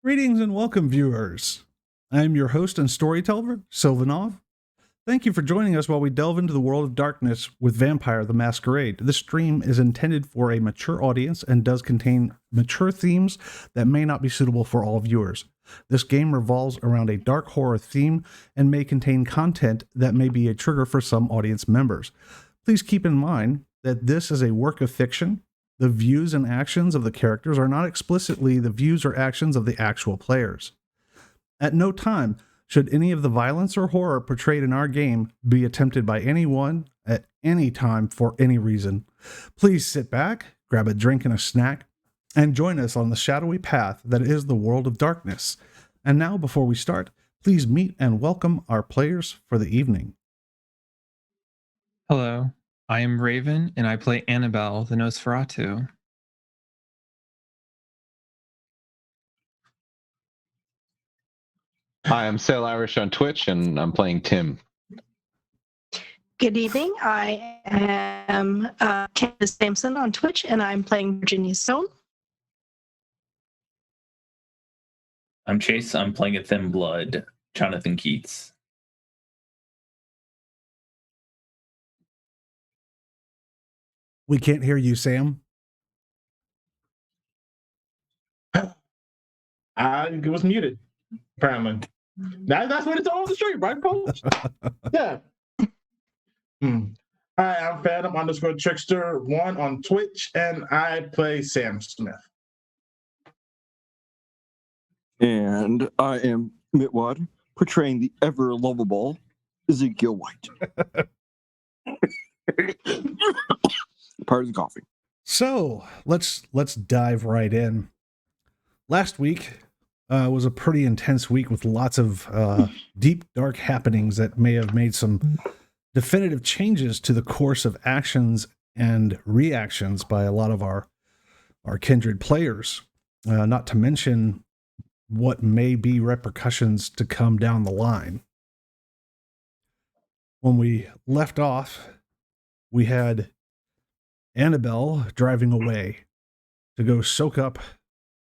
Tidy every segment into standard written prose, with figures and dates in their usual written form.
Greetings and welcome, viewers. I am your host and storyteller, Sylvanov. Thank you for joining us while we delve into the world of darkness with Vampire: The Masquerade. This stream is intended for a mature audience and does contain mature themes that may not be suitable for all viewers. This game revolves around a dark horror theme and may contain content that may be a trigger for some audience members. Please keep in mind that this is a work of fiction. The views and actions of the characters are not explicitly the views or actions of the actual players. At no time should any of the violence or horror portrayed in our game be attempted by anyone at any time for any reason. Please sit back, grab a drink and a snack, and join us on the shadowy path that is the world of darkness. And now, before we start, please meet and welcome our players for the evening. Hello, I am Raven, and I play Annabelle, the Nosferatu. Hi, I'm Sail Irish on Twitch, and I'm playing Tim. Good evening. I am Candace Sampson on Twitch, and I'm playing Virginia Stone. I'm Chase. I'm playing a Thin Blood, Jonathan Keats. We can't hear you, Sam. It was muted, apparently. That's what it's on the street, right, folks? Yeah. Hi, I'm Phantom_Trickster1 on Twitch, and I play Sam Smith. And I am Mitwad, portraying the ever lovable Ezekiel White. Pardon the coughing. So let's dive right in. Last week was a pretty intense week with lots of deep, dark happenings that may have made some definitive changes to the course of actions and reactions by a lot of our kindred players. Not to mention what may be repercussions to come down the line. When we left off, we had Annabelle driving away to go soak up,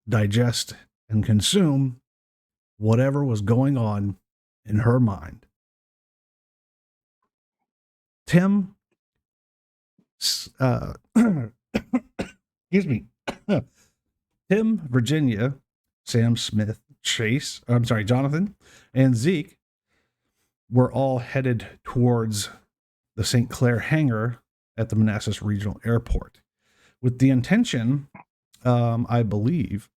digest, and consume whatever was going on in her mind. Tim, excuse me, Tim, Virginia, Sam Smith, Jonathan, and Zeke were all headed towards the St. Clair hangar at the Manassas Regional Airport with the intention, I believe,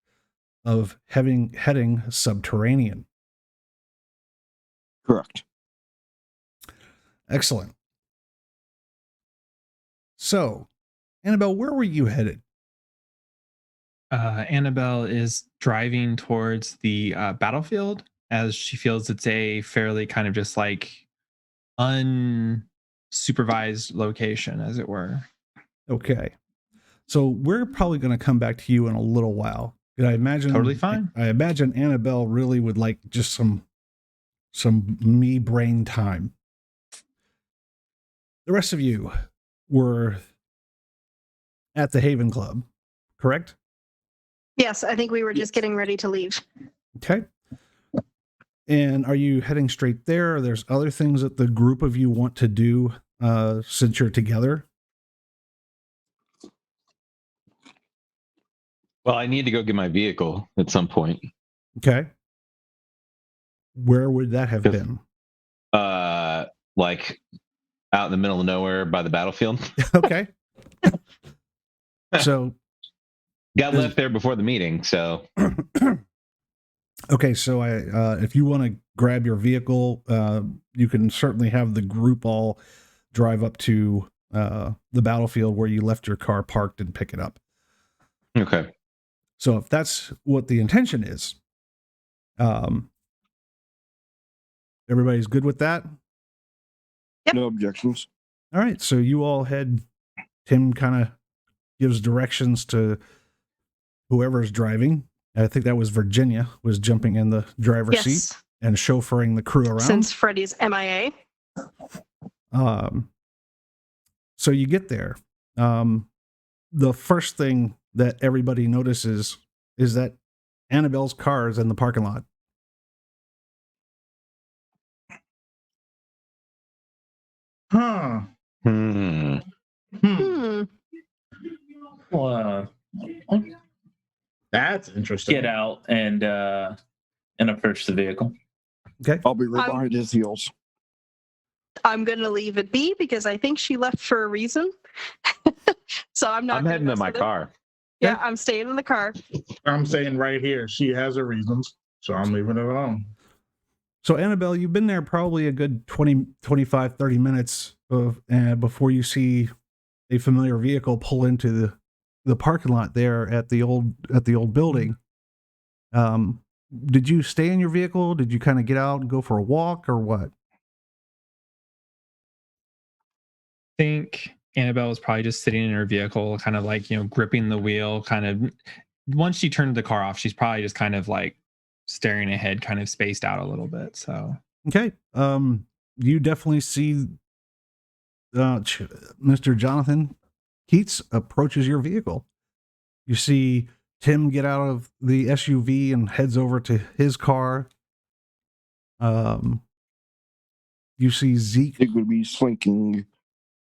of heading subterranean. Correct. Excellent. So, Annabelle, where were you headed? Annabelle is driving towards the battlefield, as she feels it's a fairly kind of just like unsupervised location, as it were. Okay. So we're probably going to come back to you in a little while. I imagine Totally fine. I imagine Annabelle really would like just some me brain time. The rest of you were at the Haven Club, correct? Yes, I think we were just getting ready to leave. Okay. And are you heading straight there? Or there's other things that the group of you want to do since you're together? Well, I need to go get my vehicle at some point. Okay. Where would that have been? Like out in the middle of nowhere by the battlefield. Okay. So got left there before the meeting, so okay, so if you want to grab your vehicle, you can certainly have the group all drive up to the battlefield where you left your car parked and pick it up. Okay. So if that's what the intention is, everybody's good with that? Yep. No objections. All right, so you all head. Tim kind of gives directions to whoever's driving. I think that was Virginia was jumping in the driver's seat and chauffeuring the crew around. Since Freddie's MIA. So you get there. The first thing that everybody notices is that Annabelle's car is in the parking lot. Huh. Hmm. Hmm. Well, I'll That's interesting. get out and approach the vehicle. Okay. I'll be right behind his heels. I'm going to leave it be because I think she left for a reason. So I'm not I'm gonna heading to mess my with it. car. Yeah, I'm staying in the car. I'm saying right here, she has her reasons, so I'm leaving it alone. So, Annabelle, you've been there probably a good 20, 25, 30 minutes before you see a familiar vehicle pull into the parking lot there at the old building. Did you stay in your vehicle? Did you kind of get out and go for a walk or what? I think Annabelle was probably just sitting in her vehicle, kind of like, gripping the wheel, kind of. Once she turned the car off, she's probably just kind of like staring ahead, kind of spaced out a little bit. Okay. You definitely see Mr. Jonathan Keats approaches your vehicle. You see Tim get out of the SUV and heads over to his car. You see Zeke It would be slinking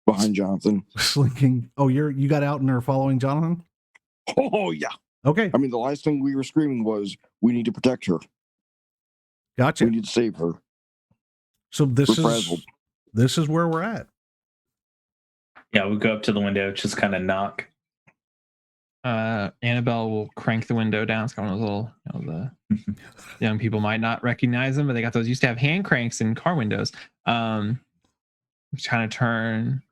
behind Jonathan. slinking. Oh, you got out and are following Jonathan? Oh, yeah. Okay. I mean, the last thing we were screaming was, we need to protect her. Gotcha. We need to save her. So We're frazzled. this is where we're at. Yeah, we go up to the window, just kind of knock. Annabelle will crank the window down. It's got one of those little, the young people might not recognize them, but they got those, used to have hand cranks in car windows. Just kind of turn.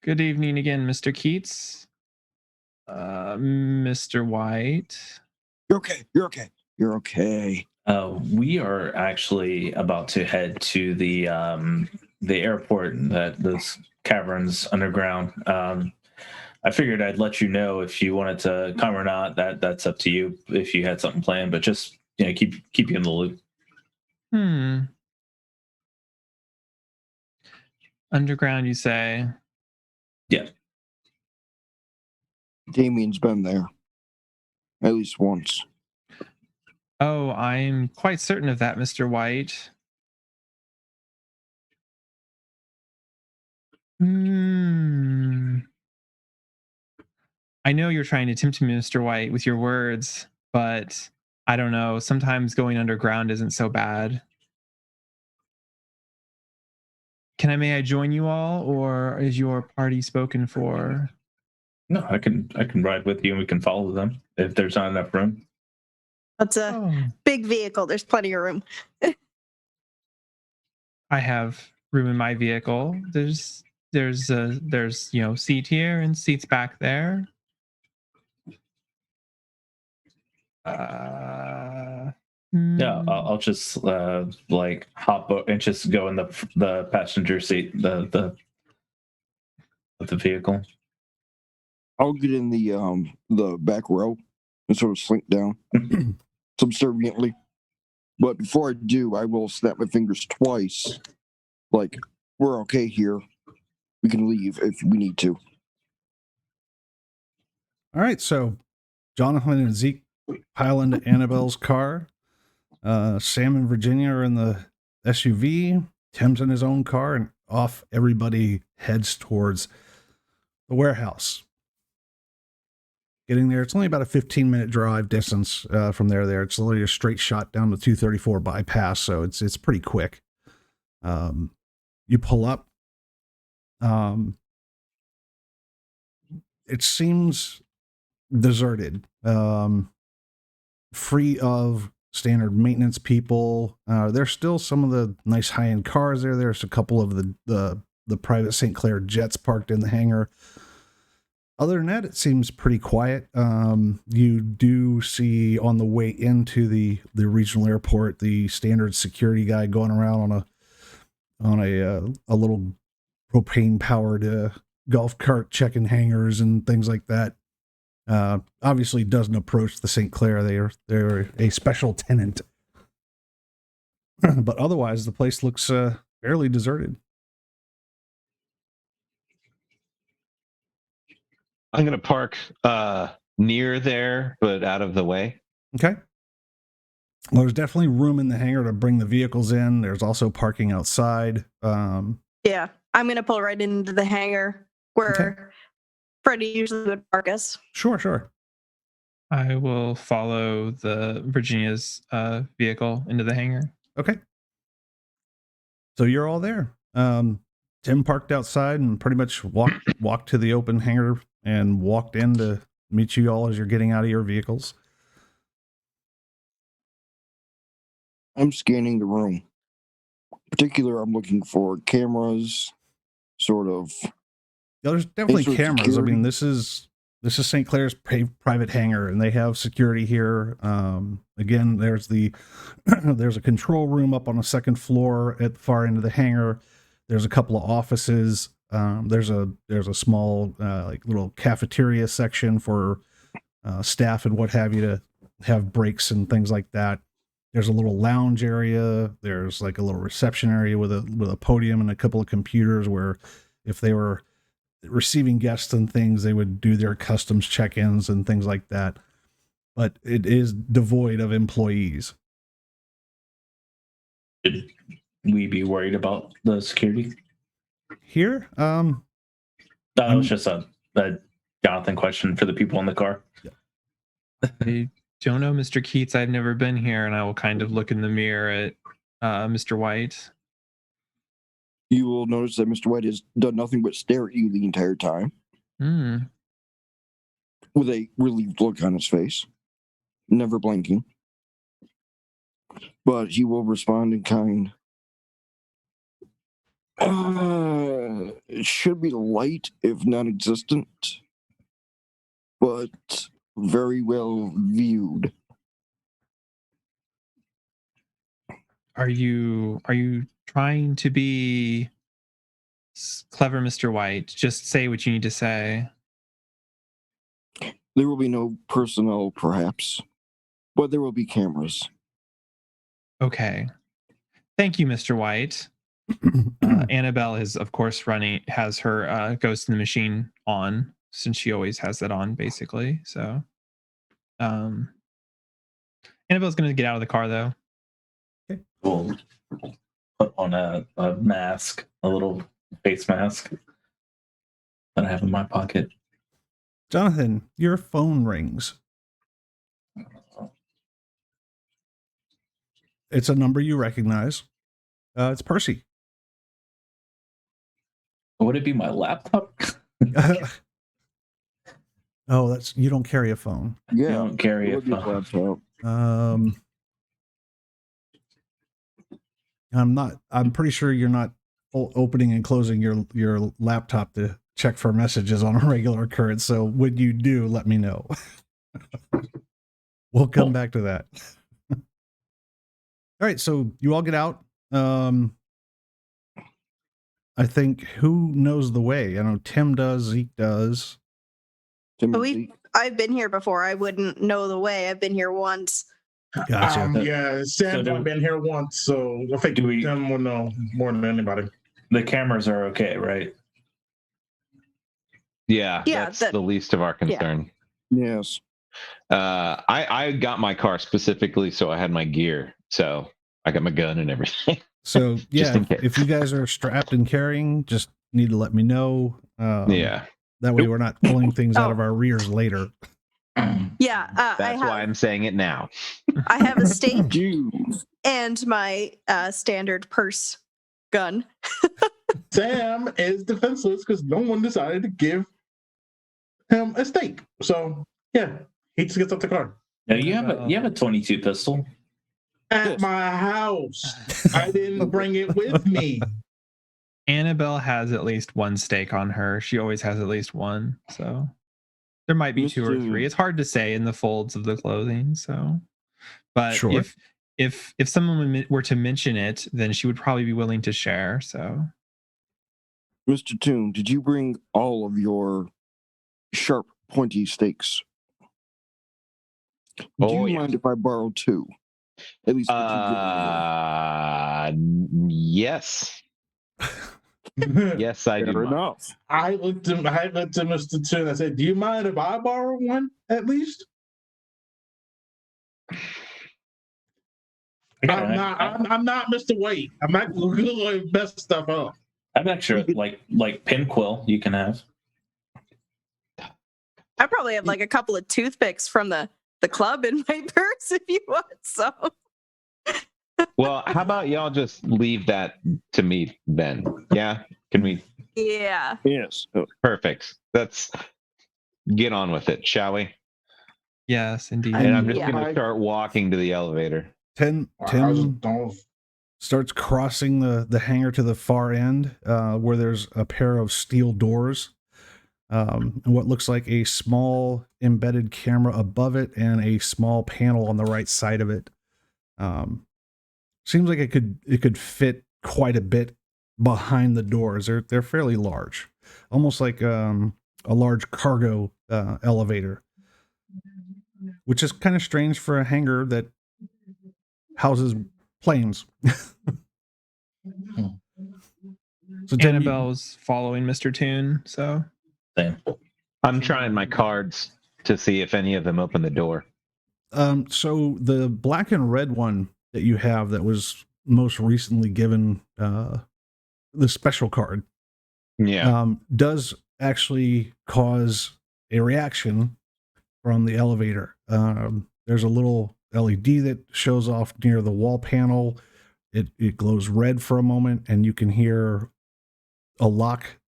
Good evening again, Mr. Keats. Mr. White. You're okay. You're okay. You're okay. We are actually about to head to the airport, those caverns underground. I figured I'd let you know if you wanted to come or not. That's up to you if you had something planned, but just keep you in the loop. Underground, you say? Yeah. Damien's been there. At least once. Oh, I'm quite certain of that, Mr. White. I know you're trying to tempt me, Mr. White, with your words, but I don't know. Sometimes going underground isn't so bad. May I join you all, or is your party spoken for? No, I can ride with you and we can follow them if there's not enough room. That's a big vehicle. There's plenty of room. I have room in my vehicle. There's seat here and seats back there. Yeah, I'll just like hop and just go in the passenger seat of the vehicle. I'll get in the back row and sort of slink down subserviently. But before I do, I will snap my fingers twice. Like, we're okay here. We can leave if we need to. All right. So Jonathan and Zeke pile into Annabelle's car. Sam and Virginia are in the SUV. Tim's in his own car, and off everybody heads towards the warehouse. Getting there, it's only about a 15-minute drive distance from there. It's literally a straight shot down the 234 bypass, so it's pretty quick. You pull up. It seems deserted, free of standard maintenance people. There's still some of the nice high-end cars there. There's a couple of the private St. Clair jets parked in the hangar. Other than that, it seems pretty quiet. You do see on the way into the regional airport, the standard security guy going around on a little propane powered golf cart checking hangars and things like that. Obviously doesn't approach the St. Clair. They're a special tenant. But otherwise, the place looks fairly deserted. I'm going to park near there, but out of the way. Okay. Well, there's definitely room in the hangar to bring the vehicles in. There's also parking outside. Yeah, I'm gonna pull right into the hangar where Freddie usually would park us. Sure. I will follow the Virginia's vehicle into the hangar. Okay. So you're all there. Tim parked outside and pretty much walked to the open hangar and walked in to meet you all as you're getting out of your vehicles. I'm scanning the room. Particular, I'm looking for cameras, sort of. Yeah, there's definitely Is there cameras. security? I mean, this is St. Clair's private hangar, and they have security here. Again, there's there's a control room up on the second floor at the far end of the hangar. There's a couple of offices. There's a small like little cafeteria section for staff and what have you to have breaks and things like that. There's a little lounge area. There's like a little reception area with a podium and a couple of computers where if they were receiving guests and things, they would do their customs check-ins and things like that. But it is devoid of employees. Should we be worried about the security? Here, That was just a Jonathan question for the people in the car. I don't know, Mr. Keats. I've never been here, and I will kind of look in the mirror at Mr. White. You will notice that Mr. White has done nothing but stare at you the entire time with a relieved look on his face, never blinking. But he will respond in kind. It should be light, if non-existent, but very well viewed. Are you trying to be clever, Mr. White? Just say what you need to say. There will be no personnel, perhaps, but there will be cameras. Okay. Thank you, Mr. White. Annabelle is, of course, has her Ghost in the Machine on, since she always has that on, basically. So, Annabelle's going to get out of the car, though. We'll put on a mask, a little face mask that I have in my pocket. Jonathan, your phone rings. It's a number you recognize. It's Percy. Would it be my laptop? Oh, you don't carry a phone. Yeah, You don't carry it a would be a phone. laptop. I'm pretty sure you're not opening and closing your laptop to check for messages on a regular occurrence. So when you do, let me know. We'll come back to that. All right. So you all get out. I think who knows the way? I know Tim does, Zeke does. I've been here before. I wouldn't know the way. I've been here once. Gotcha. Yeah, Sam's only been here once, so I think Tim will know more than anybody. The cameras are okay, right? Yeah, that's the least of our concern. Yes. I got my car specifically so I had my gear. So I got my gun and everything. So Just yeah, in case. if you guys are strapped and carrying, just need to let me know. Yeah. That way we're not pulling things out of our rears later. Yeah, That's why I'm saying it now. I have a stake and my standard purse gun. Sam is defenseless because no one decided to give him a stake. So yeah, he just gets up the car. No, you have a 22 pistol. At my house. I didn't bring it with me. Annabelle has at least one stake on her. She always has at least one. So there might be two or three. It's hard to say in the folds of the clothing. So, but Sure. if someone were to mention it, then she would probably be willing to share. So, Mr. Toon, did you bring all of your sharp, pointy stakes? Do you mind if I borrow two? At least. Yes. Yes, I do. Fair enough. I looked at Mr. Toon. I said, "Do you mind if I borrow one at least?" I'm not Mr. Wait. I'm not going to mess stuff up. I have extra like pin quill you can have. I probably have like a couple of toothpicks from the club in my purse if you want some. Well, how about y'all just leave that to me then? Yeah? Can we? Yeah. Yes. Perfect. Let's get on with it, shall we? Yes, indeed. And I'm just Yeah. going to start walking to the elevator. Tim Don't. starts crossing the hangar to the far end, where there's a pair of steel doors, and what looks like a small embedded camera above it, and a small panel on the right side of it. Seems like it could fit quite a bit behind the doors. They're fairly large, almost like a large cargo elevator, which is kind of strange for a hangar that houses planes. So Tim, Annabelle's following Mr. Toon, so Same. I'm trying my cards to see if any of them open the door. so the black and red one that you have that was most recently given, the special card, Yeah. does actually cause a reaction from the elevator. There's a little LED that shows off near the wall panel. It glows red for a moment, and you can hear a lock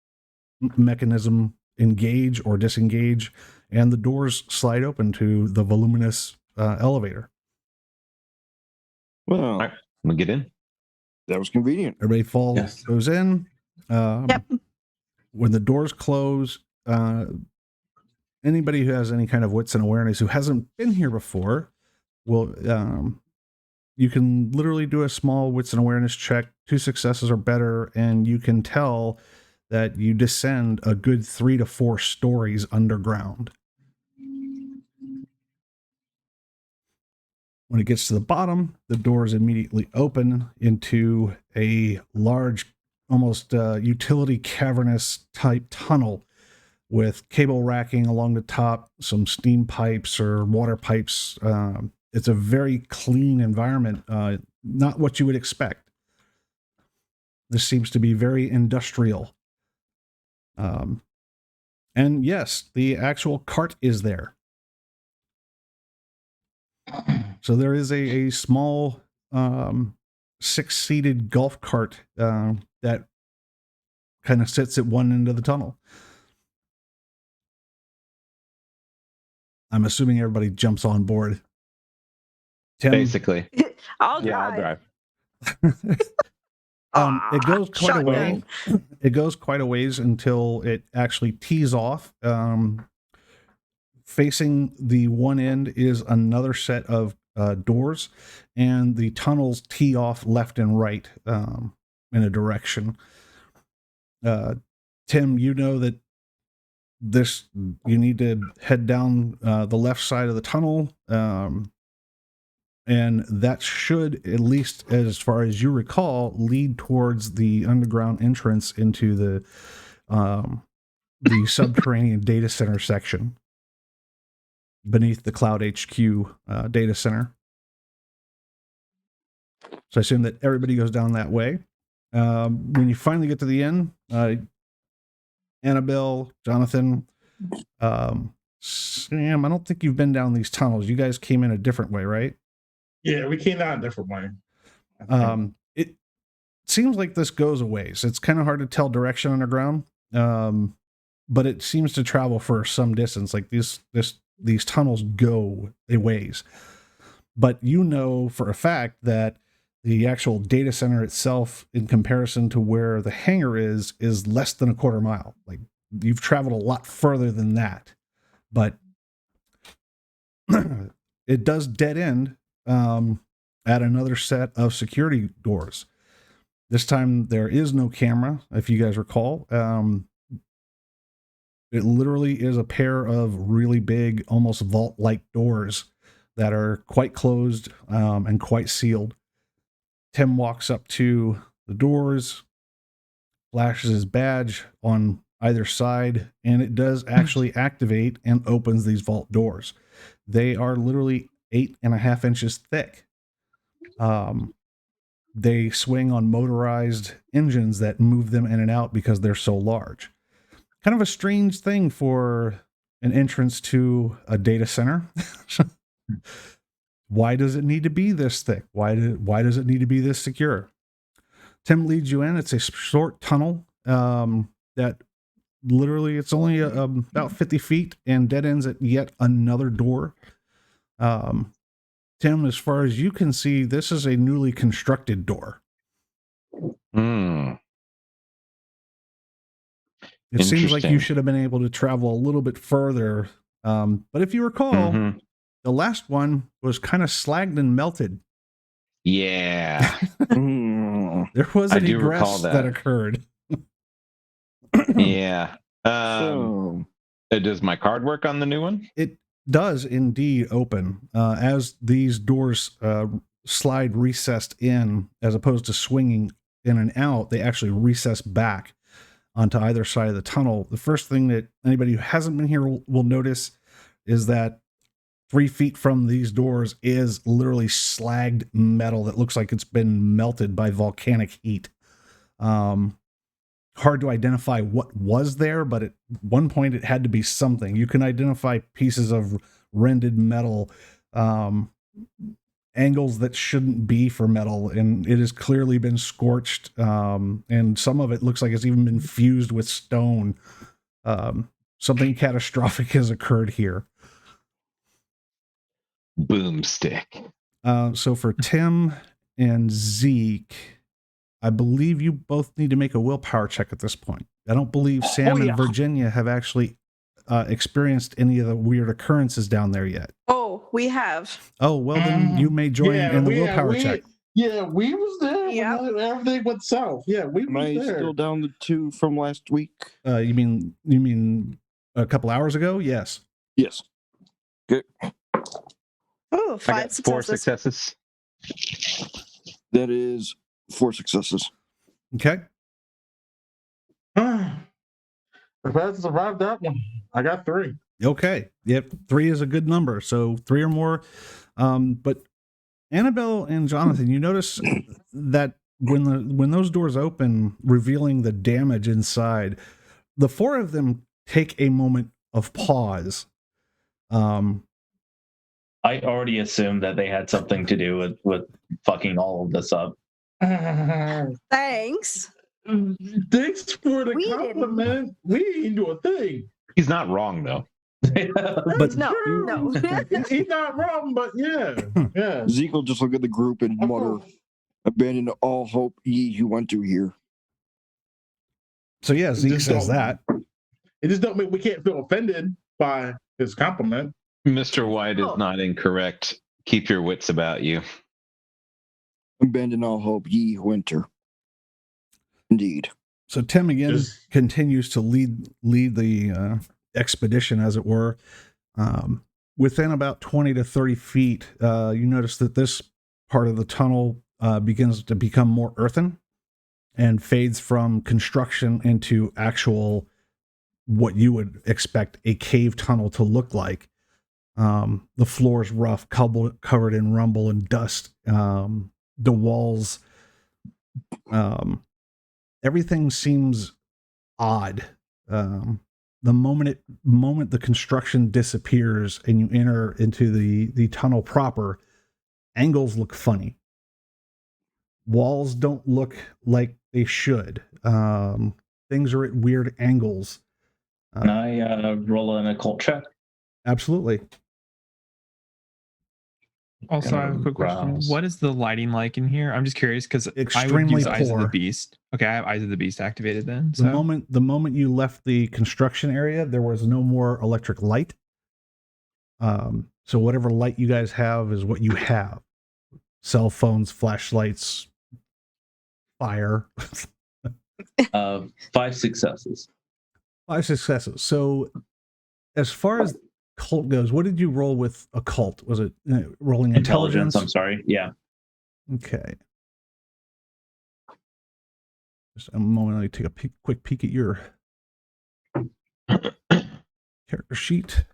mechanism engage or disengage, and the doors slide open to the voluminous elevator. Well, I'm going to get in. that was convenient. Everybody Yes. goes in. Yep. When the doors close, anybody who has any kind of wits and awareness who hasn't been here before will, you can literally do a small wits and awareness check. 2 successes or better, and you can tell that you descend a good 3 to 4 stories underground. When it gets to the bottom, the doors immediately open into a large, almost utility cavernous type tunnel with cable racking along the top, some steam pipes or water pipes. It's a very clean environment, not what you would expect. This seems to be very industrial. And yes, the actual cart is there. So there is a small 6-seated golf cart that kind of sits at one end of the tunnel. I'm assuming everybody jumps on board. Tim, Basically. I'll Yeah, I'll drive. drive. it goes quite a way. Shotgun. It goes quite a ways until it actually tees off. Facing the one end is another set of doors, and the tunnels tee off left and right in a direction. Tim, you know that you need to head down the left side of the tunnel, and that should, at least as far as you recall, lead towards the underground entrance into the subterranean data center section beneath the Cloud HQ data center. So I assume that everybody goes down that way. When you finally get to the end, Annabelle, Jonathan, Sam, I don't think you've been down these tunnels. You guys came in a different way, right? Yeah, we came out a different way. It seems like this goes a ways. It's kind of hard to tell direction underground, but it seems to travel for some distance. Like these tunnels go a ways. But you know for a fact that the actual data center itself, in comparison to where the hangar is less than a quarter mile. Like, you've traveled a lot further than that. But it does dead end at another set of security doors. This time there is no camera, if you guys recall. It literally is a pair of really big, almost vault-like doors that are quite closed and quite sealed. Tim walks up to the doors, flashes his badge on either side, and it does actually activate and opens these vault doors. They are literally 8.5 inches thick. They swing on motorized engines that move them in and out because they're so large. Kind of a strange thing for an entrance to a data center. Why does it need to be this thick? Why does it need to be this secure? Tim leads you in. It's a short tunnel that literally it's only about 50 feet and dead ends at yet another door. Tim, as far as you can see, this is a newly constructed door. It seems like you should have been able to travel a little bit further. But if you recall, the last one was kind of slagged and melted. Yeah. There was an egress that occurred. Yeah. Does my card work on the new one? It does indeed open. As these doors slide recessed in, as opposed to swinging in and out, they actually recess back onto either side of the tunnel. The first thing that anybody who hasn't been here will notice is that 3 feet from these doors is literally slagged metal that looks like it's been melted by volcanic heat. Hard to identify what was there, but at one point it had to be something. You can identify pieces of rendered metal, angles that shouldn't be for metal, and it has clearly been scorched, and some of it looks like it's even been fused with stone. Something catastrophic has occurred here. Boomstick. So for Tim and Zeke, I believe you both need to make a willpower check at this point. I don't believe Sam and Virginia have actually experienced any of the weird occurrences down there yet. Oh, we have. Oh, well, then you may join in the willpower check. Yeah, we was there when everything went south. Yeah, we was Am I there. still down to 2 from last week? You mean a couple hours ago? Yes. Yes. Good. Oh, 5 successes. 4 successes. That is 4 successes. Okay. If I survived that one, I got 3. Okay. Yep. 3 is a good number. So 3 or more. But Annabelle and Jonathan, you notice that when those doors open, revealing the damage inside, the 4 of them take a moment of pause. I already assumed that they had something to do with fucking all of this up. Thanks. Thanks for the compliment. We didn't do a thing. He's not wrong, though. But No. He's not wrong, but yeah. Zeke will just look at the group and mutter, "Abandon all hope, ye who went to here." So yeah, Zeke says that. It just don't mean we can't feel offended by his compliment. Mr. White is not incorrect. Keep your wits about you. Abandon all hope, ye who enter. Indeed. So Tim again continues to lead the expedition, as it were. Within about 20 to 30 feet, you notice that this part of the tunnel begins to become more earthen and fades from construction into actual what you would expect a cave tunnel to look like. The floor is rough, covered in rumble and dust. The walls, everything seems odd. The moment the construction disappears and you enter into the tunnel proper, angles look funny. Walls don't look like they should. Things are at weird angles. Can I roll an occult check? Absolutely. Also, I have a quick question. What is the lighting like in here? I'm just curious because I would Extremely use Eyes of the poor. Beast. Okay, I have Eyes of the Beast activated then. The moment you left the construction area, there was no more electric light. So whatever light you guys have is what you have. Cell phones, flashlights, fire. 5 successes. 5 successes. So as far as cult goes, what did you roll with occult? Was it rolling intelligence? I'm sorry. Yeah. Okay. Just a moment. Let me take a quick peek at your character sheet.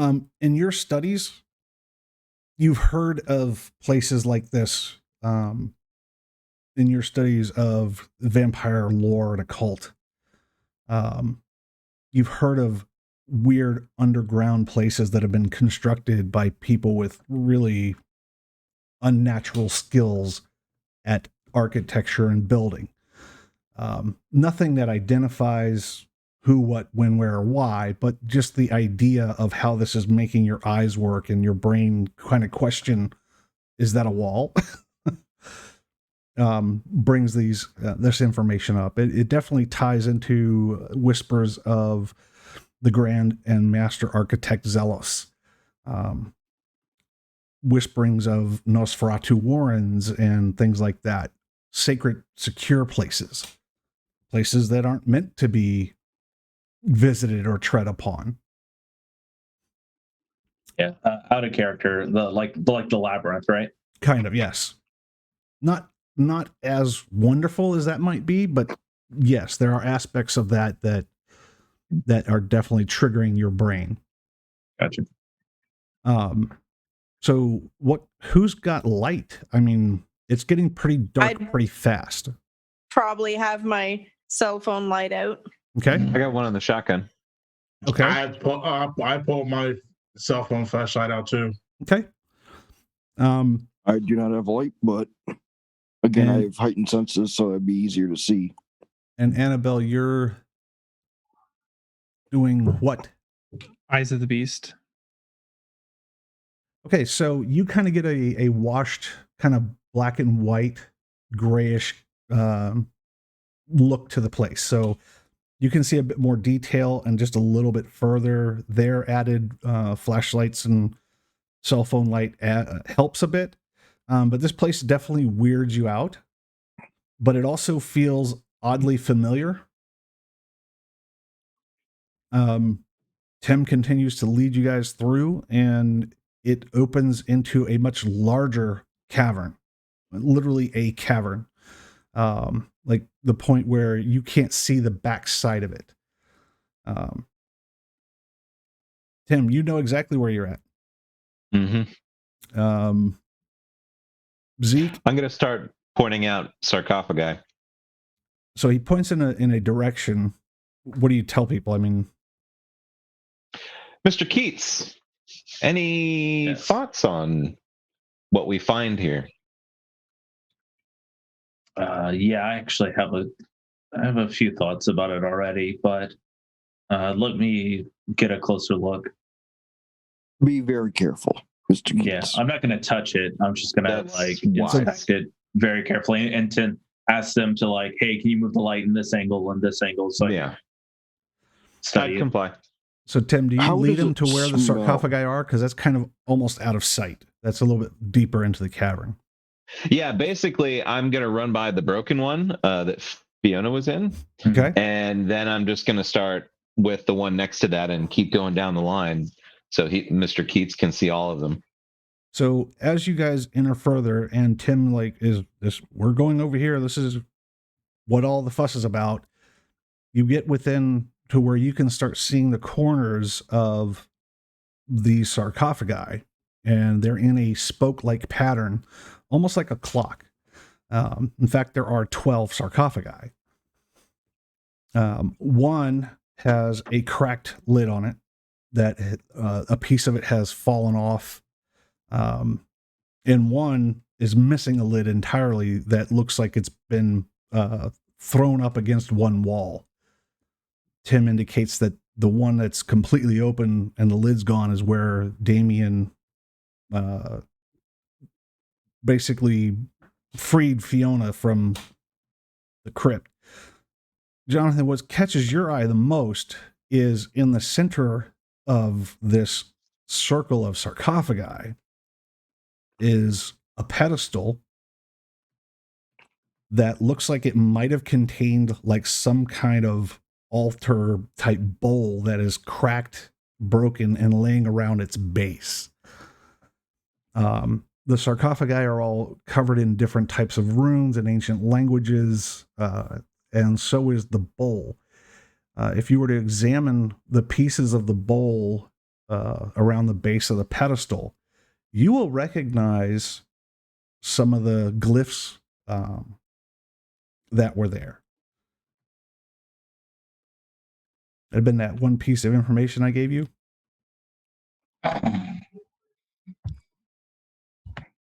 In your studies, you've heard of places like this. In your studies of vampire lore and occult, you've heard of weird underground places that have been constructed by people with really unnatural skills at architecture and building. Nothing that identifies who, what, when, where, or why, but just the idea of how this is making your eyes work and your brain kind of question, is that a wall? Brings this information up. It definitely ties into whispers of the Grand and Master Architect Zelos, whisperings of Nosferatu Warrens and things like that. Sacred, secure places that aren't meant to be visited or tread upon. Yeah, out of character. The labyrinth, right? Kind of, yes. Not as wonderful as that might be, but yes, there are aspects of that are definitely triggering your brain. Gotcha. So who's got light? I mean, it's getting pretty dark pretty fast. Probably have my cell phone light out. Okay. I got one on the shotgun. Okay. I pulled my cell phone flashlight out too. Okay. I do not have light, but again, I have heightened senses, so it'd be easier to see. And Annabelle, you're doing what? Eyes of the Beast. Okay, so you kind of get a washed, kind of black and white, grayish look to the place. So you can see a bit more detail and just a little bit further. Their added flashlights and cell phone light helps a bit. But this place definitely weirds you out. But it also feels oddly familiar. Tim continues to lead you guys through, and it opens into a much larger cavern, literally a cavern, like the point where you can't see the back side of it. Tim, you know exactly where you're at. Mm-hmm. Zeke, I'm going to start pointing out sarcophagi. So he points in a direction. What do you tell people? I mean, Mr. Keats, any thoughts on what we find here? Yeah, I actually have a few thoughts about it already, but let me get a closer look. Be very careful, Mr. Keats. Yeah, I'm not going to touch it. I'm just going to inspect it very carefully and to ask them to hey, can you move the light in this angle and this angle? So yeah, study I'd comply. So Tim, do you lead him to where the smell? sarcophagi are? Because that's kind of almost out of sight. That's a little bit deeper into the cavern. Yeah, basically, I'm going to run by the broken one that Fiona was in. Okay. And then I'm just going to start with the one next to that and keep going down the line so Mr. Keats can see all of them. So as you guys enter further, and Tim is this, we're going over here. This is what all the fuss is about. You get within to where you can start seeing the corners of the sarcophagi, and they're in a spoke-like pattern, almost like a clock. In fact, there are 12 sarcophagi. One has a cracked lid on it that a piece of it has fallen off. And one is missing a lid entirely that looks like it's been thrown up against one wall. Tim indicates that the one that's completely open and the lid's gone is where Damien basically freed Fiona from the crypt. Jonathan, what catches your eye the most is in the center of this circle of sarcophagi is a pedestal that looks like it might have contained some kind of altar type bowl that is cracked, broken, and laying around its base. The sarcophagi are all covered in different types of runes and ancient languages, and so is the bowl. If you were to examine the pieces of the bowl around the base of the pedestal, you will recognize some of the glyphs that were there. It had been that one piece of information I gave you.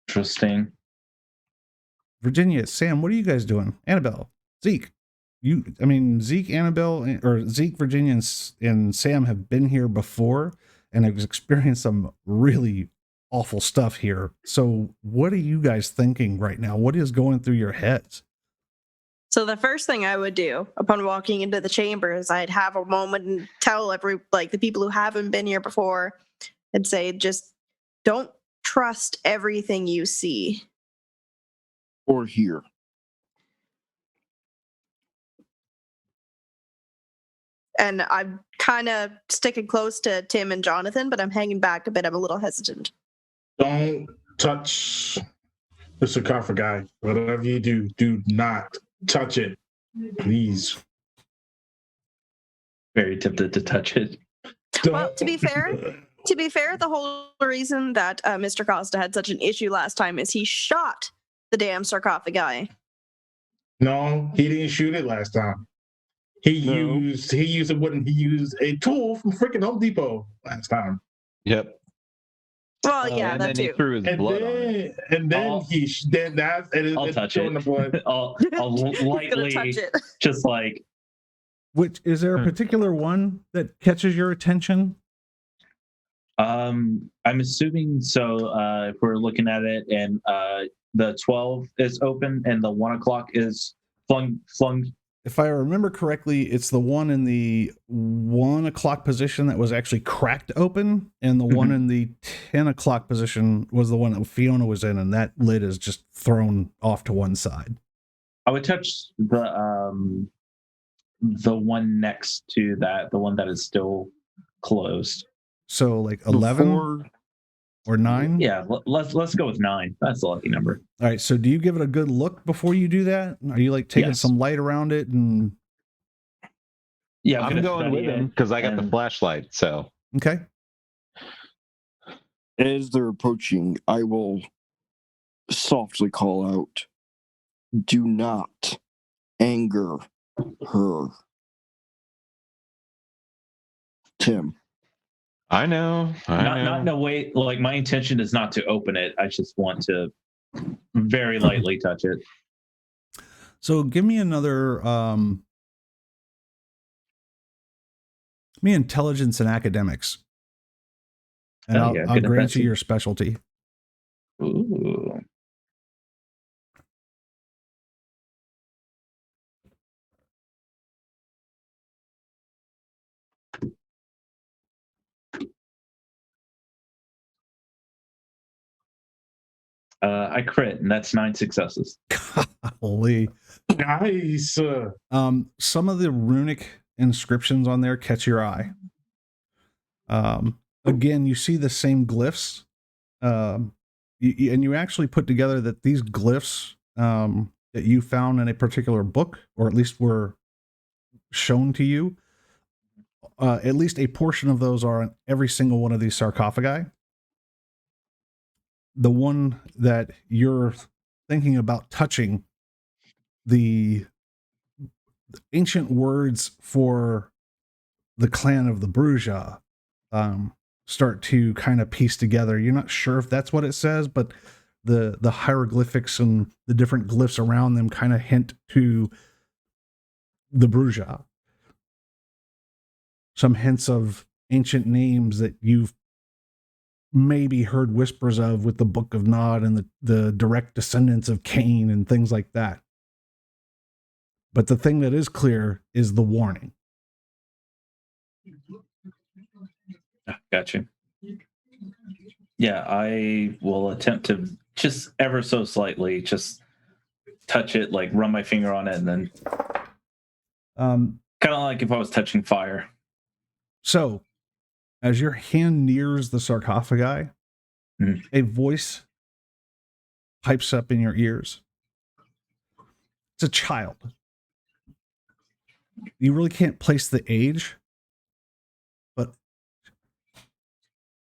Interesting. Virginia, Sam, what are you guys doing? Annabelle, Zeke, Zeke, Annabelle, or Zeke, Virginia, and Sam have been here before and have experienced some really awful stuff here. So what are you guys thinking right now? What is going through your heads? So the first thing I would do upon walking into the chamber is I'd have a moment and tell the people who haven't been here before and say, just don't trust everything you see. Or hear. And I'm kind of sticking close to Tim and Jonathan, but I'm hanging back a bit. I'm a little hesitant. Don't touch the sarcophagi. Whatever you do, do not touch it, please. Very tempted to touch it. Well, to be fair, the whole reason that Mr. Costa had such an issue last time is he shot the damn sarcophagi. No, he didn't shoot it last time. He used a tool from freaking Home Depot last time. Yep. Well, yeah, and that then too. he threw his blood on it. I'll touch it. The blood. I'll Gonna lightly, touch it. just like, Which is there a particular one that catches your attention? I'm assuming so. If we're looking at it, and the 12 is open, and the 1 o'clock is flung. If I remember correctly, it's the one in the 1 o'clock position that was actually cracked open, and the one in the 10 o'clock position was the one that Fiona was in, and that lid is just thrown off to one side. I would touch the one next to that, the one that is still closed. So like 11 or 9? Yeah, let's go with 9. That's the lucky number. All right, so do you give it a good look before you do that? Are you like taking Yes. some light around it? And Yeah, I'm going with him because I got the flashlight. So okay. As they're approaching, I will softly call out, "Do not anger her." Tim. I know. Not in a way, like my intention is not to open it. I just want to very lightly touch it. So give me another me intelligence and academics. And Oh, yeah, I'll good grant you defensive. your specialty. Ooh. I crit, and that's 9 successes. Holy. Nice. Some of the runic inscriptions on there catch your eye. Again, you see the same glyphs. And you actually put together that these glyphs that you found in a particular book, or at least were shown to you, at least a portion of those are on every single one of these sarcophagi. The one that you're thinking about touching, the ancient words for the clan of the Bruja start to kind of piece together. You're not sure if that's what it says, but the hieroglyphics and the different glyphs around them kind of hint to the Bruja. Some hints of ancient names that you've maybe heard whispers of with the Book of Nod and the direct descendants of Cain and things like that. But the thing that is clear is the warning. Gotcha. Yeah, I will attempt to just ever so slightly just touch it, like run my finger on it, and then kind of like if I was touching fire. So, as your hand nears the sarcophagi, a voice pipes up in your ears. It's a child. You really can't place the age, but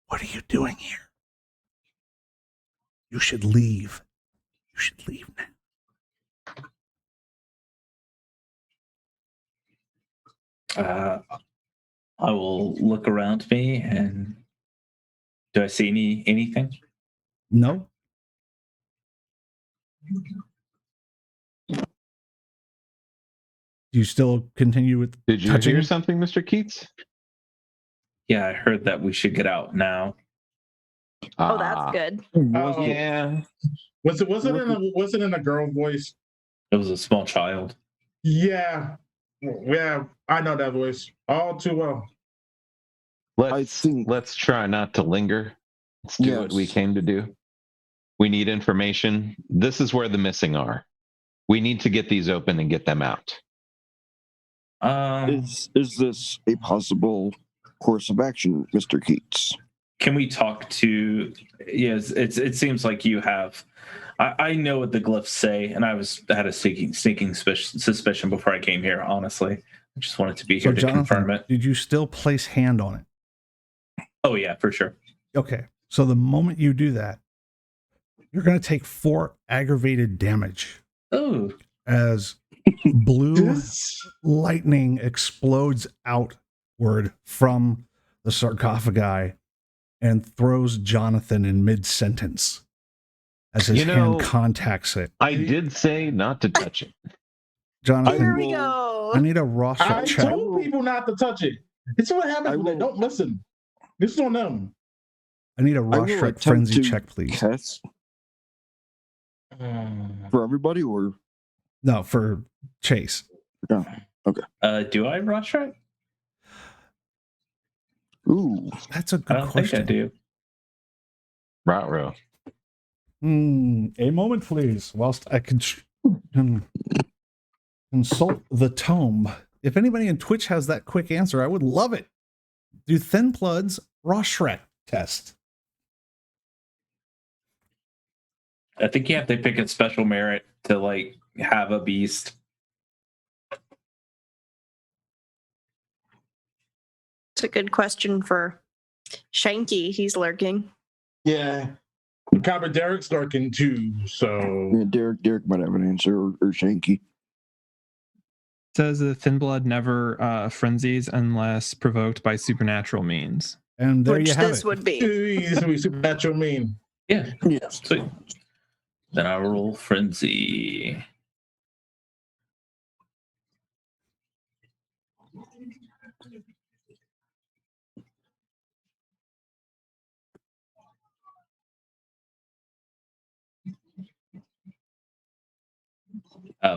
What are you doing here? You should leave. You should leave now. I will look around me, and do I see anything? No. Do you still continue with Did you touching? hear something, Mr. Keats? Yeah, I heard that we should get out now. Oh, that's good. Oh, Yeah. Was it in a girl voice? It was a small child. Yeah. Yeah, I know that voice all too well. Let's try not to linger. Let's do what we Yes. came to do. We need information. This is where the missing are. We need to get these open and get them out. Is this a possible course of action, Mr. Keats? Can we talk to? Yes, it seems like you have. I know what the glyphs say, and I had a sneaking suspicion before I came here. Honestly, I just wanted to be here to confirm it. Did you still place hand on it? Oh yeah, for sure. Okay. So the moment you do that, you're going to take 4 aggravated damage Oh, as blue lightning explodes outward from the sarcophagi and throws Jonathan in mid-sentence as his hand contacts it. I did say not to touch it. Jonathan, Here we go. I need a raw I check. told people not to touch it. It's what happens when they don't listen. This is on them. I need a raw will Shrek attempt frenzy to check, please. Test for everybody, or No, for Chase. no? Okay. Do I rush right? Ooh, That's a I good don't question. think I do. Rot-row. A moment, please, whilst I can consult the tome. If anybody in Twitch has that quick answer, I would love it. Do Thin Blood's raw Shrek test. I think you have to pick a special merit to like have a beast. It's a good question for Shanky. He's lurking. Yeah. Copper Derek's lurking too, so yeah, Derek might have an answer, or Shanky. Says the thin blood never frenzies unless provoked by supernatural means. And there Which you have this it. would be. this would be supernatural mean. Yeah. Yes. Sweet. Then I roll frenzy.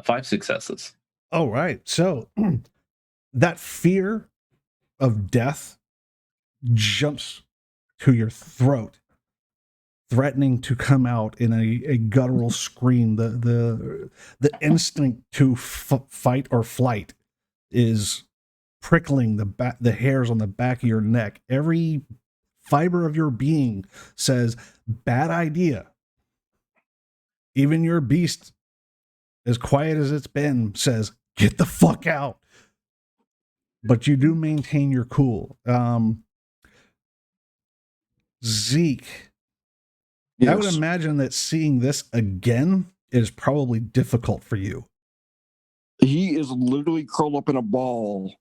Five successes. All right. So that fear of death jumps to your throat, threatening to come out in a guttural scream. The instinct to fight or flight is prickling the hairs on the back of your neck. Every fiber of your being says, bad idea. Even your beast, as quiet as it's been, says, get the fuck out. But you do maintain your cool. Zeke, Yes. I would imagine that seeing this again is probably difficult for you. He is literally curled up in a ball,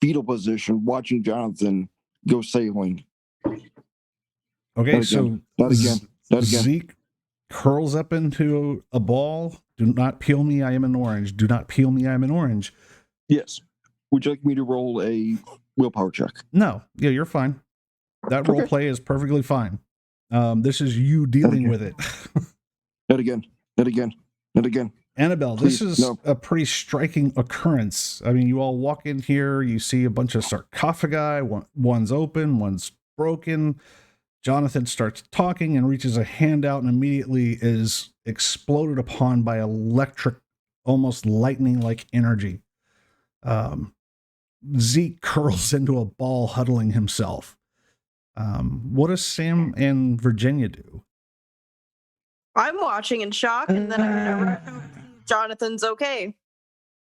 fetal position, watching Jonathan go sailing. Okay, Not so again. Not again. Not again. Zeke curls up into a ball. Do not peel me, I am an orange. Do not peel me, I am an orange. Yes. Would you like me to roll a willpower check? No, yeah, you're fine. That role play is perfectly fine. This is you dealing with it. Not again. Not again. Not again. Annabelle, Please, this is no. a pretty striking occurrence. I mean, you all walk in here, you see a bunch of sarcophagi. One's open, one's broken. Jonathan starts talking and reaches a hand out and immediately is exploded upon by electric, almost lightning-like energy. Zeke curls into a ball, huddling himself. What does Sam and Virginia do? I'm watching in shock, and then I'm gonna Jonathan's okay.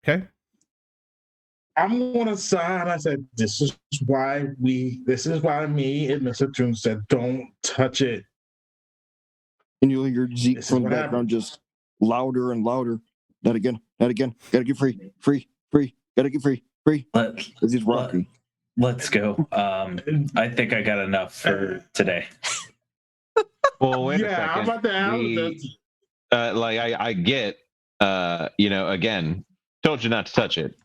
Okay. I'm on a side. I said, this is why me and Mr. Toon said, don't touch it. And you'll hear Zeke This is from the what background just louder and louder. Not again, not again. Gotta get free, free, free. Gotta get free, free. As he's rocking. Let's go. I think I got enough for today. Well, wait a Yeah, second. I'm about to have Like I get, again, told you not to touch it,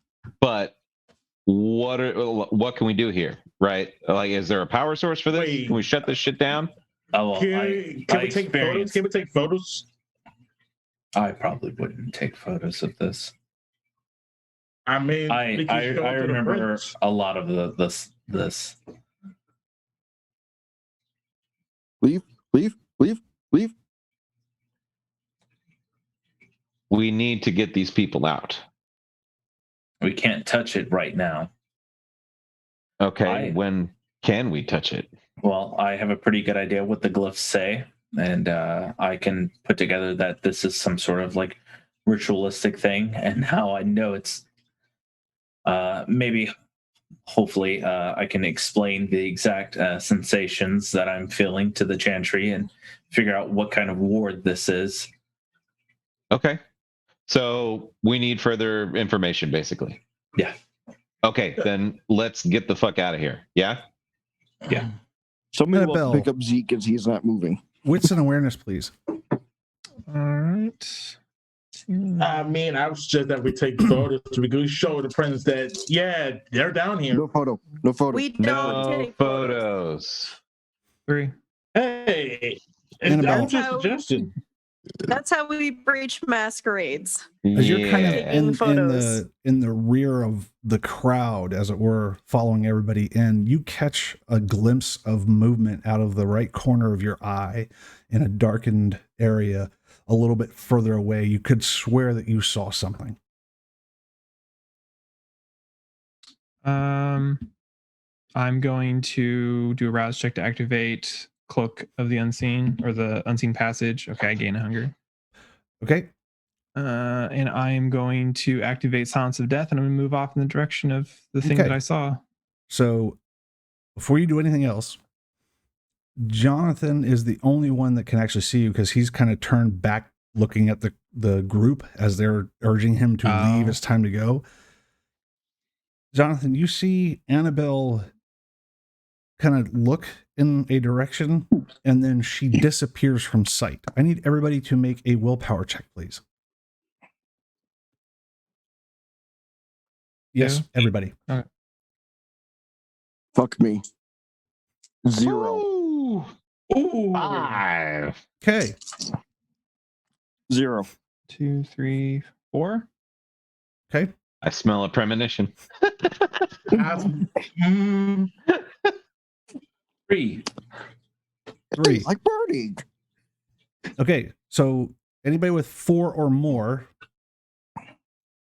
but what can we do here, right? Like, is there a power source for this? Wait. Can we shut this shit down? Oh, well, Can I we take photos? Can we take photos? I probably wouldn't take photos of this. I mean, I remember a lot of this. Leave. We need to get these people out. We can't touch it right now. Okay, when can we touch it? Well, I have a pretty good idea what the glyphs say, and I can put together that this is some sort of like ritualistic thing, and how I know it's hopefully I can explain the exact sensations that I'm feeling to the chantry and figure out what kind of ward this is. Okay, so we need further information, basically. Yeah. Okay, then let's get the fuck out of here. Yeah. Yeah. Somebody will Annabelle. pick up Zeke as he's not moving. Wits and awareness, please. All right. I mean, I would suggest that we take photos so we can show the friends that, yeah, they're down here. No photo. No photo. We don't No take photos. photos. 3. Hey, Annabelle. that's just a suggestion. That's how we breach masquerades. As you're kind of Yeah. Taking photos. in the rear of the crowd, as it were, following everybody in, you catch a glimpse of movement out of the right corner of your eye in a darkened area a little bit further away. You could swear that you saw something. I'm going to do a rouse check to activate Cloak of the Unseen, or the Unseen Passage. Okay, I gain a hunger. Okay. And I am going to activate Silence of Death, and I'm going to move off in the direction of the thing Okay. that I saw. So before you do anything else, Jonathan is the only one that can actually see you because he's kind of turned back looking at the group as they're urging him to leave. Oh. It's time to go. Jonathan, you see Annabelle kind of look in a direction and then she disappears from sight. I need everybody to make a willpower check, please. Yes, Yeah. everybody. Fuck me. 0. Ooh, Ooh. 5. Okay. 0. 2, 3, 4. Okay. I smell a premonition. 3. 3. Like Birdie. Okay. So anybody with 4 or more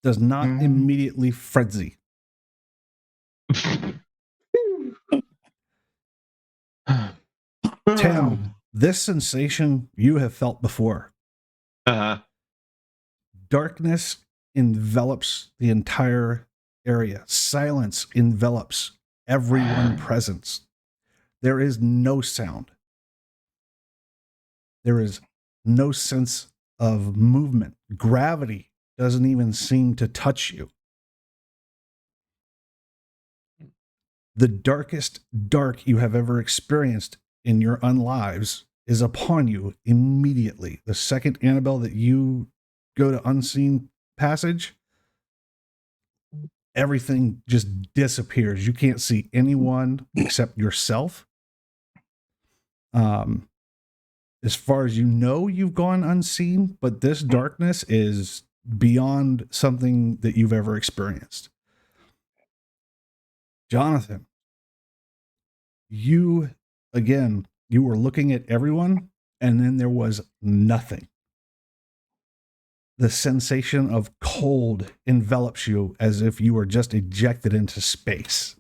does not immediately frenzy. Tim, this sensation you have felt before. Uh-huh. Darkness envelops the entire area. Silence envelops everyone present. There is no sound. There is no sense of movement. Gravity doesn't even seem to touch you. The darkest dark you have ever experienced in your unlives is upon you immediately. The second, Annabelle, that you go to Unseen Passage, everything just disappears. You can't see anyone except yourself. As far as you know, you've gone unseen, but this darkness is beyond something that you've ever experienced. Jonathan, you were looking at everyone, and then there was nothing. The sensation of cold envelops you as if you were just ejected into space.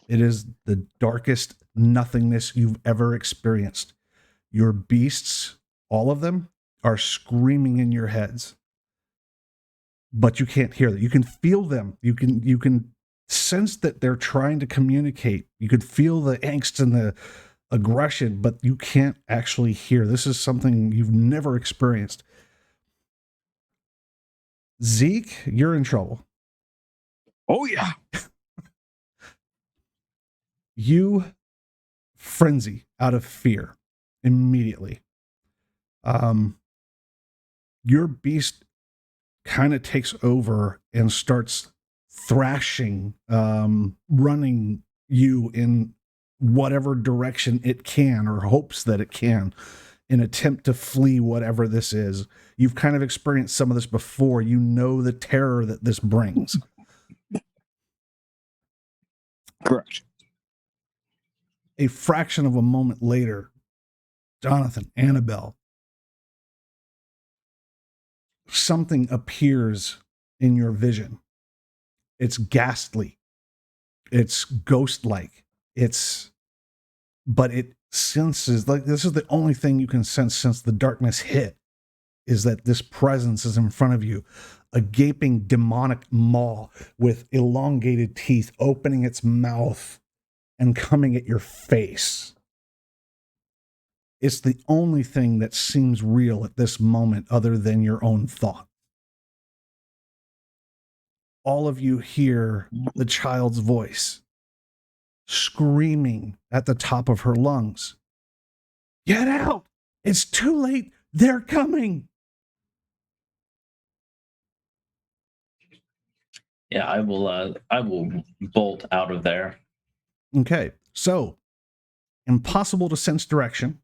It is the darkest nothingness you've ever experienced. Your beasts, all of them, are screaming in your heads, but you can't hear them. You can feel them. You can sense that they're trying to communicate. You could feel the angst and the aggression, but you can't actually hear. This is something you've never experienced. Zeke, you're in trouble. Oh yeah. You frenzy out of fear immediately. Your beast kind of takes over and starts thrashing, running you in whatever direction it can or hopes that it can in attempt to flee whatever this is. You've kind of experienced some of this before. You know the terror that this brings. Correct. A fraction of a moment later, Jonathan, Annabelle, something appears in your vision. It's ghastly. It's ghost-like. But it senses, like, this is the only thing you can sense since the darkness hit, is that this presence is in front of you. A gaping demonic maw with elongated teeth opening its mouth and coming at your face. It's the only thing that seems real at this moment other than your own thought. All of you hear the child's voice screaming at the top of her lungs. Get out! It's too late! They're coming! Yeah, I will bolt out of there. Okay, so impossible to sense direction,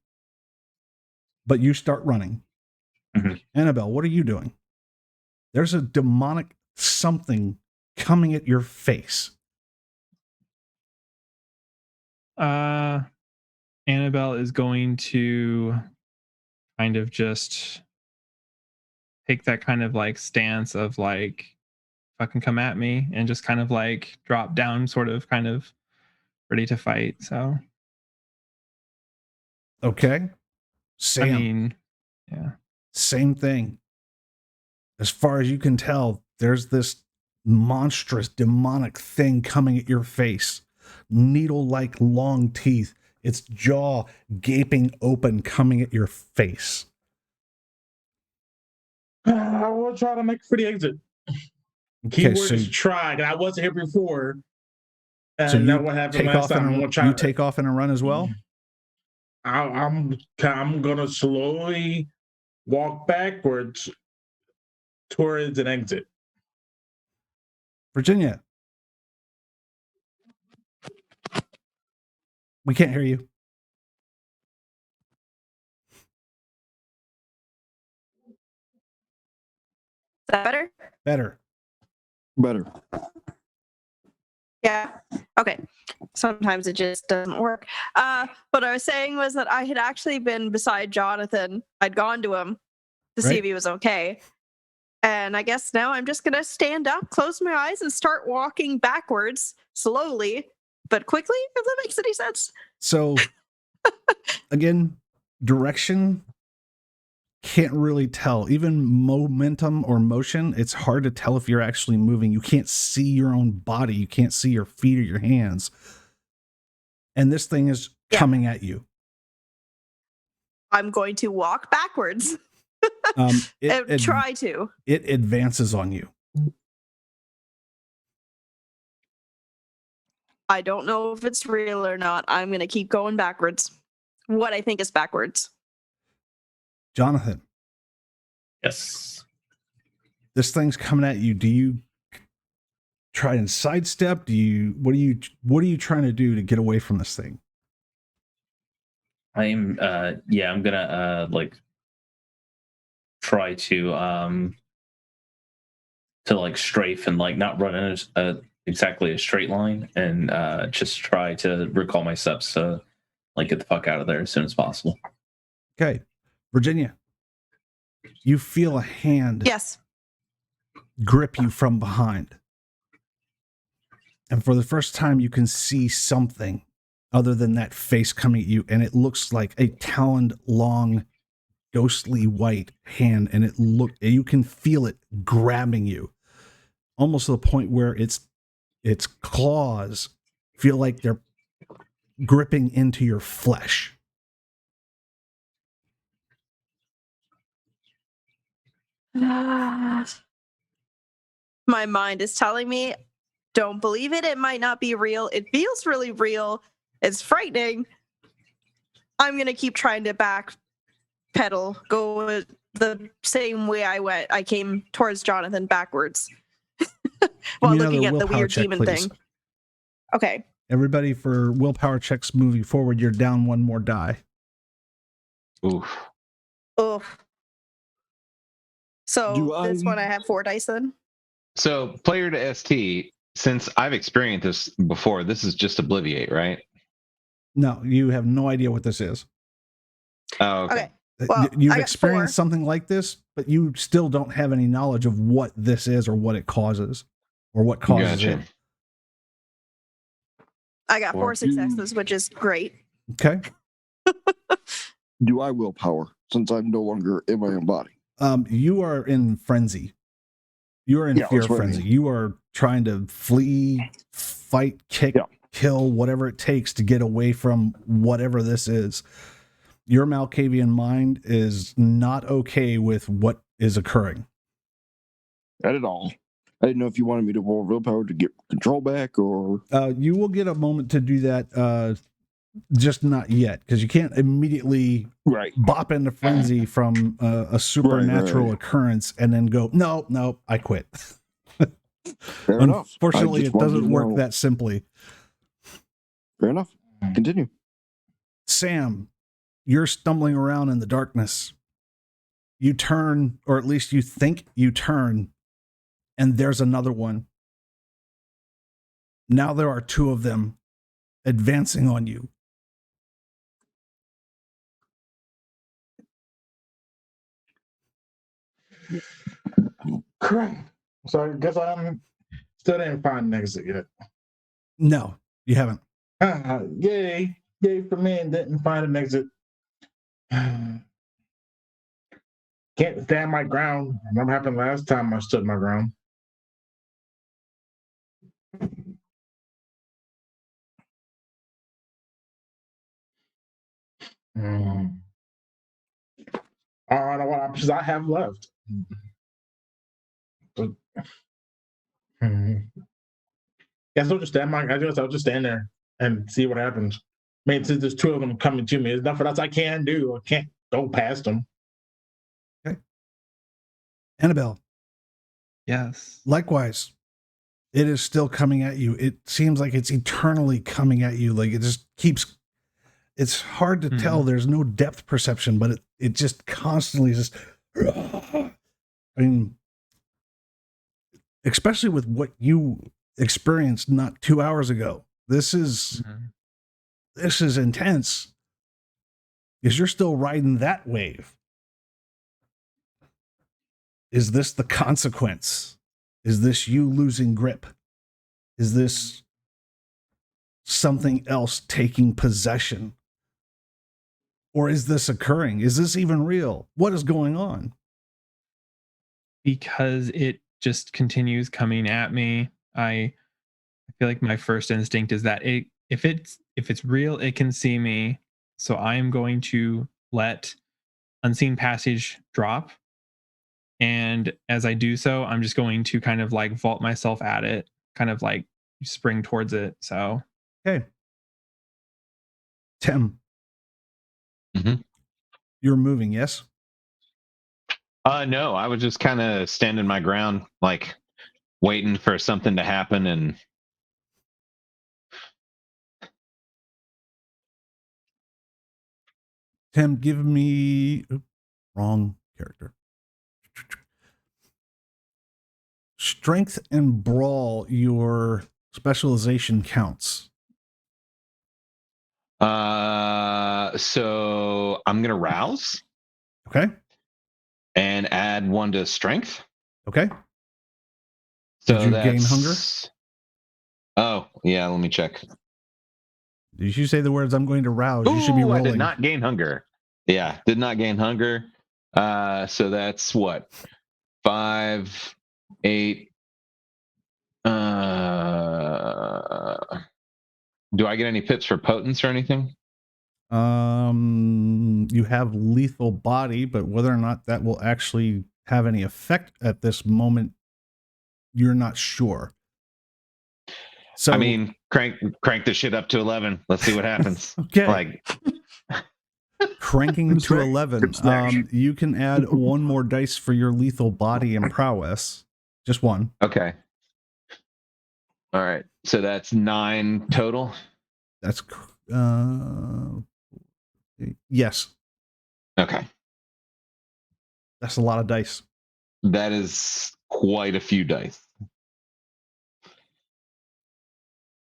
but you start running. Mhm. Annabelle, what are you doing? There's a demonic something coming at your face. Annabelle is going to kind of just take that kind of like stance of like, fucking come at me, and just kind of like drop down, sort of kind of ready to fight. So, Okay. Sam, I mean, yeah. same thing. As far as you can tell, there's this monstrous demonic thing coming at your face. Needle-like long teeth, its jaw gaping open, coming at your face. I will try to make for the exit. Okay, Keyword so, is try, and I wasn't here before. And so that you what happened take last off time. I'm and gonna try. you take off and a run as well? I'm gonna slowly walk backwards towards an exit. Virginia. We can't hear you. Is that better? Better. Better. Yeah. Okay. Sometimes it just doesn't work. What I was saying was that I had actually been beside Jonathan. I'd gone to him to see Right. if he was okay. And I guess now I'm just going to stand up, close my eyes, and start walking backwards slowly, but quickly, if that makes any sense. So, again, direction, can't really tell. Even momentum or motion, it's hard to tell if you're actually moving. You can't see your own body. You can't see your feet or your hands. And this thing is coming at you. I'm going to walk backwards. Try to. It advances on you. I don't know if it's real or not. I'm going to keep going backwards. What I think is backwards. Jonathan, Yes. this thing's coming at you. Do you try and sidestep? What are you trying to do to get away from this thing? I'm gonna like try to like strafe and like not run in exactly a straight line, and just try to recall my steps to like get the fuck out of there as soon as possible. Okay. Virginia, you feel a hand Yes. grip you from behind. And for the first time, you can see something other than that face coming at you. And it looks like a taloned, long, ghostly white hand. And you can feel it grabbing you almost to the point where it's its claws feel like they're gripping into your flesh. My mind is telling me, don't believe it. It might not be real. It feels really real. It's frightening. I'm going to keep trying to backpedal, go the same way I went. I came towards Jonathan backwards while looking at the weird check, demon please. thing. Okay. Everybody, for willpower checks moving forward, you're down one more die. Oof. Oof. So this one I have 4 dice then? So player to ST, since I've experienced this before, this is just Obliviate, right? No, you have no idea what this is. Oh, okay. Well, You've I got experienced 4. something like this, but you still don't have any knowledge of what this is or what it causes or what causes Gotcha. it. I got 4 successes, which is great. Okay. Do I willpower since I'm no longer in my own body? You are in frenzy. You are in Yeah, fear that's what I frenzy. mean. You are trying to flee, fight, kick, Yeah. kill, whatever it takes to get away from whatever this is. Your Malkavian mind is not okay with what is occurring. Not at all. I didn't know if you wanted me to roll willpower to get control back or. You will get a moment to do that, just not yet, because you can't immediately Right. bop into frenzy from a supernatural Right. occurrence and then go, no, I quit. Fair enough. I Unfortunately, just it wanted doesn't to work know. that simply. Fair enough. Continue. Sam, you're stumbling around in the darkness. You turn, or at least you think you turn, and there's another one. Now there are 2 of them advancing on you. Correct. So I guess I'm still didn't find an exit yet. No, you haven't. Yay. Yay for me and didn't find an exit. Can't stand my ground. What happened last time I stood my ground? I don't know what options I have left. But, guess I'll just stand I guess I'll just stand there and see what happens. I mean, since there's 2 of them coming to me, there's nothing else I can do. I can't go past them. Okay. Annabelle, Yes. likewise, it is still coming at you. It seems like it's eternally coming at you. Like it just keeps, it's hard to tell. There's no depth perception, but it just constantly just, I mean, especially with what you experienced not 2 hours ago. This is intense because you're still riding that wave. Is this the consequence? Is this you losing grip? Is this something else taking possession? Or is this occurring? Is this even real? What is going on? Because it just continues coming at me. I feel like my first instinct is that if it's real, it can see me. So I am going to let Unseen Passage drop. And as I do so, I'm just going to kind of like vault myself at it, kind of like spring towards it. So Okay. Tim. Mhm. You're moving, yes? No, I was just kind of standing my ground, like waiting for something to happen. And Tim, give me wrong character. Strength and brawl, your specialization counts. so I'm gonna rouse Okay. and add 1 to strength. Okay. So Did you gain hunger? Oh yeah, let me check. Did you say the words "I'm going to rouse"? You should be Ooh, I rolling. did not gain hunger. Yeah, did not gain hunger. So that's what? 5, 8. Do I get any pips for potence or anything? You have lethal body, but whether or not that will actually have any effect at this moment, you're not sure. So I mean, crank the shit up to 11. Let's see what happens. okay, Like, cranking to 11. Smash. You can add one more dice for your lethal body and prowess. Just one. okay. All right. So that's 9 total. That's yes. Okay. That's a lot of dice. That is quite a few dice.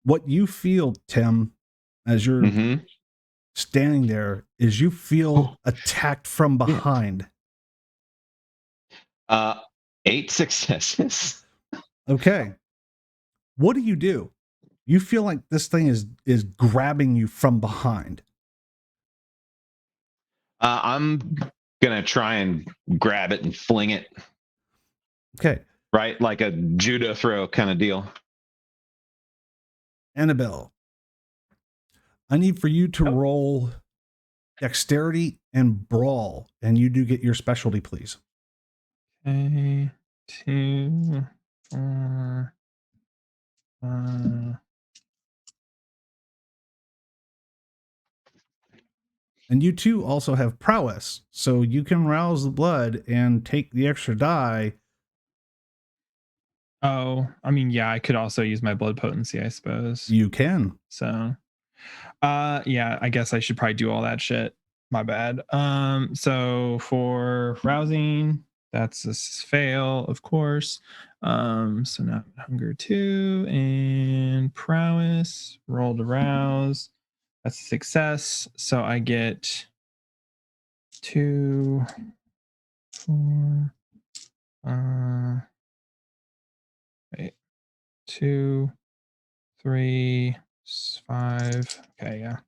What you feel, Tim, as you're Mm-hmm. standing there, is you feel attacked from behind. 8 successes. Okay. What do? You feel like this thing is grabbing you from behind. I'm gonna try and grab it and fling it. Okay. Right, like a judo throw kind of deal. Annabelle, I need for you to roll dexterity and brawl, and you do get your specialty, please. Okay, 2, 4, And you too also have prowess, so you can rouse the blood and take the extra die. Oh, I mean, yeah, I could also use my blood potency, I suppose. You can. So, yeah, I guess I should probably do all that shit. My bad. So for rousing, that's a fail, of course. So now hunger 2 and prowess, roll to rouse. That's a success. So I get 2, 4, wait, 2, 3, 5. Okay, yeah.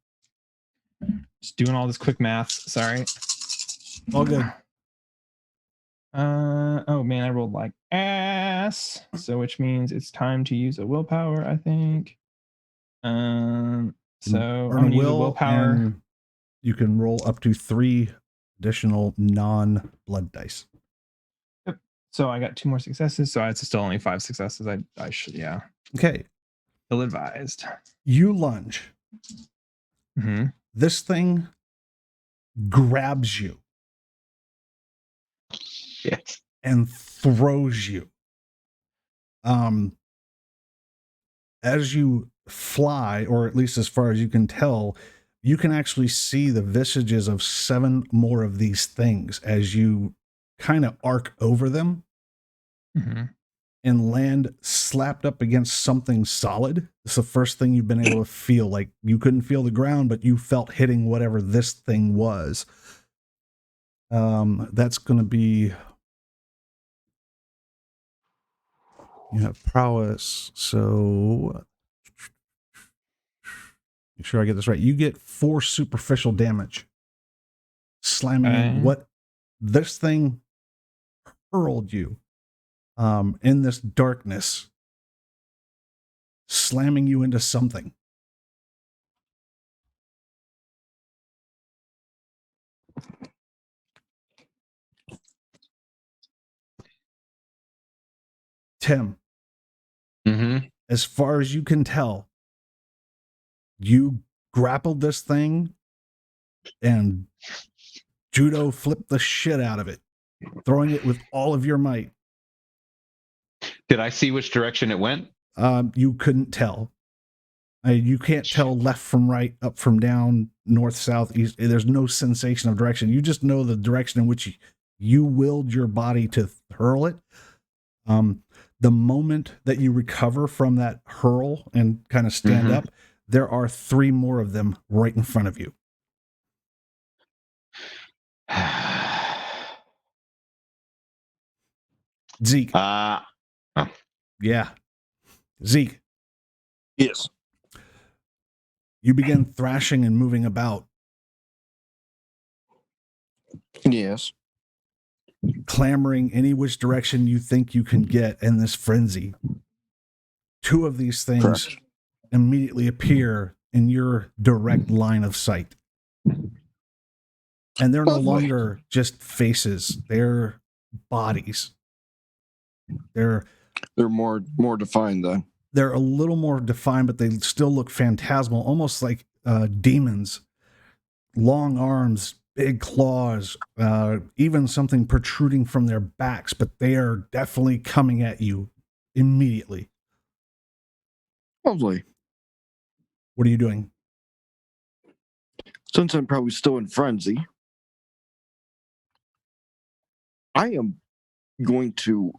Just doing all this quick math. Sorry. All good. Oh man, I rolled like ass. So which means it's time to use a willpower, I think. So I'm gonna use a willpower. And you can roll up to 3 additional non-blood dice. Yep. So I got 2 more successes. So it's still only 5 successes. I should, yeah. Okay. Ill advised. You lunge. Mm-hmm. This thing grabs you. Yes. And throws you. As you fly, or at least as far as you can tell, you can actually see the visages of 7 more of these things as you kind of arc over them and land slapped up against something solid. It's the first thing you've been able to feel. Like, you couldn't feel the ground, but you felt hitting whatever this thing was. That's going to be... You have prowess, so make sure I get this right. You get 4 superficial damage. Slamming in what this thing hurled you in this darkness, slamming you into something. Tim, as far as you can tell, you grappled this thing and judo flipped the shit out of it, throwing it with all of your might. Did I see which direction it went? You couldn't tell. You can't tell left from right, up from down, north, south, east. There's no sensation of direction. You just know the direction in which you willed your body to hurl it. The moment that you recover from that hurl and kind of stand up, there are 3 more of them right in front of you. Zeke. Yeah. Zeke. Yes. You begin thrashing and moving about. Yes. Clamoring any which direction you think you can get in this frenzy. 2 of these things immediately appear in your direct line of sight. And they're no Lovely. longer just faces, they're bodies. They're more defined then. they're a little more defined, but they still look phantasmal, almost like demons. Long arms, big claws, even something protruding from their backs, but they are definitely coming at you immediately. Lovely. What are you doing? Since I'm probably still in frenzy, I am going to,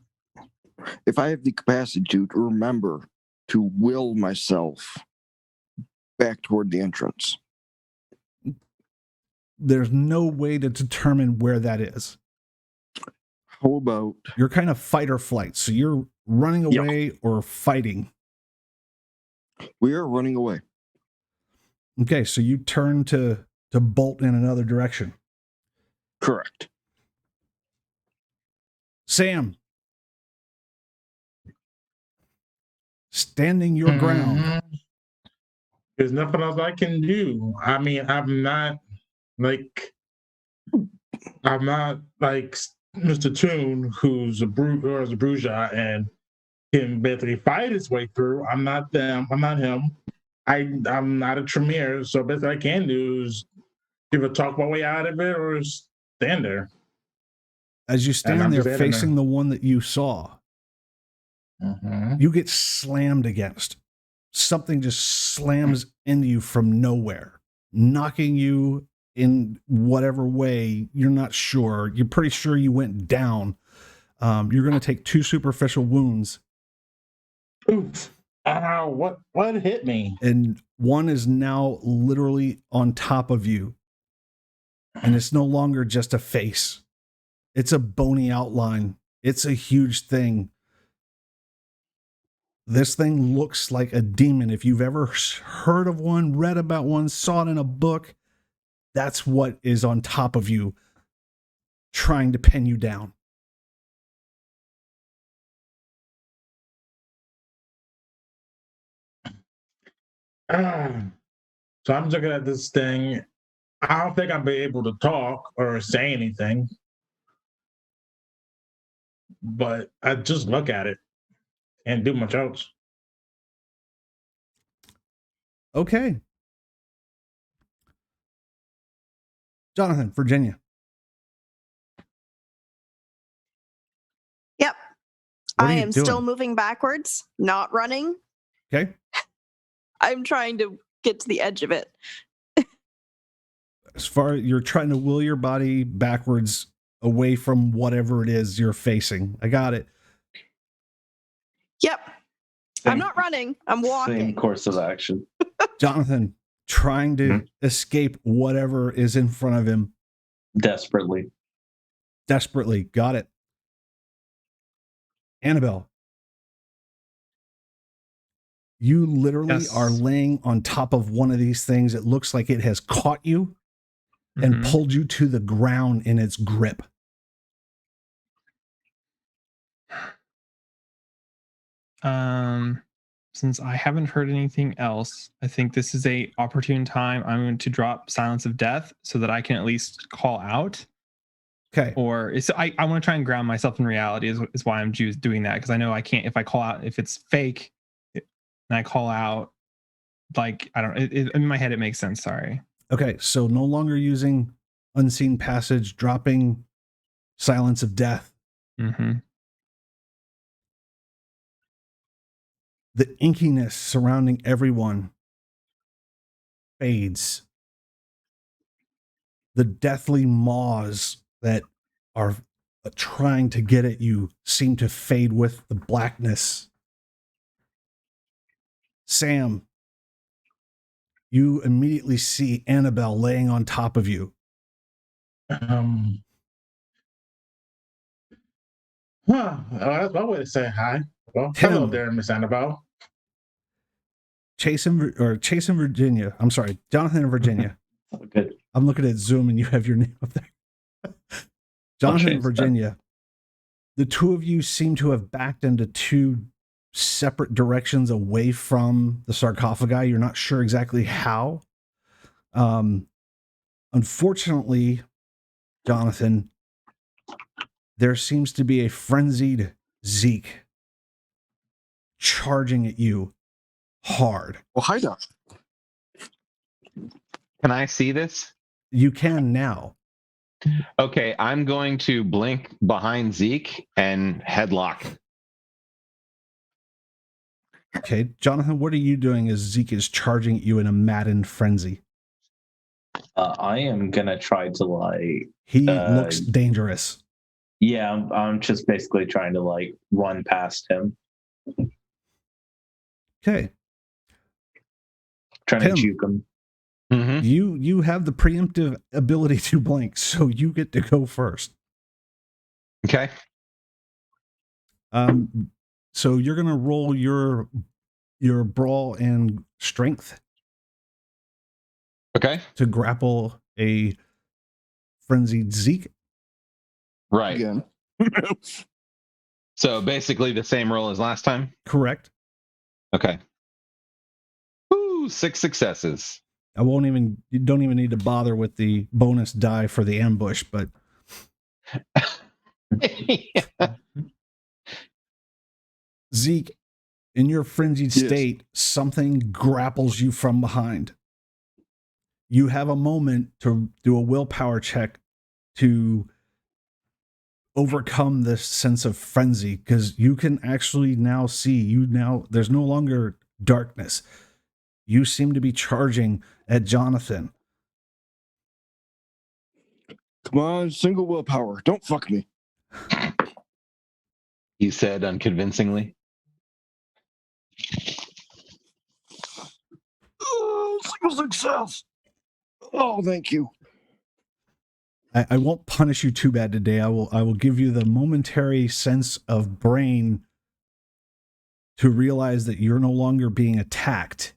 if I have the capacity to remember to will myself back toward the entrance. There's no way to determine where that is. How about You're kind of fight or flight, so you're running Yeah. away or fighting. we are running away? Okay, so you turn to bolt in another direction. Correct. Sam, standing your ground. Mhm. There's nothing else I can do. I mean, I'm not like Mr. Toon, who's a Bruja and can basically fight his way through. I'm not them. I'm not him. I'm not a Tremere, so best I can do is either talk my way out of it or stand there. As you And stand I'm there just standing facing the one that you saw, Mhm. you get slammed against. Something just slams into you from nowhere, knocking you in whatever way. You're not sure. You're pretty sure you went down. You're going to take 2 superficial wounds, Oof. Ow, what hit me? and one is now literally on top of you. And it's no longer just a face. It's a bony outline. It's a huge thing. This thing looks like a demon. If you've ever heard of one, read about one, saw it in a book, that's what is on top of you, trying to pin you down. Ah. So I'm looking at this thing. I don't think I'll be able to talk or say anything, but I just look at it and do much else. Okay. Jonathan, Virginia. Yep. What are I you am still doing? moving backwards, not running. Okay. I'm trying to get to the edge of it. As far as you're trying to will your body backwards away from whatever it is you're facing. I got it. Yep. I'm Same- not running. I'm Same walking. course of action. Jonathan, trying to escape whatever is in front of him Desperately. desperately. Got it. Annabelle, you literally Yes. are laying on top of one of these things. It looks like it has caught you and Mhm. pulled you to the ground in its grip. Since I haven't heard anything else, I think this is a opportune time. I'm going to drop Silence of Death so that I can at least call out. Okay. Or it's, I want to try and ground myself in reality is why I'm doing that, because I know I can't, if I call out, if it's fake and I call out, like I don't, in my head it makes sense. Sorry. Okay. So no longer using Unseen Passage, dropping Silence of Death. Mm-hmm. The inkiness surrounding everyone fades. The deathly maws that are trying to get at you seem to fade with the blackness. Sam, you immediately see Annabelle laying on top of you. Well, that's one way to say hi. Well, Tim. hello there, Miss Annabelle. Chase and Virginia. I'm sorry, Jonathan and Virginia. Good. I'm looking at Zoom and you have your name up there. Jonathan and change that. Virginia. The two of you seem to have backed into 2 separate directions away from the sarcophagi. You're not sure exactly how. Unfortunately, Jonathan, there seems to be a frenzied Zeke charging at you hard. Well, hide up. Can I see this? You can now. Okay, I'm going to blink behind Zeke and headlock. Okay, Jonathan, what are you doing as Zeke is charging at you in a maddened frenzy? I am gonna try to like. He looks dangerous. Yeah, I'm just basically trying to like run past him, Okay, trying Tim. to juke him. Mm-hmm. you have the preemptive ability to blink, so you get to go first. Okay. So you're gonna roll your brawl and strength Okay. to grapple a frenzied Zeke. Right. Again. So basically the same roll as last time. Correct. Okay. Ooh, 6 successes. You don't even need to bother with the bonus die for the ambush, but Yeah. Zeke, in your frenzied Yes. state, something grapples you from behind. You have a moment to do a willpower check to overcome this sense of frenzy, because you can actually now see there's no longer darkness. You seem to be charging at Jonathan. Come on, single willpower. Don't fuck me. He said unconvincingly. Oh, single success. Oh, thank you. I won't punish you too bad today. I will give you the momentary sense of brain to realize that you're no longer being attacked,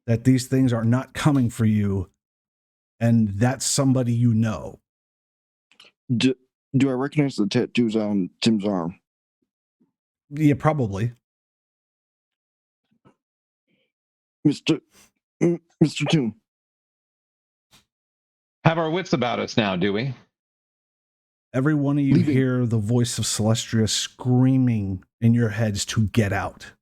that these things are not coming for you, and that's somebody you know. Do I recognize the tattoos on Tim's arm? Yeah, probably. Mr. Toon. Have our wits about us now, do we? Every one of you Leaving. hear the voice of Celestria screaming in your heads to get out.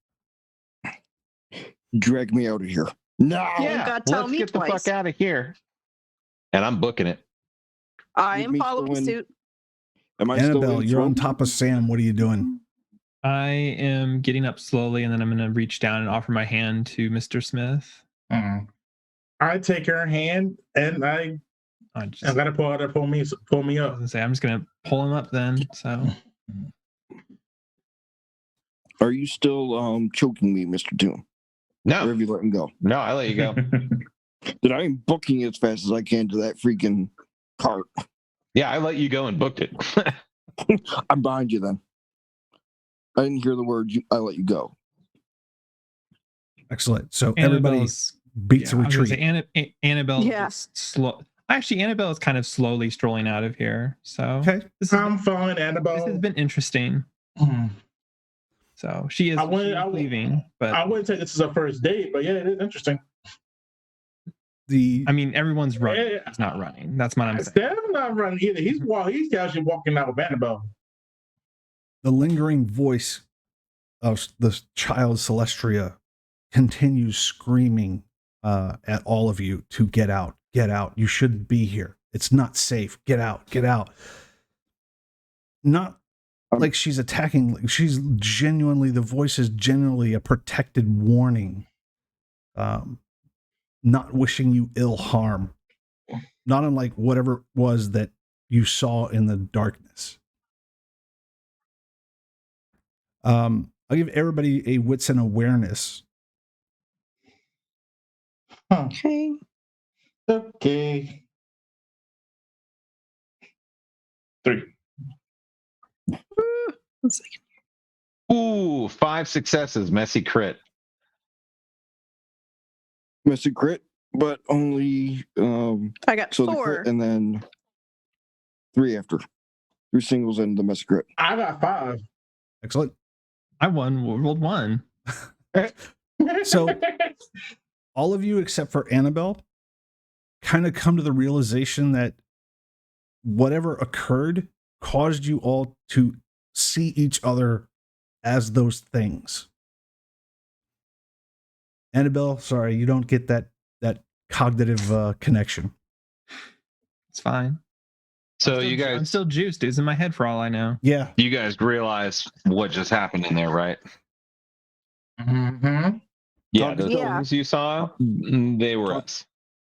Drag me out of here. No. Yeah. gotta tell let's me get twice. the fuck out of here. And I'm booking it. I Leave am me following still in- suit. Am I still Annabelle, in you're on front? top of Sam. What are you doing? I am getting up slowly, and then I'm going to reach down and offer my hand to Mr. Smith. I take her hand and I gotta pull her to pull me I was up. gonna say, I'm just gonna pull him up then. So Are you still choking me, Mr. Toon? Or No, have you let him go? no, I let you go. Then I'm booking as fast as I can to that freaking cart. Yeah, I let you go and booked it. I'm behind you then. I didn't hear the word I let you go. Excellent. So everybody Annabelle's beats a I was gonna retreat. say Annabelle Yeah. just slow. Actually, Annabelle is kind of slowly strolling out of here. So Okay. this I'm following has Annabelle. been interesting. Mhm. So she is I wouldn't- she is I would- leaving, but I wouldn't say this is a first date, but yeah, it is interesting. I mean, everyone's running. Yeah. He's not running. That's what I'm saying. Sam's not running either. He's actually walking out with Annabelle. The lingering voice of the child Celestria continues screaming at all of you to get out, get out. You shouldn't be here. It's not safe. Get out, get out. Not like she's attacking. Like she's genuinely, the voice is genuinely a protected warning. Not wishing you ill harm. Not unlike whatever it was that you saw in the darkness. I'll give everybody a wits and awareness. Okay. Okay. 3. One second. Ooh, 5 successes, messy crit. Missy crit, but only I got so the 4. crit and then 3 after. 3 singles and the mess crit. I got 5. Excellent. I won World 1. So all of you except for Annabelle kind of come to the realization that whatever occurred caused you all to see each other as those things. Annabelle, sorry, you don't get that cognitive connection. It's fine. So I'm you guys, still juiced. It's in my head for all I know. Yeah. you guys realize what just happened in there, right? Mm-hmm. Yeah, Talk those as Yeah. things you saw, they were Talk- us.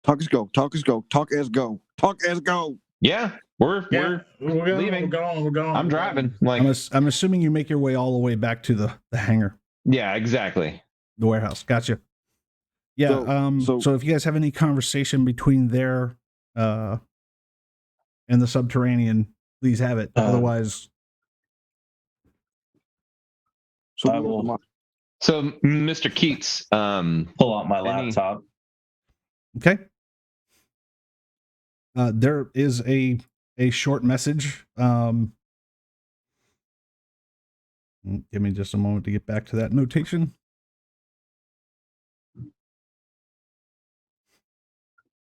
Talk as go. Talk as go. Talk as go. Talk as go. Yeah, we're We're going. leaving. We're going. I'm driving. Like, I'm assuming you make your way all the way back to the hangar, yeah, exactly. the warehouse. Gotcha. Yeah. So if you guys have any conversation between there and the subterranean, please have it. Otherwise, So I we will- So, Mr. Keats, Pull out my Any- laptop. okay. There is a short message. Give me just a moment to get back to that notation.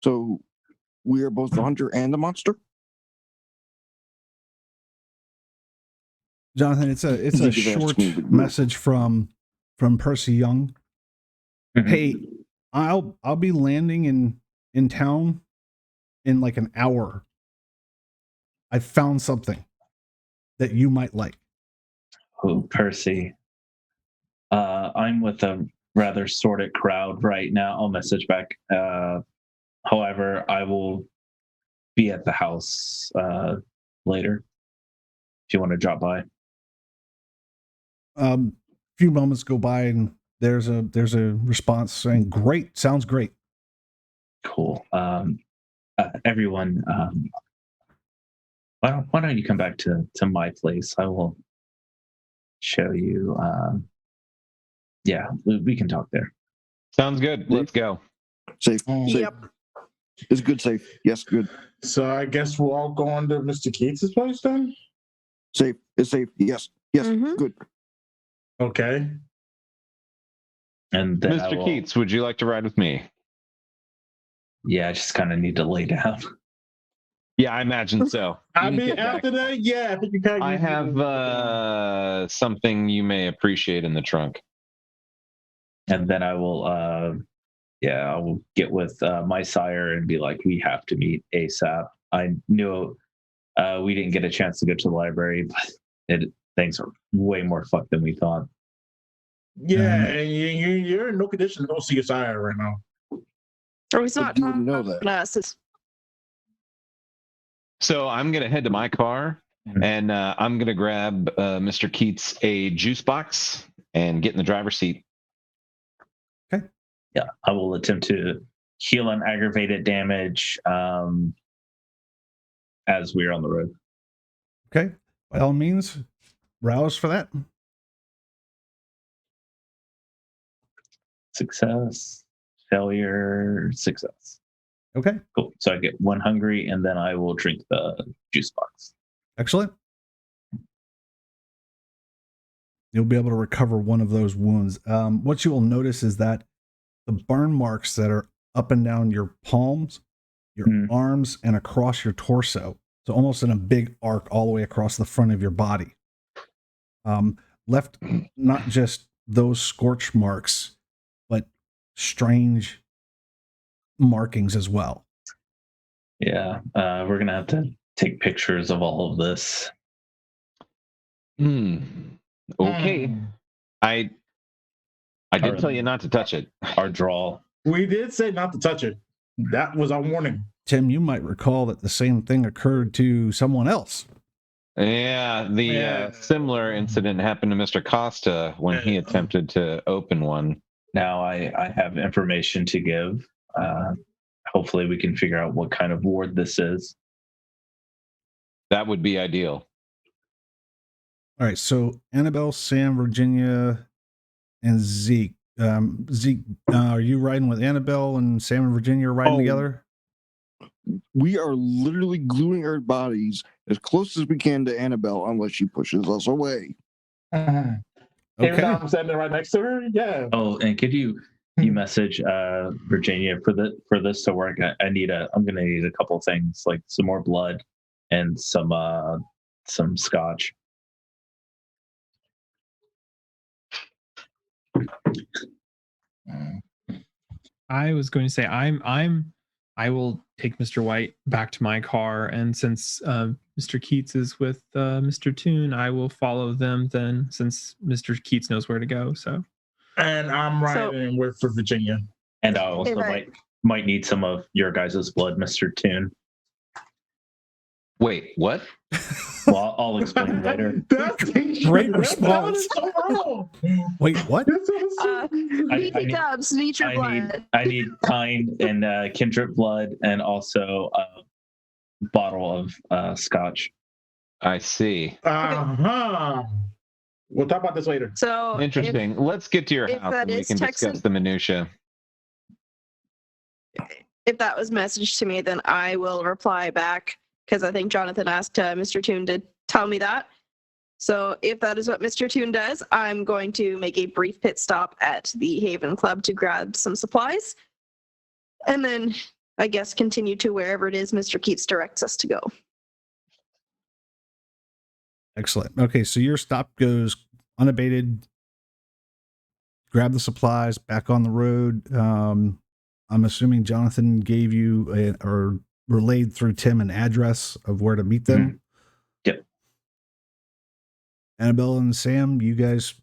So we are both the hunter and the monster. Jonathan, it's a You could ask short me, but no. message from Percy Young. Mhm. Hey, I'll be landing in town in like an hour. I found something that you might like. Oh, Percy. I'm with a rather sorted crowd right now. I'll message back. However, I will be at the house later if you want to drop by. Few moments go by and there's a response saying, "Great, sounds great." Cool. Everyone, why don't you come back to my place? I will show you. Yeah, we can talk there. sounds good. Let's go. Safe. Safe. Yep. It's good. Safe. Yes. Good. So I guess we're all going to Mr. Keats' place then. Safe. It's safe. Yes. Yes. Mhm. Good. Okay. And then I Mr. will, Keats, would you like to ride with me? yeah, I just kind of need to lay down. Yeah, I imagine so. I You can mean, get back. after that, yeah, I think you kind of. I have something you may appreciate in the trunk. And then I will, I will get with my sire and be like, we have to meet ASAP. I knew we didn't get a chance to go to the library, but things are way more fucked than we thought. Yeah, and you're in no condition to go see your sire right now. Or he's not You wouldn't know that. talking to us. It's- So I'm gonna head to my car Mhm. and I'm gonna grab Mr. Keats a juice box and get in the driver's seat. Yeah, I will attempt to heal an aggravated damage as we're on the road. Okay, by all means, rouse for that. Success, failure, success. Okay, Cool. So I get one hungry, and then I will drink the juice box. excellent. You'll be able to recover one of those wounds. What you will notice is that the burn marks that are up and down your palms, your arms, and across your torso, so almost in a big arc all the way across the front of your body, left not just those scorch marks, but strange markings as well. Yeah, we're gonna have to take pictures of all of this. Okay. I did tell you not to touch it. Our draw. We did say not to touch it. That was our warning. Tim, you might recall that the same thing occurred to someone else. Yeah, the Yeah. similar incident happened to Mr. Costa when he attempted to open one. Now I have information to give. Hopefully, we can figure out what kind of ward this is. That would be ideal. All right, so Annabelle, Sam, Virginia, and Zeke. Zeke, are you riding with Annabelle and Sam and Virginia are riding Oh. together? We are literally gluing our bodies as close as we can to Annabelle, unless she pushes us away. Even though Okay. I'm standing right next to her. Yeah. Oh, and could you message Virginia for this to work? I'm gonna need a couple things, like some more blood and some scotch. I was going to say I will take Mr. White back to my car, and since Mr. Keats is with Mr. Toon, I will follow them then, since Mr. Keats knows where to go. So, And I'm riding with for Virginia. And I also might need some of your guys' blood, Mr. Toon. Wait, what? Well, I'll explain later. Great response. That was so wrong. Wait, what? Leafy Dubs, need your blood. I need kind and kindred blood, and also a bottle of scotch. I see. We'll talk about this later. So Interesting. Let's get to your if house that and we is can Texan- discuss the minutia. if that was messaged to me, then I will reply back, because I think Jonathan asked Mr. Toon to tell me that. So if that is what Mr. Toon does, I'm going to make a brief pit stop at the Haven Club to grab some supplies, and then I guess continue to wherever it is Mr. Keats directs us to go. Excellent. Okay, so your stop goes unabated. Grab the supplies, back on the road. I'm assuming Jonathan gave you or relayed through Tim an address of where to meet them. Mm-hmm. Yep. Annabelle and Sam, you guys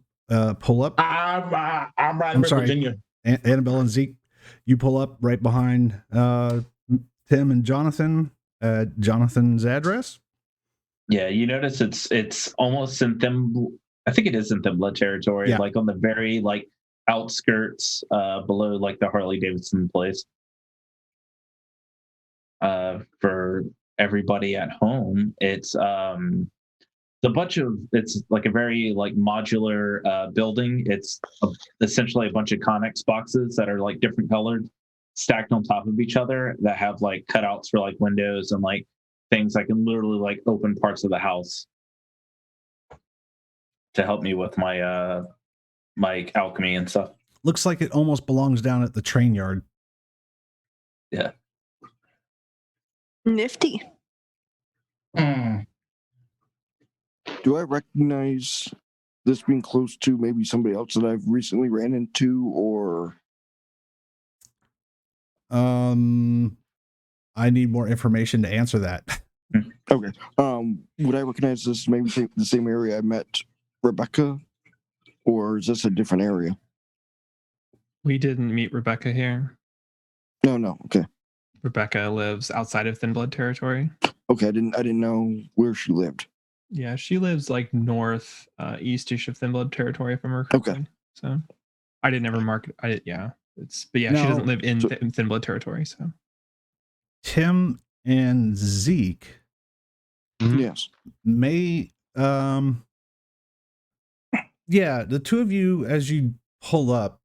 pull up. I'm riding with Virginia. Annabelle and Zeke, you pull up right behind Tim and Jonathan at Jonathan's address. Yeah, you notice it's almost in them. I think it is in Thimblet territory, Yeah. like on the very outskirts, below the Harley Davidson place. For everybody at home, it's it's like a very modular building. It's essentially a bunch of Connex boxes that are different colored, stacked on top of each other, that have cutouts for windows and things that can literally open parts of the house to help me with my my alchemy and stuff. Looks like it almost belongs down at the train yard. Yeah. Nifty. Mm. Do I recognize this being close to maybe somebody else that I've recently ran into, or? I need more information to answer that. Okay. Would I recognize this maybe the same area I met Rebecca, or is this a different area? we didn't meet Rebecca here. No. Okay. Rebecca lives outside of Thin Blood territory. Okay. I didn't know where she lived. Yeah, she lives north, eastish of Thin Blood territory, if I'm correctly. Okay. So I didn't ever mark it. She doesn't live in Thin Blood territory. So Tim and Zeke Yes. may the two of you, as you pull up,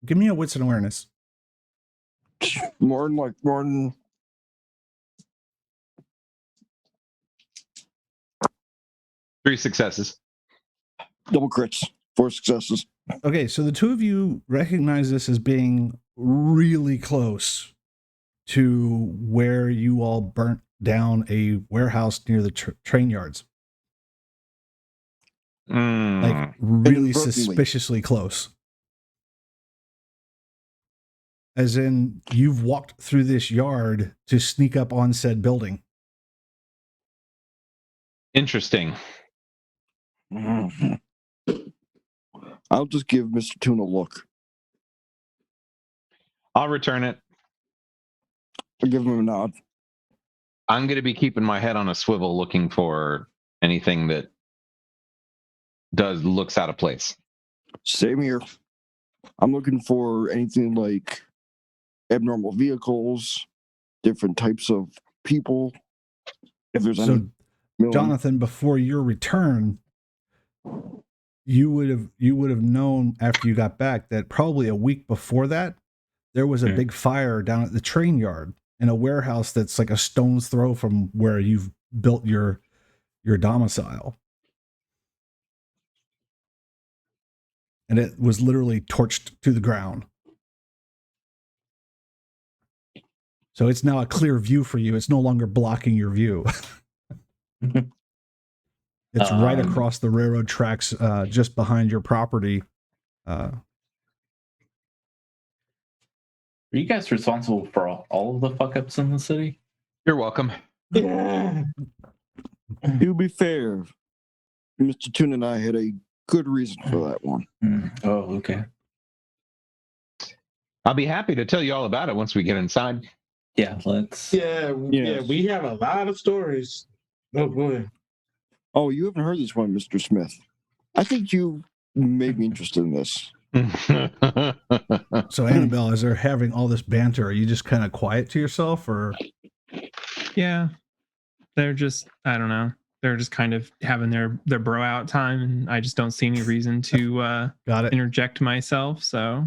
give me a wits and awareness. More than 3 successes. double crits, 4 successes. Okay, so the two of you recognize this as being really close to where you all burnt down a warehouse near the train yards. Like really Inadvertently. suspiciously close. As in, you've walked through this yard to sneak up on said building. Interesting. I'll just give Mr. Toon a look. I'll return it. I'll give him a nod. I'm going to be keeping my head on a swivel looking for anything that looks out of place. Same here. I'm looking for anything like abnormal vehicles, different types of people. If there's any. Jonathan, before your return, you would have known after you got back that probably a week before that, there was a big fire down at the train yard in a warehouse that's like a stone's throw from where you've built your domicile. and it was literally torched to the ground. So it's now a clear view for you. It's no longer blocking your view. It's right across the railroad tracks, just behind your property. Are you guys responsible for all of the fuck ups in the city? You're welcome. Yeah. To be fair, Mr. Toon and I had a good reason for that one. Oh, okay. I'll be happy to tell you all about it once we get inside. Yeah, let's. Yeah, Yes. we have a lot of stories. Oh boy. Oh, you haven't heard this one, Mr. Smith. I think you may be interested in this. So Annabelle, as they're having all this banter, are you just kind of quiet to yourself, or? Yeah, they're just, I don't know. They're just kind of having their bro out time, and I just don't see any reason to Got it. interject myself. So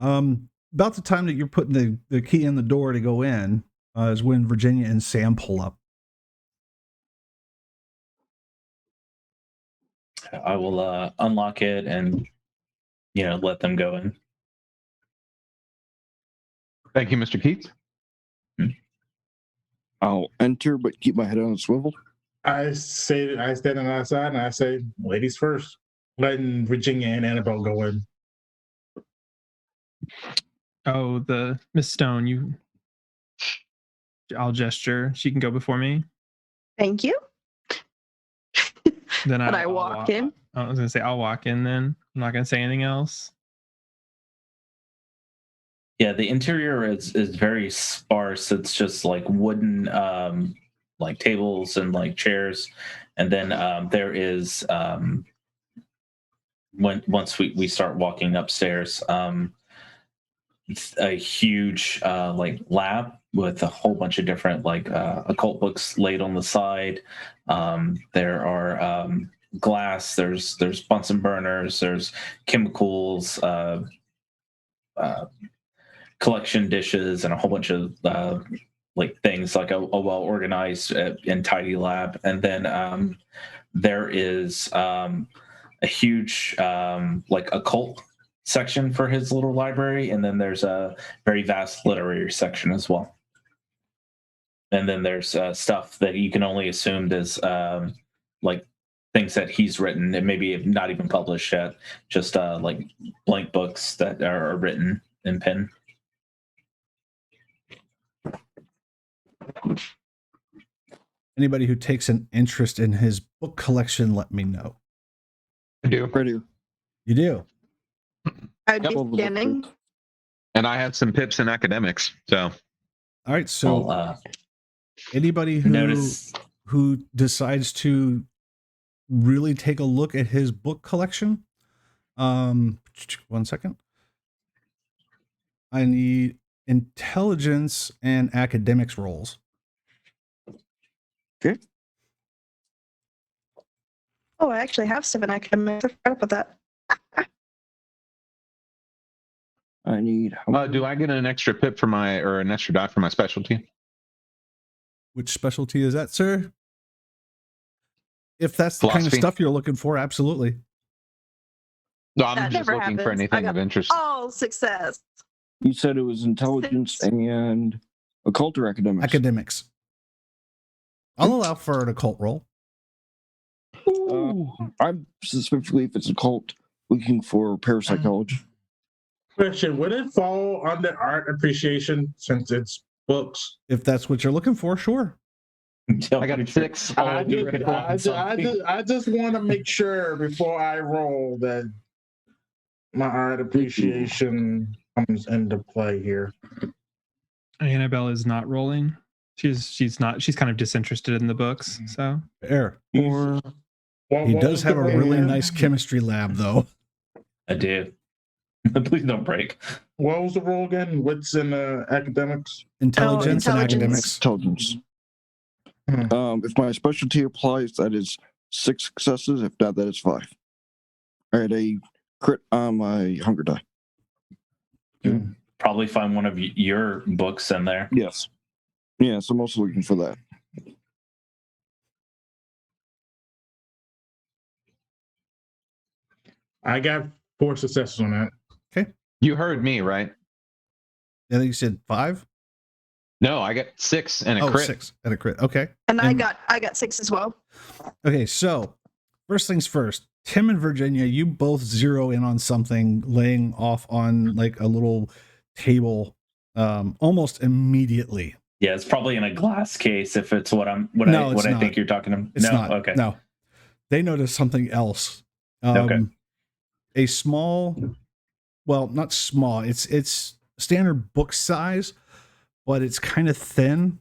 About the time that you're putting the key in the door to go in, is when Virginia and Sam pull up. I will unlock it and let them go in. Thank you, Mr. Keats. I'll enter, but keep my head on a swivel. I stand on the outside and I say, ladies first. Letting Virginia and Annabelle go in. oh, the Miss Stone, I'll gesture. She can go before me. Thank you. Then And I walk in. I was gonna say I'll walk in. Then I'm not gonna say anything else. Yeah, the interior is very sparse. It's just like wooden, like tables and like chairs, and then there is once we start walking upstairs, it's a huge like lab with a whole bunch of different like occult books laid on the side. There are glass. There's Bunsen burners. There's chemicals. Collection dishes and a whole bunch of like things, like a well organized and tidy lab. And then there is a huge like occult section for his little library, and then there's a very vast literary section as well. And then there's stuff that you can only assume is like things that he's written and maybe not even published yet, just like blank books that are written in pen. Anybody who takes an interest in his book collection, let me know. I do. Right here. You do? I'd Yep. be scanning. And I have some pips in academics. So All right. So anybody notice who decides to really take a look at his book collection, 1 second. I need intelligence and academics rolls. Okay. Oh, I actually have 7 academics. I forgot about that. I need. do I get an extra pip or an extra dot for my specialty? Which specialty is that, sir? If that's the kind of Philosophy. stuff you're looking for, absolutely. No, I'm That just never looking for happens. I anything got of interest. all success. You said it was intelligence and occult or academics? Academics. I'll allow for an occult roll. I'm specifically, if it's occult, looking for parapsychology. Question: would it fall under art appreciation since it's books? If that's what you're looking for, sure. I got 6. I just want to make sure before I roll that my art appreciation comes into play here. Annabelle is not rolling. She's kind of disinterested in the books. So Fair. Or He does have a really nice chemistry lab, though. I do. Please don't break. What was the roll again? What's in academics? Intelligence and intelligence. academics. intelligence. If my specialty applies, that is 6 successes. If not, that is 5. I had a crit on my hunger die. Probably find one of your books in there. Yes. Yes, I'm also looking for that. I got 4 successes on that. You heard me, right? I think you said 5. No, I got 6 and a crit. 6 and a crit. Okay. And I got 6 as well. Okay, so first things first. Tim and Virginia, you both zero in on something laying off on like a little table almost immediately. Yeah, it's probably in a glass case if it's what I think you're talking about. It's no, not. okay. No. They notice something else. Okay. A small, well, not small, it's standard book size, but it's kind of thin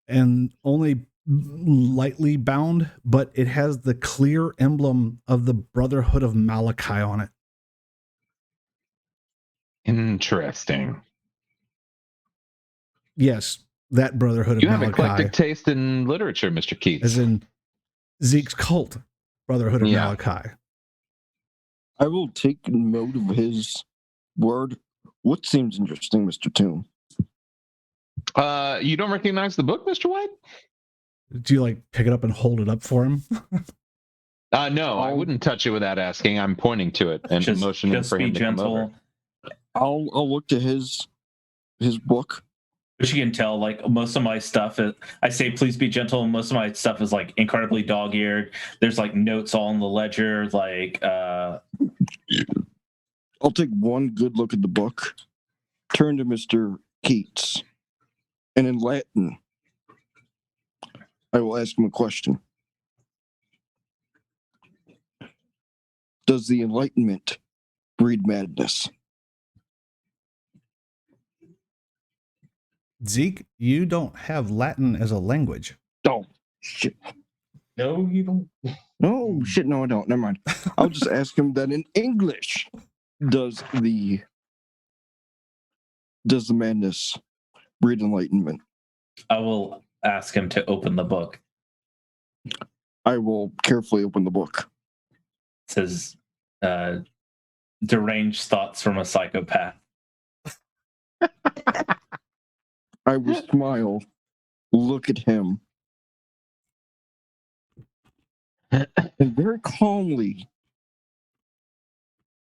and only lightly bound, but it has the clear emblem of the Brotherhood of Malachi on it. Interesting. Yes, that Brotherhood You of have Malachi. eclectic taste in literature, Mr. Keats. As in Zeke's cult, Brotherhood of Malachi. I will take note of his word. What seems interesting, Mr. Toon? You don't recognize the book, Mr. White? Do you like pick it up and hold it up for him? No, I wouldn't touch it without asking. I'm pointing to it and motioning for him to come over. I'll look to his book. But you can tell, like, most of my stuff I say please be gentle, and most of my stuff is like incredibly dog-eared. There's like notes all in the ledger, like I'll take one good look at the book, turn to Mr. Keats, and in Latin, I will ask him a question. Does the Enlightenment breed madness? Zeke, you don't have Latin as a language. Oh, shit. No, you don't. Oh, shit, no, I don't. Never mind. I'll just ask him that in English. Does the madness breed enlightenment? I will ask him to open the book. I will carefully open the book. It says, deranged thoughts from a psychopath. I will smile, look at him, and very calmly,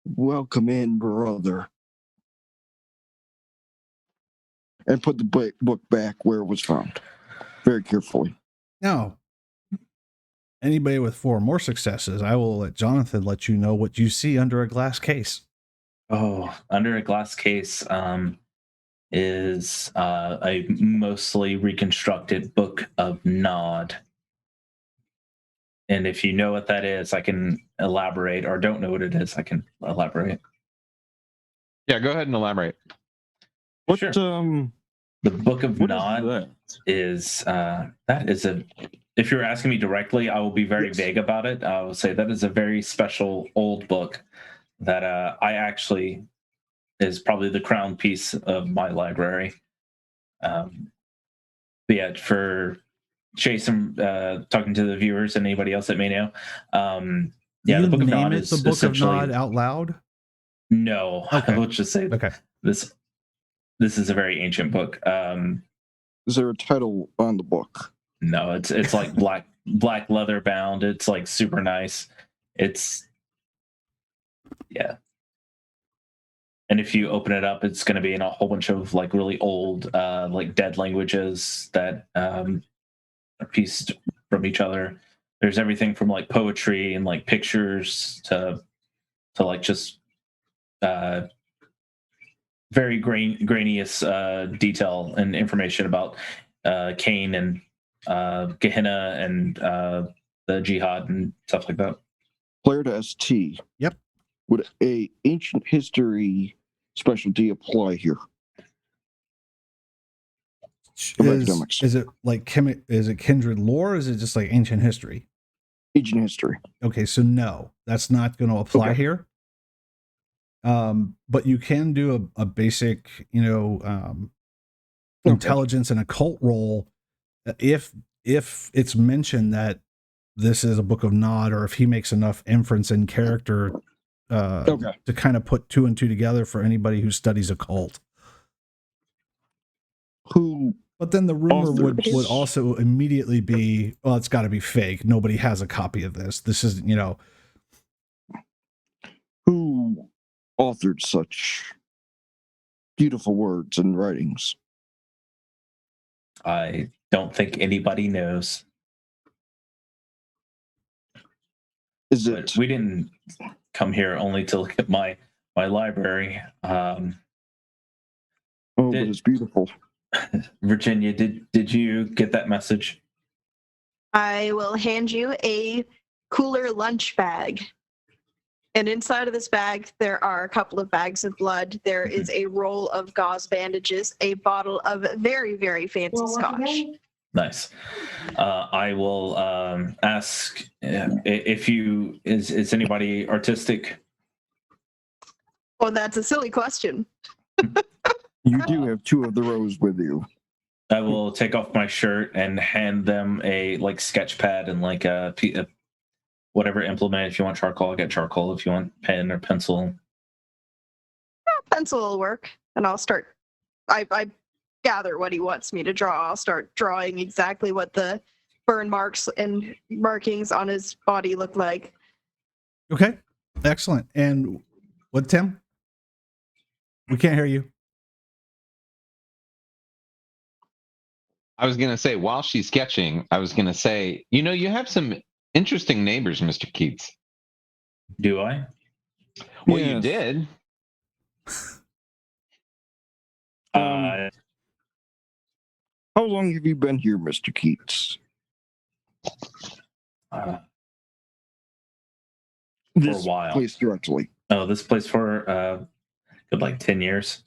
welcome in, brother. And put the book back where it was found, very carefully. Now, anybody with 4 more successes, I will let Jonathan let you know what you see under a glass case. Oh, under a glass case is a mostly reconstructed Book of Nod. And if you know what that is, I can elaborate, or don't know what it is, I can elaborate. Yeah, go ahead and elaborate. What, Sure. The Book of what Nod is that is a, if you're asking me directly, I will be very Yes. vague about it. I will say that is a very special old book that I actually is probably the crown piece of my library. But yeah, for Jason, talking to the viewers and anybody else that may know, yeah, the Book of Nod is the Book of essentially Nod out loud. no. Okay. Let's just say Okay. this is a very ancient book. Is there a title on the book? No, it's like black leather bound. It's like super nice. It's yeah. And if you open it up, it's going to be in a whole bunch of like really old, like dead languages that are pieced from each other. There's everything from like poetry and like pictures to like just very grainiest detail and information about Cain and Gehenna and the jihad and stuff like that. Player to ST. Yep. Would a ancient history specialty apply here? Of academics. Is it like is it kindred lore? Or is it just like ancient history? Ancient history. Okay, so no, that's not going to apply Okay. here. But you can do a basic, intelligence and occult roll if it's mentioned that this is a Book of Nod, or if he makes enough inference in character Okay. to kind of put 2 and 2 together for anybody who studies occult. Who? But then the rumor would Authors. also immediately be, well, it's got to be fake. Nobody has a copy of this. This is, authored such beautiful words and writings? I don't think anybody knows. Is But it? we didn't come here only to look at my library. Oh, but did- it's beautiful. Virginia, did you get that message? I will hand you a cooler lunch bag. And inside of this bag, there are a couple of bags of blood. There is a roll of gauze bandages, a bottle of very, very fancy scotch. Nice. I will ask if you is anybody artistic? Oh, that's a silly question. You do have two of the rows with you. I will take off my shirt and hand them a like sketch pad and like a whatever implement. If you want charcoal, I'll get charcoal. If you want pen or pencil. Pencil will work. And I'll start. I gather what he wants me to draw. I'll start drawing exactly what the burn marks and markings on his body look like. Okay, excellent. And what, Tim? We can't hear you. I was gonna say, while she's sketching, I was gonna say, you have some interesting neighbors, Mr. Keats. Do I? Well, you Yes. did. Uh, How long have you been here, Mr. Keats? This a while. place directly. This place for good like 10 years.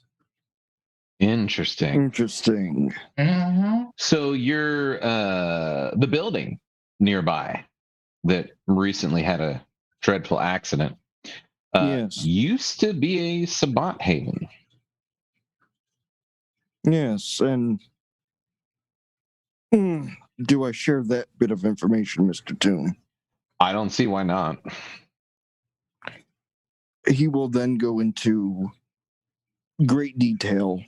Interesting. Interesting. So you're the building nearby that recently had a dreadful accident. Yes. Used to be a Sabbat haven. Yes, and do I share that bit of information, Mr. Toon? I don't see why not. He will then go into great detail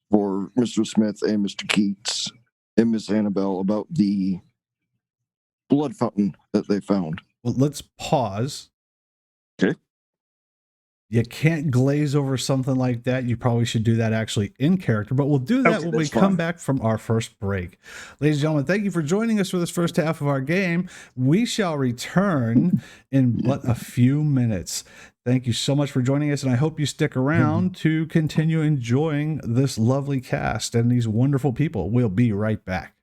for Mr. Smith and Mr. Keats and Miss Annabelle about the blood fountain that they found. Well, let's pause. Okay. You can't glaze over something like that. You probably should do that actually in character, but we'll do that Okay, when we that's come fine. back from our first break. Ladies and gentlemen, thank you for joining us for this first half of our game. We shall return in but a few minutes. Thank you so much for joining us, and I hope you stick around to continue enjoying this lovely cast and these wonderful people. We'll be right back.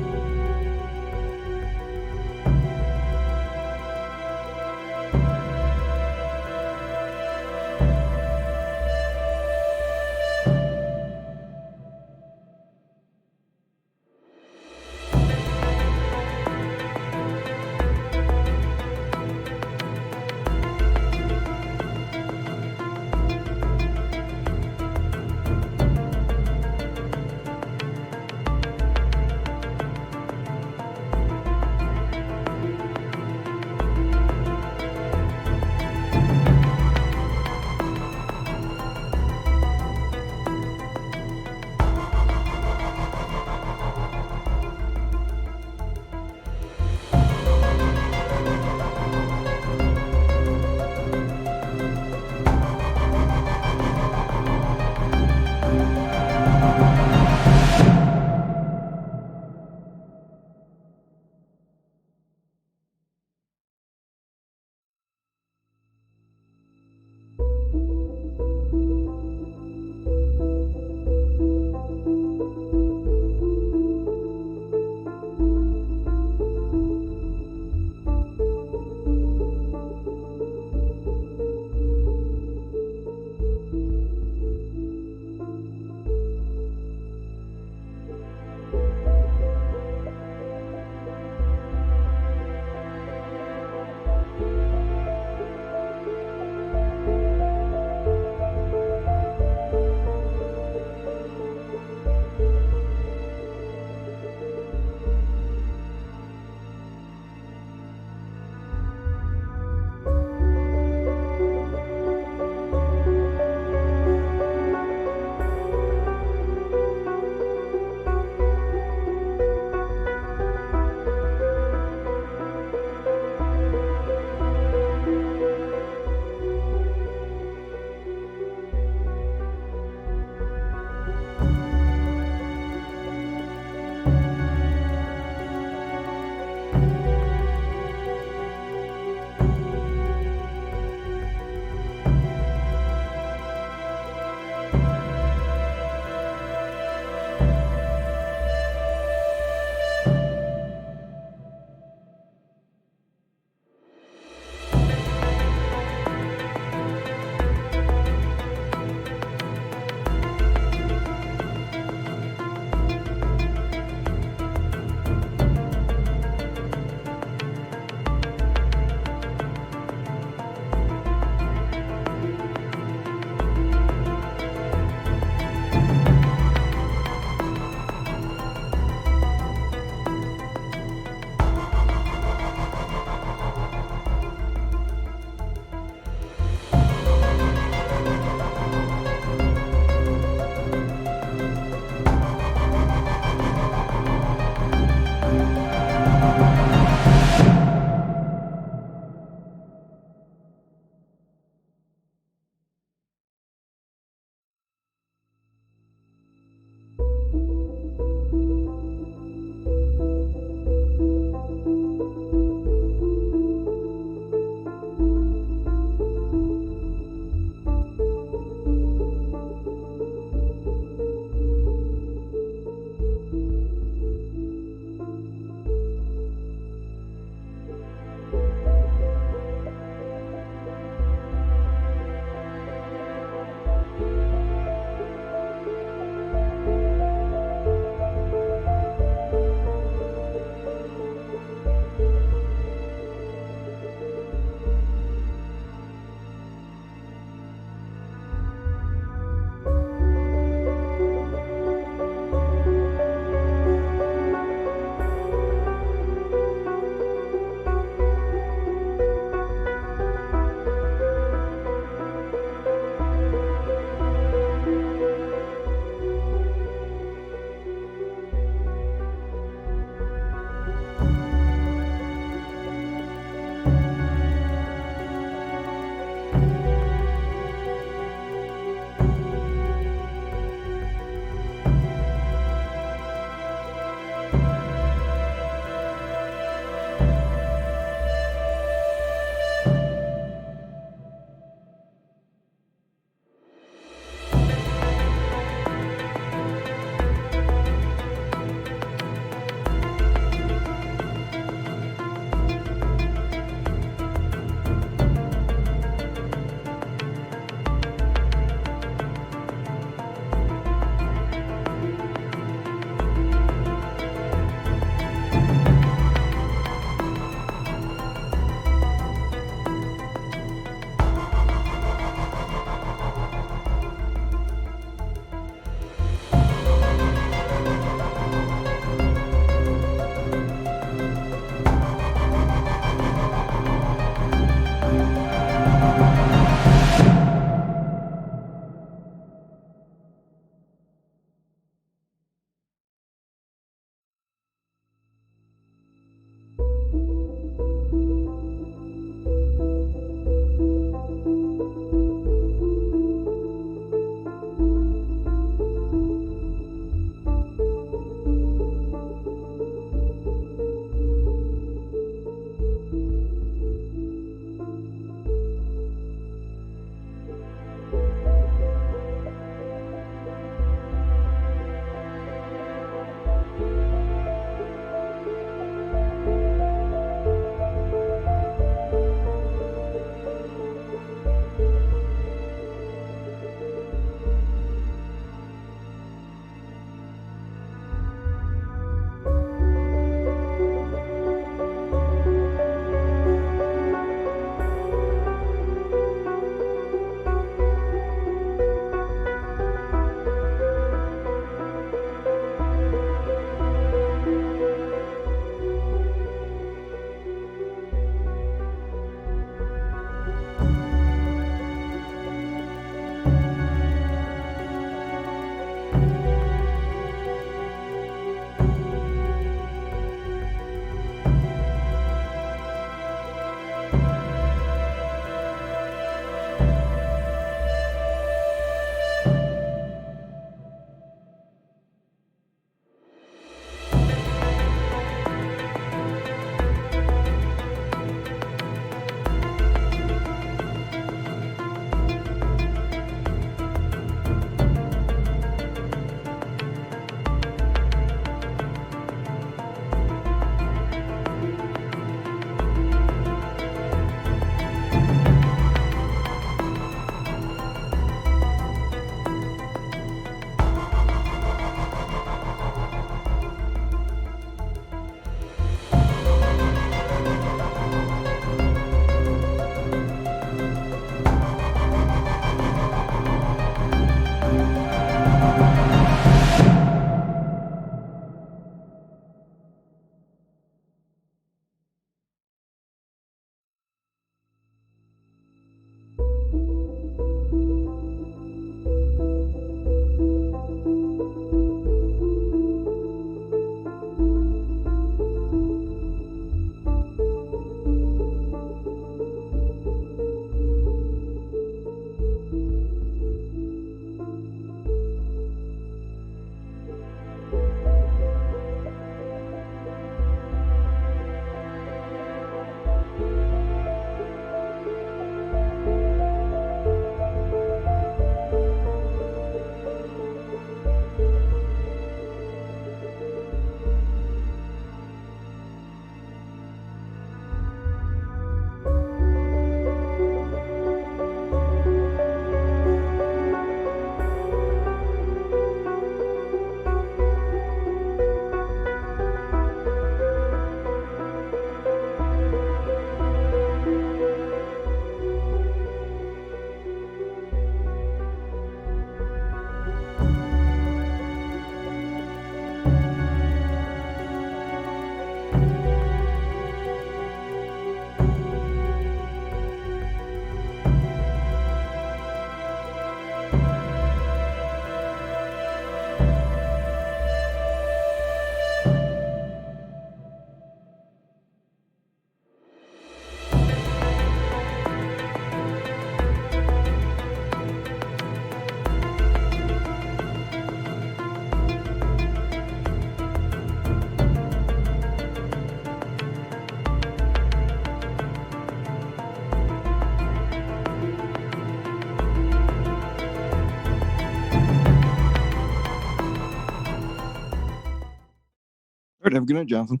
right, have a good night, Jonathan.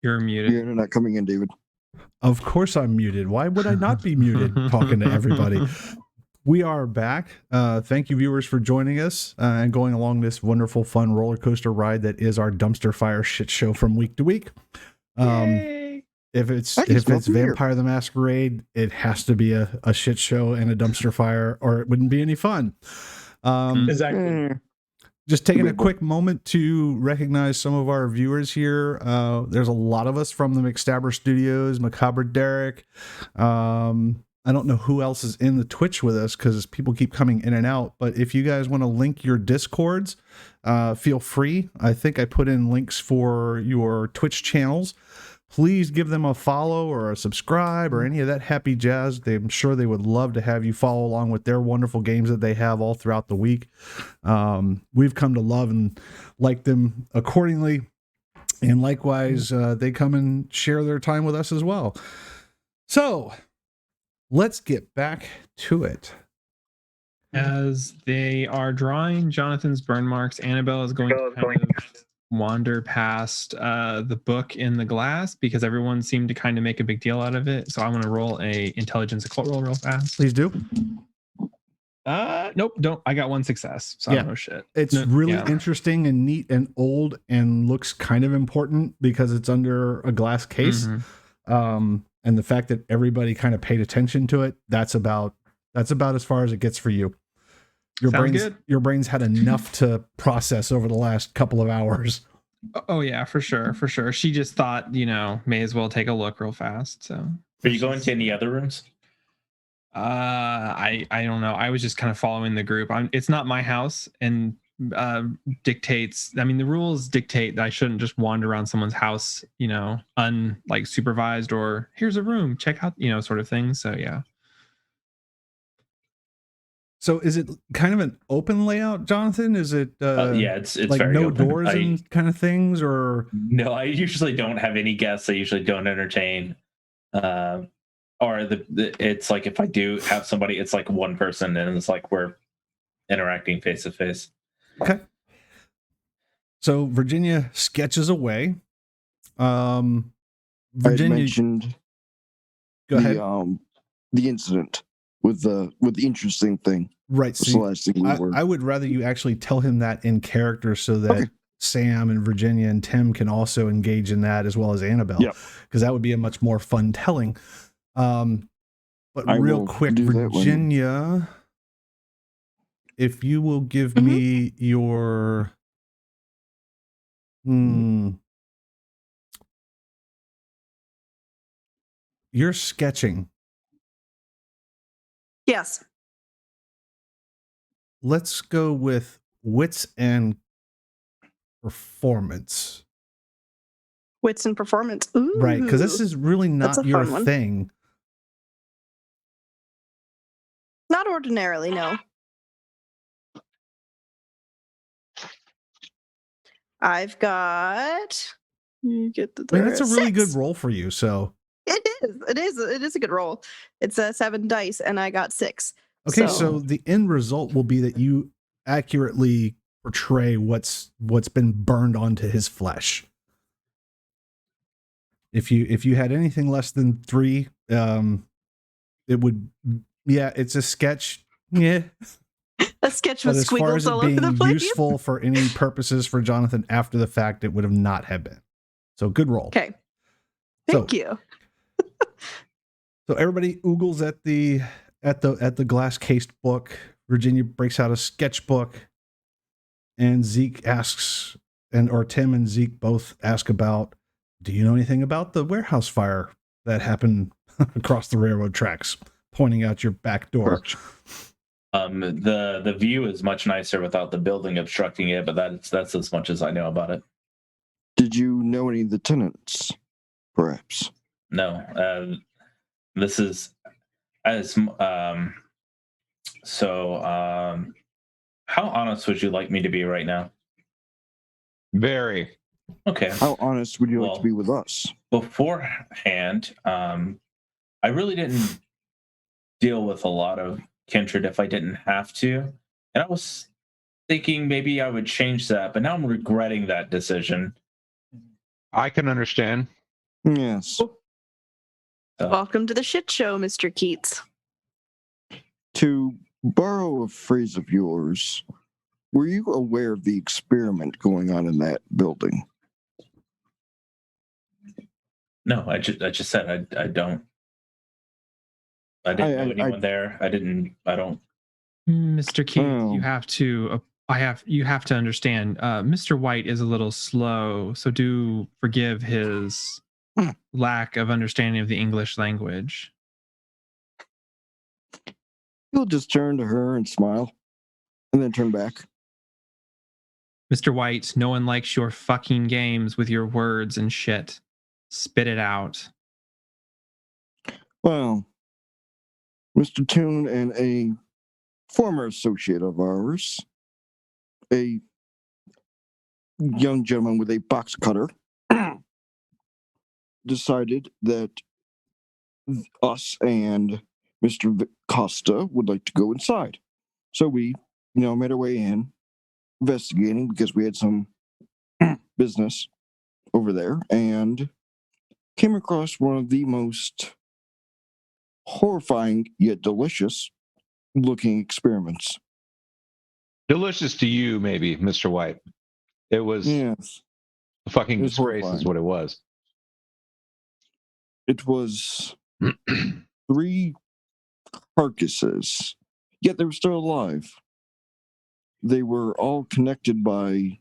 You're muted. You're not coming in, David. Of course I'm muted. Why would I not be muted talking to everybody? We are back. Thank you, viewers, for joining us and going along this wonderful, fun roller coaster ride that is our dumpster fire shit show from week to week. Yay. If it's I can smell beer. Vampire the Masquerade, it has to be a shit show and a dumpster fire, or it wouldn't be any fun. Exactly. Just taking a quick moment to recognize some of our viewers here. There's a lot of us from the McStabber Studios, Macabre Derek. I don't know who else is in the Twitch with us because people keep coming in and out. But if you guys want to link your Discords, feel free. I think I put in links for your Twitch channels. Please give them a follow or a subscribe or any of that happy jazz. I'm sure they would love to have you follow along with their wonderful games that they have all throughout the week. We've come to love and like them accordingly. And likewise, they come and share their time with us as well. So let's get back to it. As they are drawing Jonathan's burn marks, Annabelle is going to kind of wander past the book in the glass because everyone seemed to kind of make a big deal out of it. So I'm going to roll a intelligence occult roll real fast. Please do. Nope, don't. I got one success, so I don't know shit. It's really interesting and neat and old and looks kind of important because it's under a glass case. And the fact that everybody kind of paid attention to it, that's about as far as it gets for you. Your brain's had enough to process over the last couple of hours. Oh yeah, for sure. She just thought, may as well take a look real fast. So Are you going to any other rooms? I don't know. I was just kind of following the group. It's not my house, and dictates. I mean, the rules dictate that I shouldn't just wander around someone's house, supervised, or here's a room, check out, sort of thing. So yeah. So is it kind of an open layout, Jonathan? Is it yeah, it's like very no open. doors and kind of things, or no? I usually don't have any guests. I usually don't entertain. Or it's like if I do have somebody, it's like one person, and it's like we're interacting face to face. Okay. So Virginia sketches away. I Virginia mentioned go ahead. The incident with the interesting thing. Right. That's the last thing we were. I would rather you actually tell him that in character so that Sam and Virginia and Tim can also engage in that, as well as Annabelle, because that would be a much more fun telling. But real quick, Virginia, if you will give me your you're sketching. Yes. Let's go with wits and performance. Wits and performance. Ooh. Right, because this is really not your fun one. thing. Not ordinarily, no. I've got. You get the. I mean, that's a really 6. good roll for you. So It is a good roll. It's a 7 dice, and I got 6. okay, so the end result will be that you accurately portray what's been burned onto his flesh. If you had anything less than 3, it would. Yeah, it's a sketch. Yeah. A sketch with but as far as squiggles it all over the being place. useful for any purposes for Jonathan after the fact, it would have not have been. So good roll. Okay. Thank you. So everybody oogles at the glass cased book. Virginia breaks out a sketchbook, and Zeke asks, or Tim and Zeke both ask about, do you know anything about the warehouse fire that happened across the railroad tracks, pointing out your back door? The view is much nicer without the building obstructing it, but that's as much as I know about it. Did you know any of the tenants, perhaps? No. This is as how honest would you like me to be right now? Very. Okay. How honest would you like to be with us? Beforehand, I really didn't deal with a lot of kindred if I didn't have to. And I was thinking maybe I would change that, but now I'm regretting that decision. I can understand. Yes. Welcome to the shit show, Mr. Keats. To borrow a phrase of yours, were you aware of the experiment going on in that building? No, I just said I don't. I didn't know anyone there. I don't. Mr. Keith, Oh. you have to. You have to understand. Mr. White is a little slow, so do forgive his lack of understanding of the English language. He'll just turn to her and smile, and then turn back. Mr. White, no one likes your fucking games with your words and shit. Spit it out. Well, Mr. Toon and a former associate of ours, a young gentleman with a box cutter, decided that us and Mr. Costa would like to go inside. So we, made our way in, investigating because we had some business over there, and came across one of the most horrifying yet delicious looking experiments. Delicious to you, maybe, Mr. White. It was Yes. a fucking It was disgrace, is horrifying. what it was. It was 3 carcasses, yet they were still alive. They were all connected by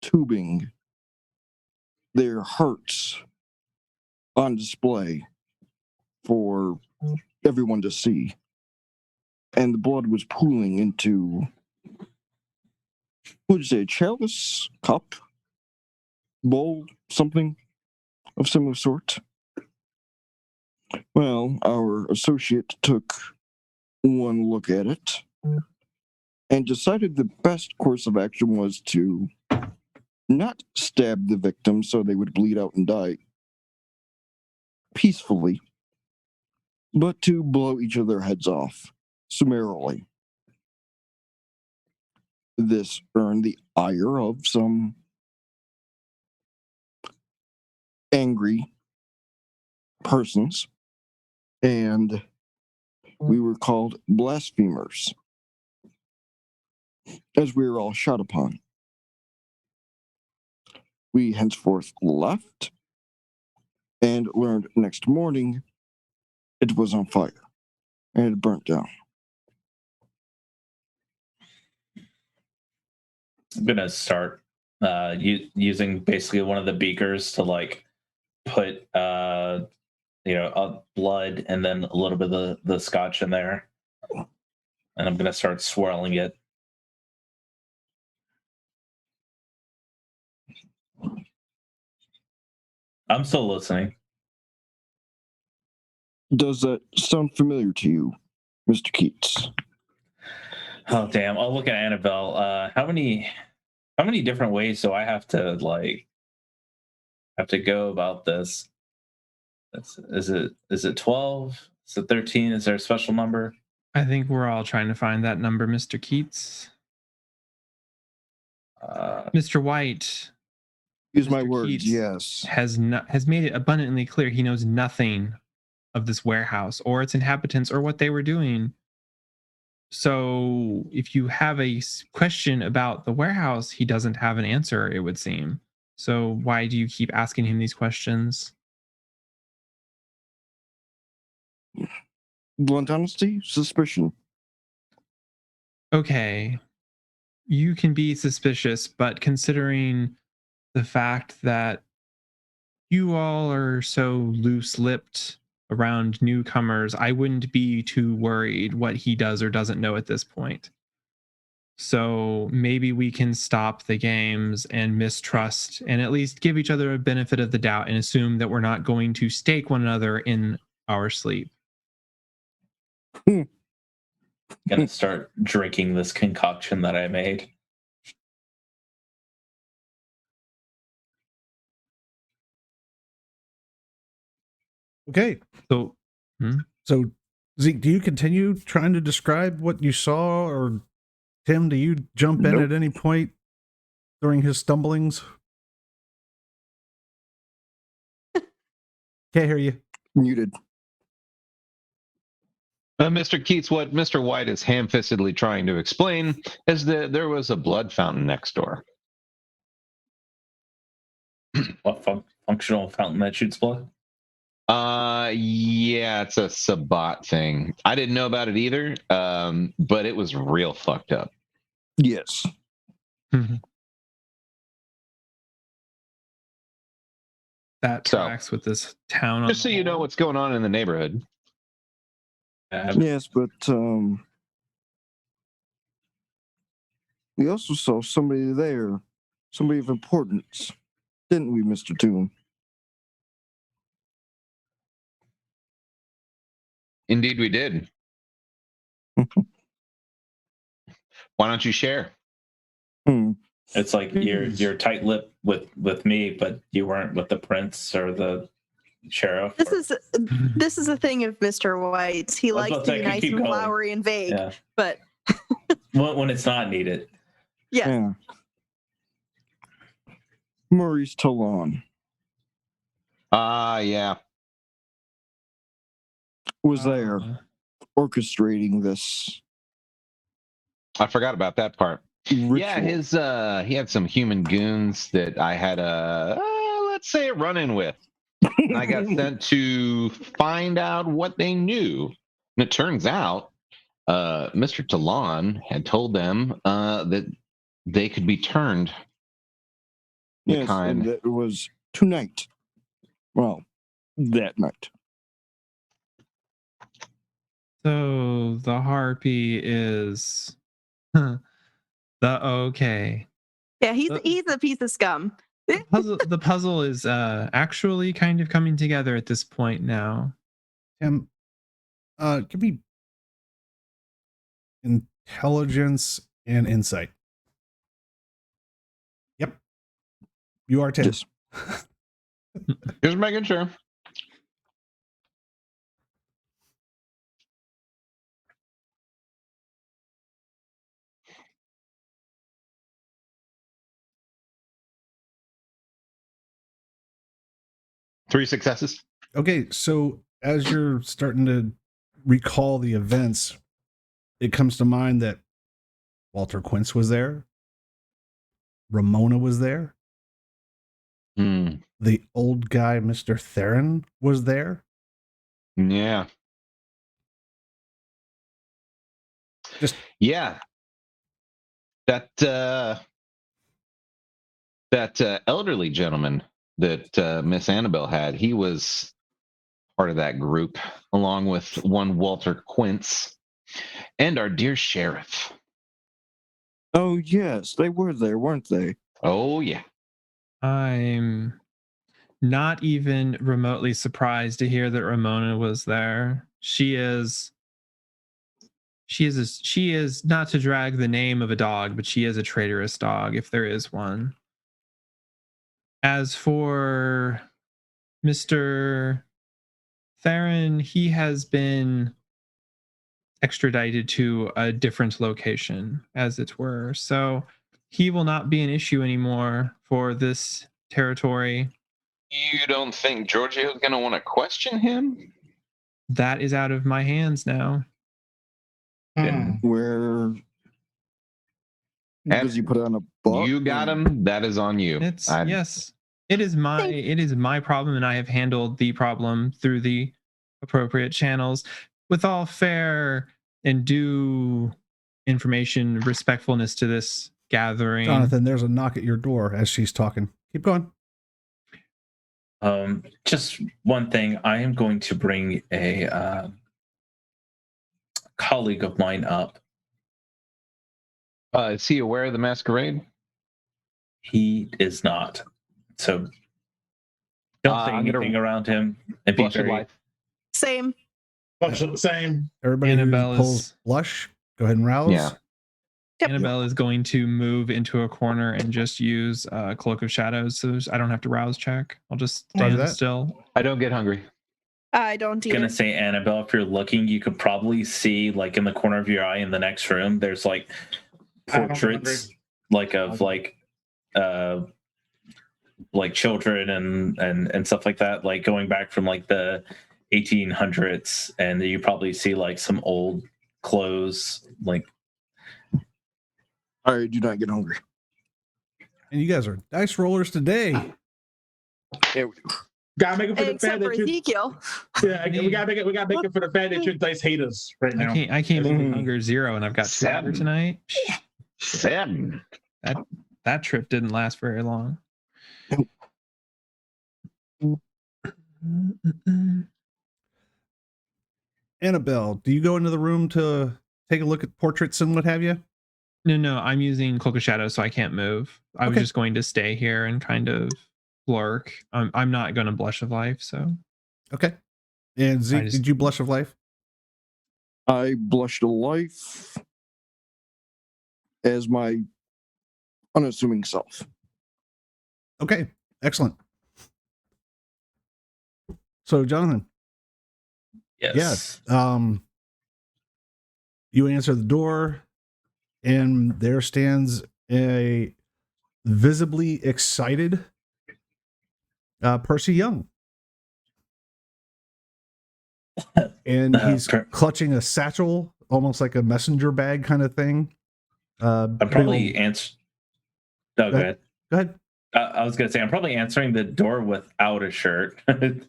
tubing, their hearts on display for everyone to see. And the blood was pooling into, what would you say, a chalice, cup, bowl, something of similar sort. Well, our associate took one look at it and decided the best course of action was to not stab the victim so they would bleed out and die peacefully, but to blow each of their heads off summarily. This earned the ire of some angry persons, and we were called blasphemers, as we were all shot upon. We henceforth left, and learned next morning it was on fire, and it burnt down. I'm gonna start using basically one of the beakers to like put blood and then a little bit of the scotch in there, and I'm gonna start swirling it. I'm still listening. Does that sound familiar to you, Mr. Keats? Oh damn! I'll look at Annabelle. How many different ways do I have to go about this? Is it 12? Is it 13? Is there a special number? I think we're all trying to find that number, Mr. Keats. Mr. White. Use Mr. my words, Keats yes. has made it abundantly clear he knows nothing of this warehouse or its inhabitants or what they were doing. So if you have a question about the warehouse, he doesn't have an answer, it would seem. So why do you keep asking him these questions? Blunt honesty, suspicion. Okay, you can be suspicious, but considering the fact that you all are so loose-lipped around newcomers, I wouldn't be too worried what he does or doesn't know at this point. So maybe we can stop the games and mistrust and at least give each other a benefit of the doubt and assume that we're not going to stake one another in our sleep. Gonna start drinking this concoction that I made. Okay. So, So, Zeke, do you continue trying to describe what you saw, or Tim, do you jump in Nope. at any point during his stumblings? Can't hear you. Muted. Mr. Keats, what Mr. White is ham-fistedly trying to explain is that there was a blood fountain next door. What functional fountain that shoots blood? Yeah, it's a Sabbat thing. I didn't know about it either, but it was real fucked up. Yes. That So, tracks with this town. Just so you know what's going on in the neighborhood. Yes, but we also saw somebody there, somebody of importance, didn't we, Mr. Toon? Indeed, we did. Why don't you share? It's like you're tight-lipped with me, but you weren't with the prince or the sheriff. This is a thing of Mr. White's. He I was likes about to to be say, nice keep and going. flowery and vague, Yeah. but when it's not needed. yes. Yeah. Maurice Talon Yeah. was there orchestrating this I forgot about that part. ritual. Yeah, he had some human goons that I had let's say a run-in with. I got sent to find out what they knew. And it turns out Mr. Talon had told them that they could be turned. Yes, and that was tonight. Well, that night. So the harpy is the okay. Yeah, he's a piece of scum. The puzzle is actually kind of coming together at this point now. Tim, give me intelligence and insight. Yep. You are Tim. Yes. Just making sure. Three successes. Okay, so as you're starting to recall the events, it comes to mind that Walter Quince was there. Ramona was there. The old guy, Mr. Theron, was there. Yeah. Yeah. That elderly gentleman that Miss Annabelle had, he was part of that group, along with one Walter Quince and our dear sheriff. Oh, yes, they were there, weren't they? Oh, yeah. I'm not even remotely surprised to hear that Ramona was there. She is not to drag the name of a dog, but she is a traitorous dog, if there is one. As for Mr. Theron, he has been extradited to a different location, as it were. So he will not be an issue anymore for this territory. You don't think Giorgio's going to want to question him? That is out of my hands now. Where does he put on a buck? You got him. That is on you. Yes. It is my problem, and I have handled the problem through the appropriate channels with all fair and due information, respectfulness to this gathering. Jonathan, there's a knock at your door as she's talking. Keep going. Just one thing. I am going to bring a colleague of mine up. Is he aware of the masquerade? He is not. So don't say anything around him and be very... Same. Same. Everybody Annabelle who pulls blush, go ahead and rouse. Yeah. Yep. Annabelle is going to move into a corner and just use Cloak of Shadows, so I don't have to rouse check. I'll just stand still. I don't get hungry. I don't either. Gonna say, Annabelle, if you're looking, you could probably see, like, in the corner of your eye in the next room, there's like don't portraits of like children and stuff like that, like going back from like the 1800s, and you probably see like some old clothes. Like, I do not get hungry. And you guys are dice rollers today. There we go. Gotta make it for the fact Except for that you. Ezekiel. Yeah, we gotta make it. We gotta make it for the fact that your dice hate us right now. I can't make it Mhm. hunger 0, and I've got 2 hunger 7. tonight. 7. That trip didn't last very long. Annabelle, do you go into the room to take a look at portraits and what have you? No, I'm using Cloak of Shadows, so I can't move. I was Okay. just going to stay here and kind of lurk. I'm not going to Blush of Life, so Okay. And Zeke, just- did you blush of life? I blushed a life as my unassuming self. Okay. Excellent. So, Jonathan, yes. you answer the door, and there stands a visibly excited Percy Young. And he's clutching a satchel, almost like a messenger bag kind of thing. I'm big probably old- answer. No, go ahead. Go ahead. I was gonna say I'm probably answering the door without a shirt and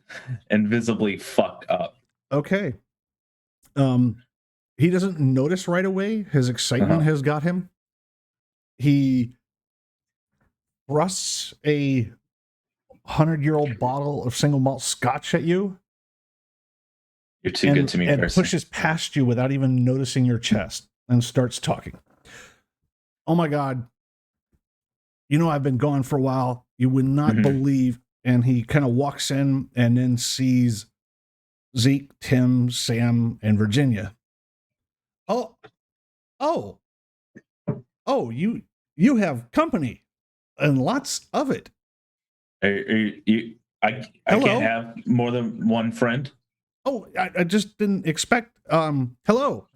visibly fucked up. Okay. He doesn't notice right away. His excitement has got him. He thrusts a 100-year-old bottle of single malt scotch at you. You're too good to me, and Percy. pushes past you without even noticing your chest and starts talking. Oh my God. You know, I've been gone for a while. You would not believe. And he kind of walks in and then sees Zeke, Tim, Sam, and Virginia. Oh, you have company and lots of it. I Hello? can't have more than one friend. Oh, I just didn't expect. Hello.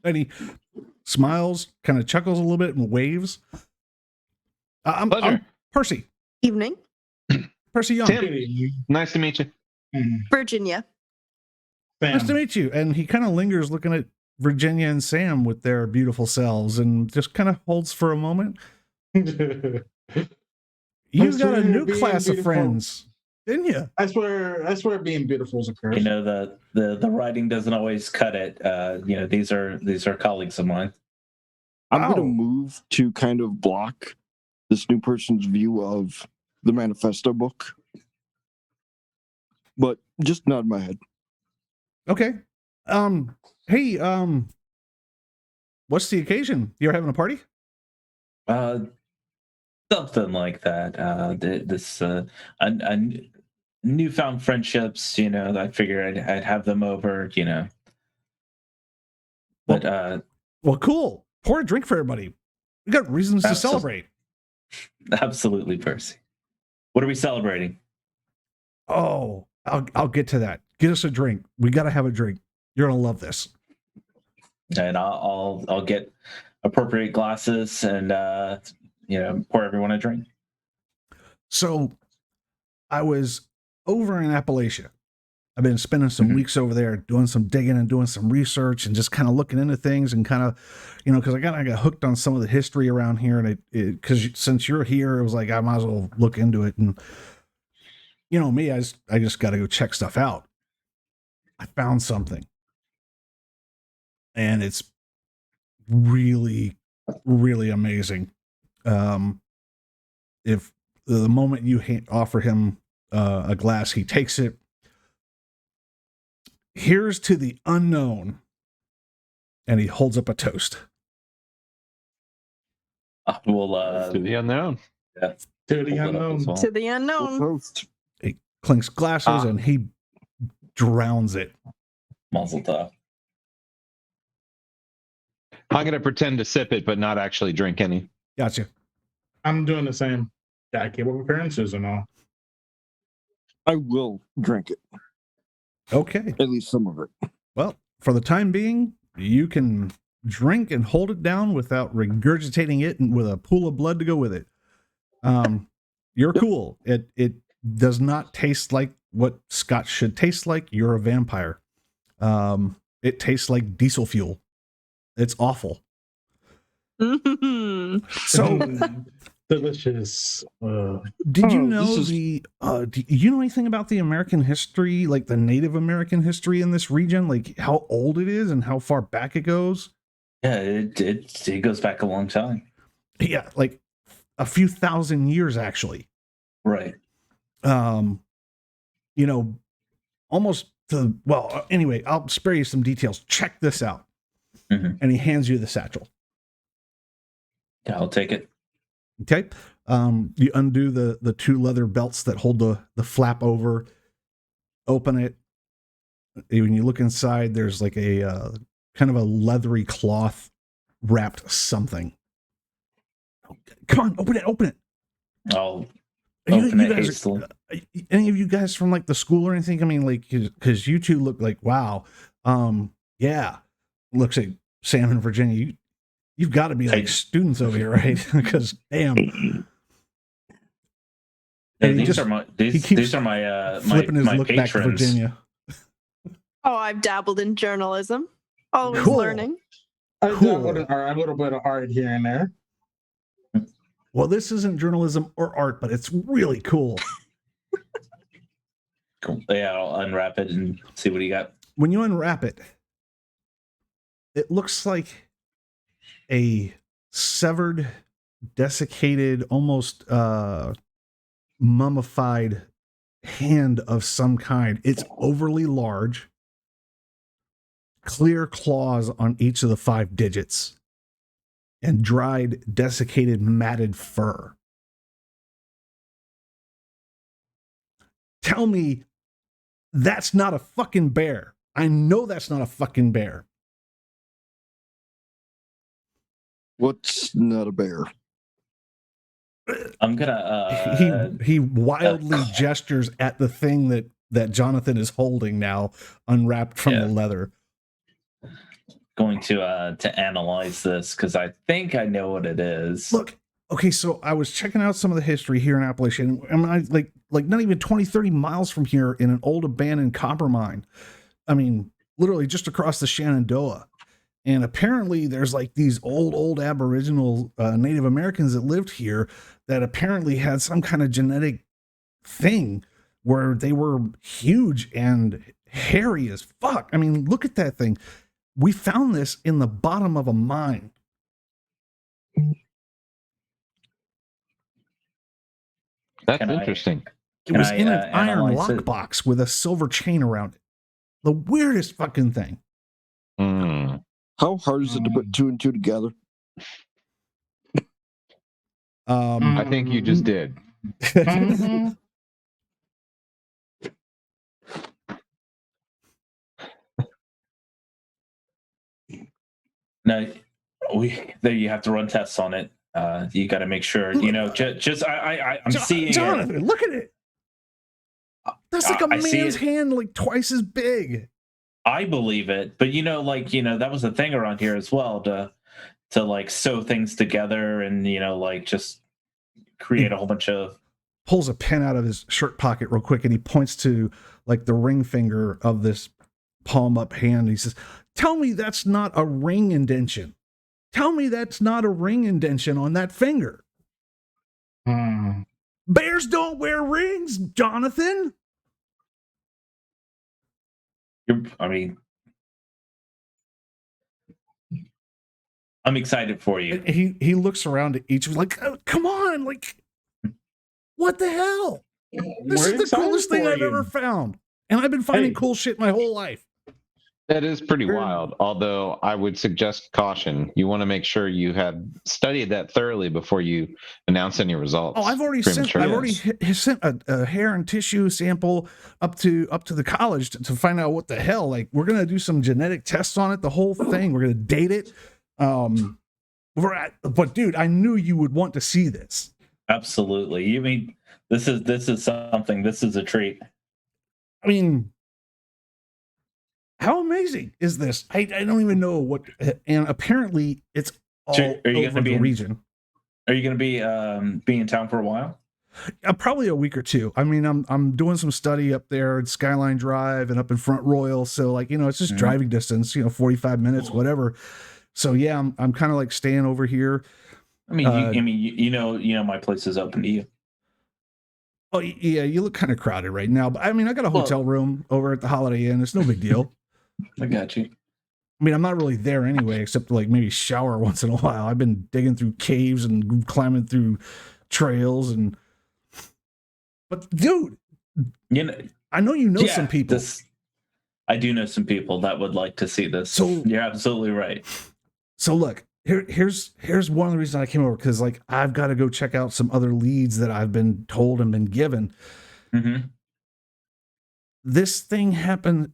And he smiles, kind of chuckles a little bit, and waves. I'm Pleasure. Percy. Evening. Percy Young. Tim. Nice to meet you. Virginia. Nice to meet you. And he kind of lingers looking at Virginia and Sam with their beautiful selves and just kind of holds for a moment. You've got a new class of friends, didn't you? I swear being beautiful is a curse. You know, the writing doesn't always cut it. You know, these are colleagues of mine. I'm Wow. going to move to kind of block this new person's view of the manifesto book, but just nod my head. Okay. Hey, what's the occasion? You're having a party? Something like that. This newfound friendships. You know, I figured I'd have them over. You know, but Well, cool. Pour a drink for everybody. We got reasons to celebrate. absolutely, Percy. What are we celebrating? Oh, I'll get to that. Get us a drink. We got to have a drink. You're gonna love this. And I'll get appropriate glasses and you know, pour everyone a drink. So, I was over in Appalachia. I've been spending some weeks over there doing some digging and doing some research and just kind of looking into things and kind of, you know, because I got hooked on some of the history around here, and because since you're here, it was like I might as well look into it. And you know me, I just got to go check stuff out. I found something, and it's really, really amazing. If the moment you offer him a glass, he takes it. Here's to the unknown. And he holds up a toast. We'll To the unknown. yeah, To the hold it up unknown. as well. To the unknown. Toast. He clinks glasses and he drowns it. Mazel tov. I'm going to pretend to sip it, but not actually drink any. Gotcha. I'm doing the same. Gotta keep up appearances and all. I will drink it, Okay. at least some of it. Well, for the time being, you can drink and hold it down without regurgitating it and with a pool of blood to go with it. You're cool. It does not taste like what scotch should taste like. You're a vampire. It tastes like diesel fuel. It's awful. So delicious. did you Oh, know this is- do you know anything about the American history, like the Native American history in this region, like how old it is and how far back it goes? Yeah, it goes back a long time. Yeah, like a few thousand years actually. Right. You know, almost to, well, anyway, I'll spare you some details. Check this out. Mhm. And he hands you the satchel. Yeah, I'll take it. Okay. You undo the two leather belts that hold the flap over, open it. When you look inside, there's like a kind of a leathery cloth wrapped something. Come on, open it. I'll You- open you it guys hastily. any of you guys from like the school or anything? I mean, like, because you two look like, wow. Yeah. Looks like Sam and Virginia. You've got to be like students over here, right? Because damn. Yeah, And he these just- are my he these, keeps these are my flipping his my look back to patrons. Virginia. Oh, I've dabbled in journalism. Always Cool. learning. I Cool. got a little bit of art here and there. Well, this isn't journalism or art, but it's really cool. Cool. Yeah, I'll unwrap it and see what you got. When you unwrap it, it looks like a severed, desiccated, almost mummified hand of some kind. It's overly large, clear claws on each of the 5 digits, and dried, desiccated, matted fur. Tell me that's not a fucking bear. I know that's not a fucking bear. What's not a bear? I'm gonna He wildly gestures at the thing that Jonathan is holding now, unwrapped from the leather. going to analyze this because I think I know what it is. Look, okay, so I was checking out some of the history here in Appalachian. I mean, like not even 20, 30 miles from here in an old abandoned copper mine. I mean, literally just across the Shenandoah. And apparently there's like these old Aboriginal Native Americans that lived here that apparently had some kind of genetic thing where they were huge and hairy as fuck. I mean, look at that thing. We found this in the bottom of a mine. That's Can I- interesting. It was Can I, in an iron analyze it? lockbox with a silver chain around it. The weirdest fucking thing. Hmm. How hard is it to put 2 and 2 together? I think you just did. Mhm. No, there you have to run tests on it. You got to make sure, just I'm seeing it. Jonathan, look at it. That's like a I see man's it. hand, like twice as big. I believe it, but that was a thing around here as well to like sew things together and like just create a whole bunch of. Pulls a pen out of his shirt pocket real quick and he points to like the ring finger of this palm up hand. He says, "Tell me that's not a ring indention. Tell me that's not a ring indention on that finger. Hmm. Bears don't wear rings, Jonathan." I'm excited for you. And he looks around at each of like, "Oh, come on, like, what the hell? This We're is the excited coolest thing for I've you. ever found. And I've been finding Hey. cool shit my whole life." That is pretty Sure. wild. Although I would suggest caution. You want to make sure you have studied that thoroughly before you announce any results. Oh, I've already sent a hair and tissue sample up to the college to find out what the hell. Like, we're gonna do some genetic tests on it, the whole thing. We're gonna date it. But dude, I knew you would want to see this. Absolutely. You mean this is something. This is a treat. I mean, How amazing is this? I don't even know what, and apparently it's all So are you over gonna be the in- region. Are you going to be in town for a while? Probably a week or two. I mean, I'm doing some study up there at Skyline Drive and up in Front Royal, so like it's just driving distance, 45 minutes, whatever. So yeah, I'm kind of like staying over here. I mean, you know, my place is open to you. Oh yeah, you look kind of crowded right now, but I mean, I got a hotel room over at the Holiday Inn. It's no big deal. I got you. I mean, I'm not really there anyway, except to like maybe shower once in a while. I've been digging through caves and climbing through trails but dude, I know some people. I do know some people that would like to see this. So you're absolutely right. So look, here's one of the reasons I came over, because like I've got to go check out some other leads that I've been told and been given. Mm-hmm. This thing happened.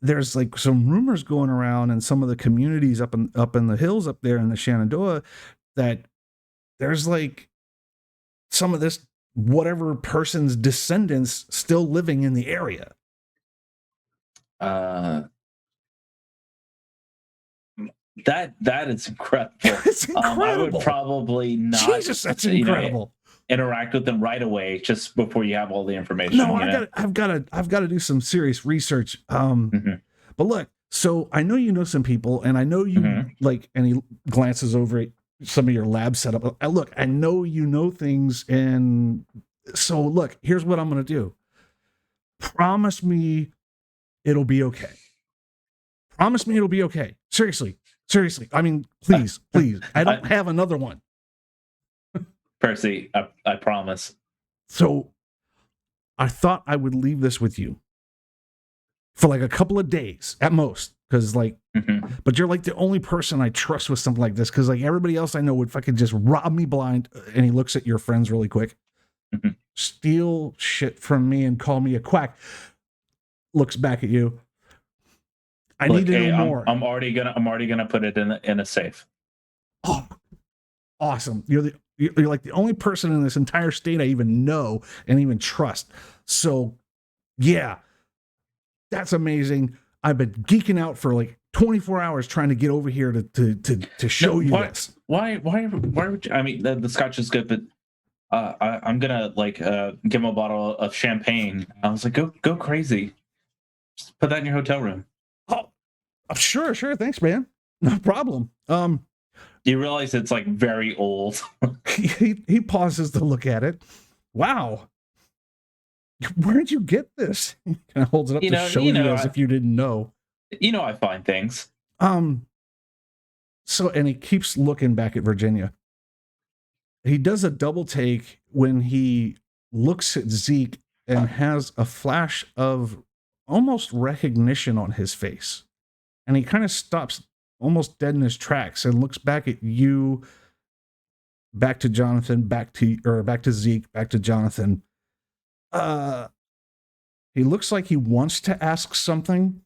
There's like some rumors going around in some of the communities up in the hills up there in the Shenandoah that there's like some of this whatever person's descendants still living in the area. That is incredible. It's incredible. I would probably not. Jesus, that's incredible. Interact with them right away just before you have all the information. No, I've got to do some serious research. But look, so I know some people, and I know you like. And he glances over at some of your lab setup. Look, I know things, and so look. Here's what I'm gonna do. Promise me it'll be okay. Promise me it'll be okay. Seriously. I mean, please. I don't have another one. Percy, I promise. So I thought I would leave this with you for like a couple of days at most. Because like, but you're like the only person I trust with something like this. Because like everybody else I know would fucking just rob me blind. And he looks at your friends really quick, steal shit from me and call me a quack. Looks back at you. I need to know more. I'm already gonna put it in a safe. Oh, awesome! You're like the only person in this entire state I even know and even trust. So, yeah, that's amazing. I've been geeking out for like 24 hours trying to get over here to show you this. Why would you? I mean, the scotch is good, but I'm gonna like give him a bottle of champagne. I was like, go crazy. Just put that in your hotel room. Oh, sure. Thanks, man. No problem. You realize it's like very old. he pauses to look at it. Wow. Where'd you get this? He kind of holds it up to show you as if you didn't know. I find things. So, and he keeps looking back at Virginia. He does a double take when he looks at Zeke and has a flash of almost recognition on his face. And he kind of stops almost dead in his tracks and looks back at you, back to Jonathan, back to Zeke, back to Jonathan. He looks like he wants to ask something,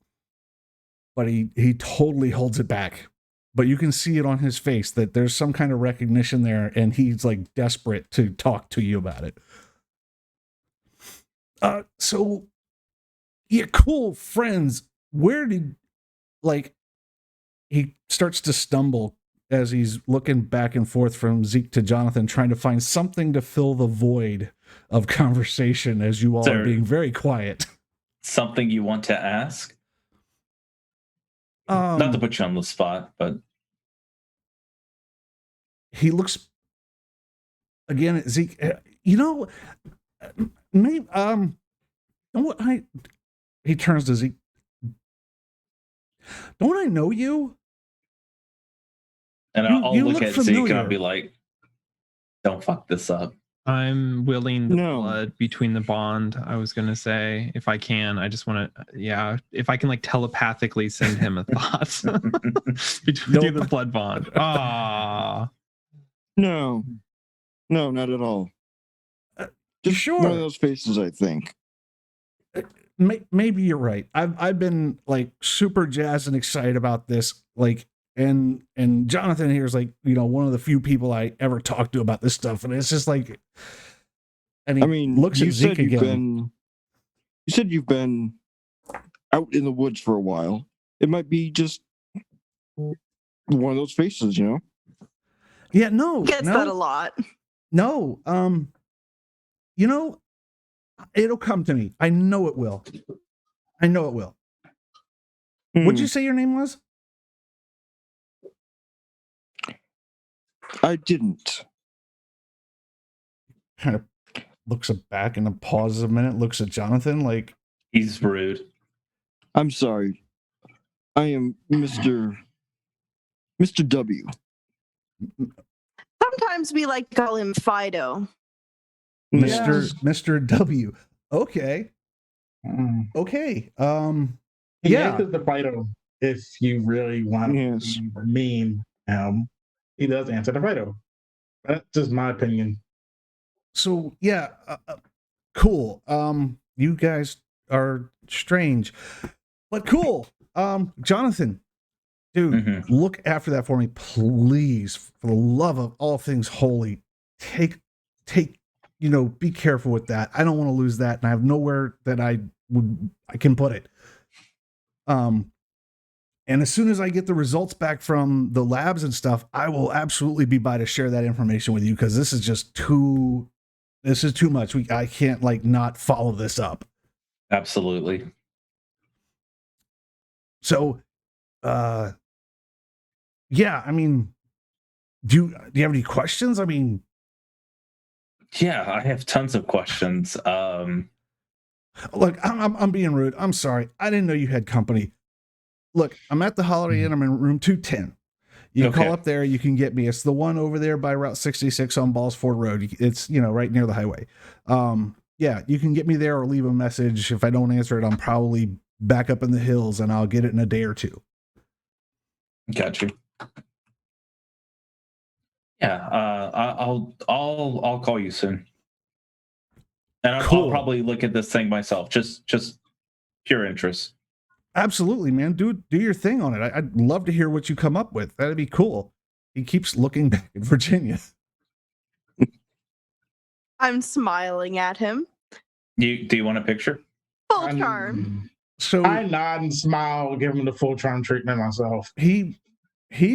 but he totally holds it back. But you can see it on his face that there's some kind of recognition there, and he's like desperate to talk to you about it. So yeah, cool friends. Where did he starts to stumble as he's looking back and forth from Zeke to Jonathan, trying to find something to fill the void of conversation as you all are being very quiet. Something you want to ask? Not to put you on the spot, but he looks again at Zeke. Maybe he turns to Zeke. Don't I know you? And I'll look at familiar. Zeke and I'll be like, don't fuck this up. I'm willing the blood between the bond. I was going to say, if I can, I just want to, if I can like telepathically send him a thought between the blood bond. Ah, no, not at all. Just sure. One of those faces, I think. Maybe you're right. I've been like super jazzed and excited about this. Like, and Jonathan here is like, one of the few people I ever talked to about this stuff. And it's just like, and he looks at Zeke again. You said you've been out in the woods for a while. It might be just one of those faces, you know? Yeah, no, Gets no, that a lot. no. You know, it'll come to me. I know it will. I know it will. What'd you say your name was? I didn't. Kind of looks back and then pauses a minute, looks at Jonathan like, He's rude. I'm sorry. I am Mr. W. Sometimes we like to call him Fido. Mr. W. Okay. Okay. Yeah, is the Fido. If you really want Yes. to mean he does answer the Fido. That's just my opinion. So yeah, cool. You guys are strange, but cool. Jonathan, dude, look after that for me, please. For the love of all things holy, take. You know, be careful with that. I don't want to lose that, and I have nowhere that I can put it. And as soon as I get the results back from the labs and stuff, I will absolutely be by to share that information with you, because this is just too. This is too much. I can't like not follow this up. Absolutely. So, yeah. I mean, do you have any questions? I mean, Yeah, I have tons of questions. look, I'm being rude. I'm sorry. I didn't know you had company. Look, I'm at the Holiday Inn. I'm in room 210. You can call up there. You can get me. It's the one over there by Route 66 on Balls Ford Road. It's, you know, right near the highway. Yeah, you can get me there or leave a message. If I don't answer it, I'm probably back up in the hills, and I'll get it in a day or two. Got you. Yeah, I'll call you soon, and I'll probably look at this thing myself. Just pure interest. Absolutely, man. Do your thing on it. I'd love to hear what you come up with. That'd be cool. He keeps looking back at Virginia. I'm smiling at him. Do you want a picture? Full charm. So I nod and smile, give him the full charm treatment myself. He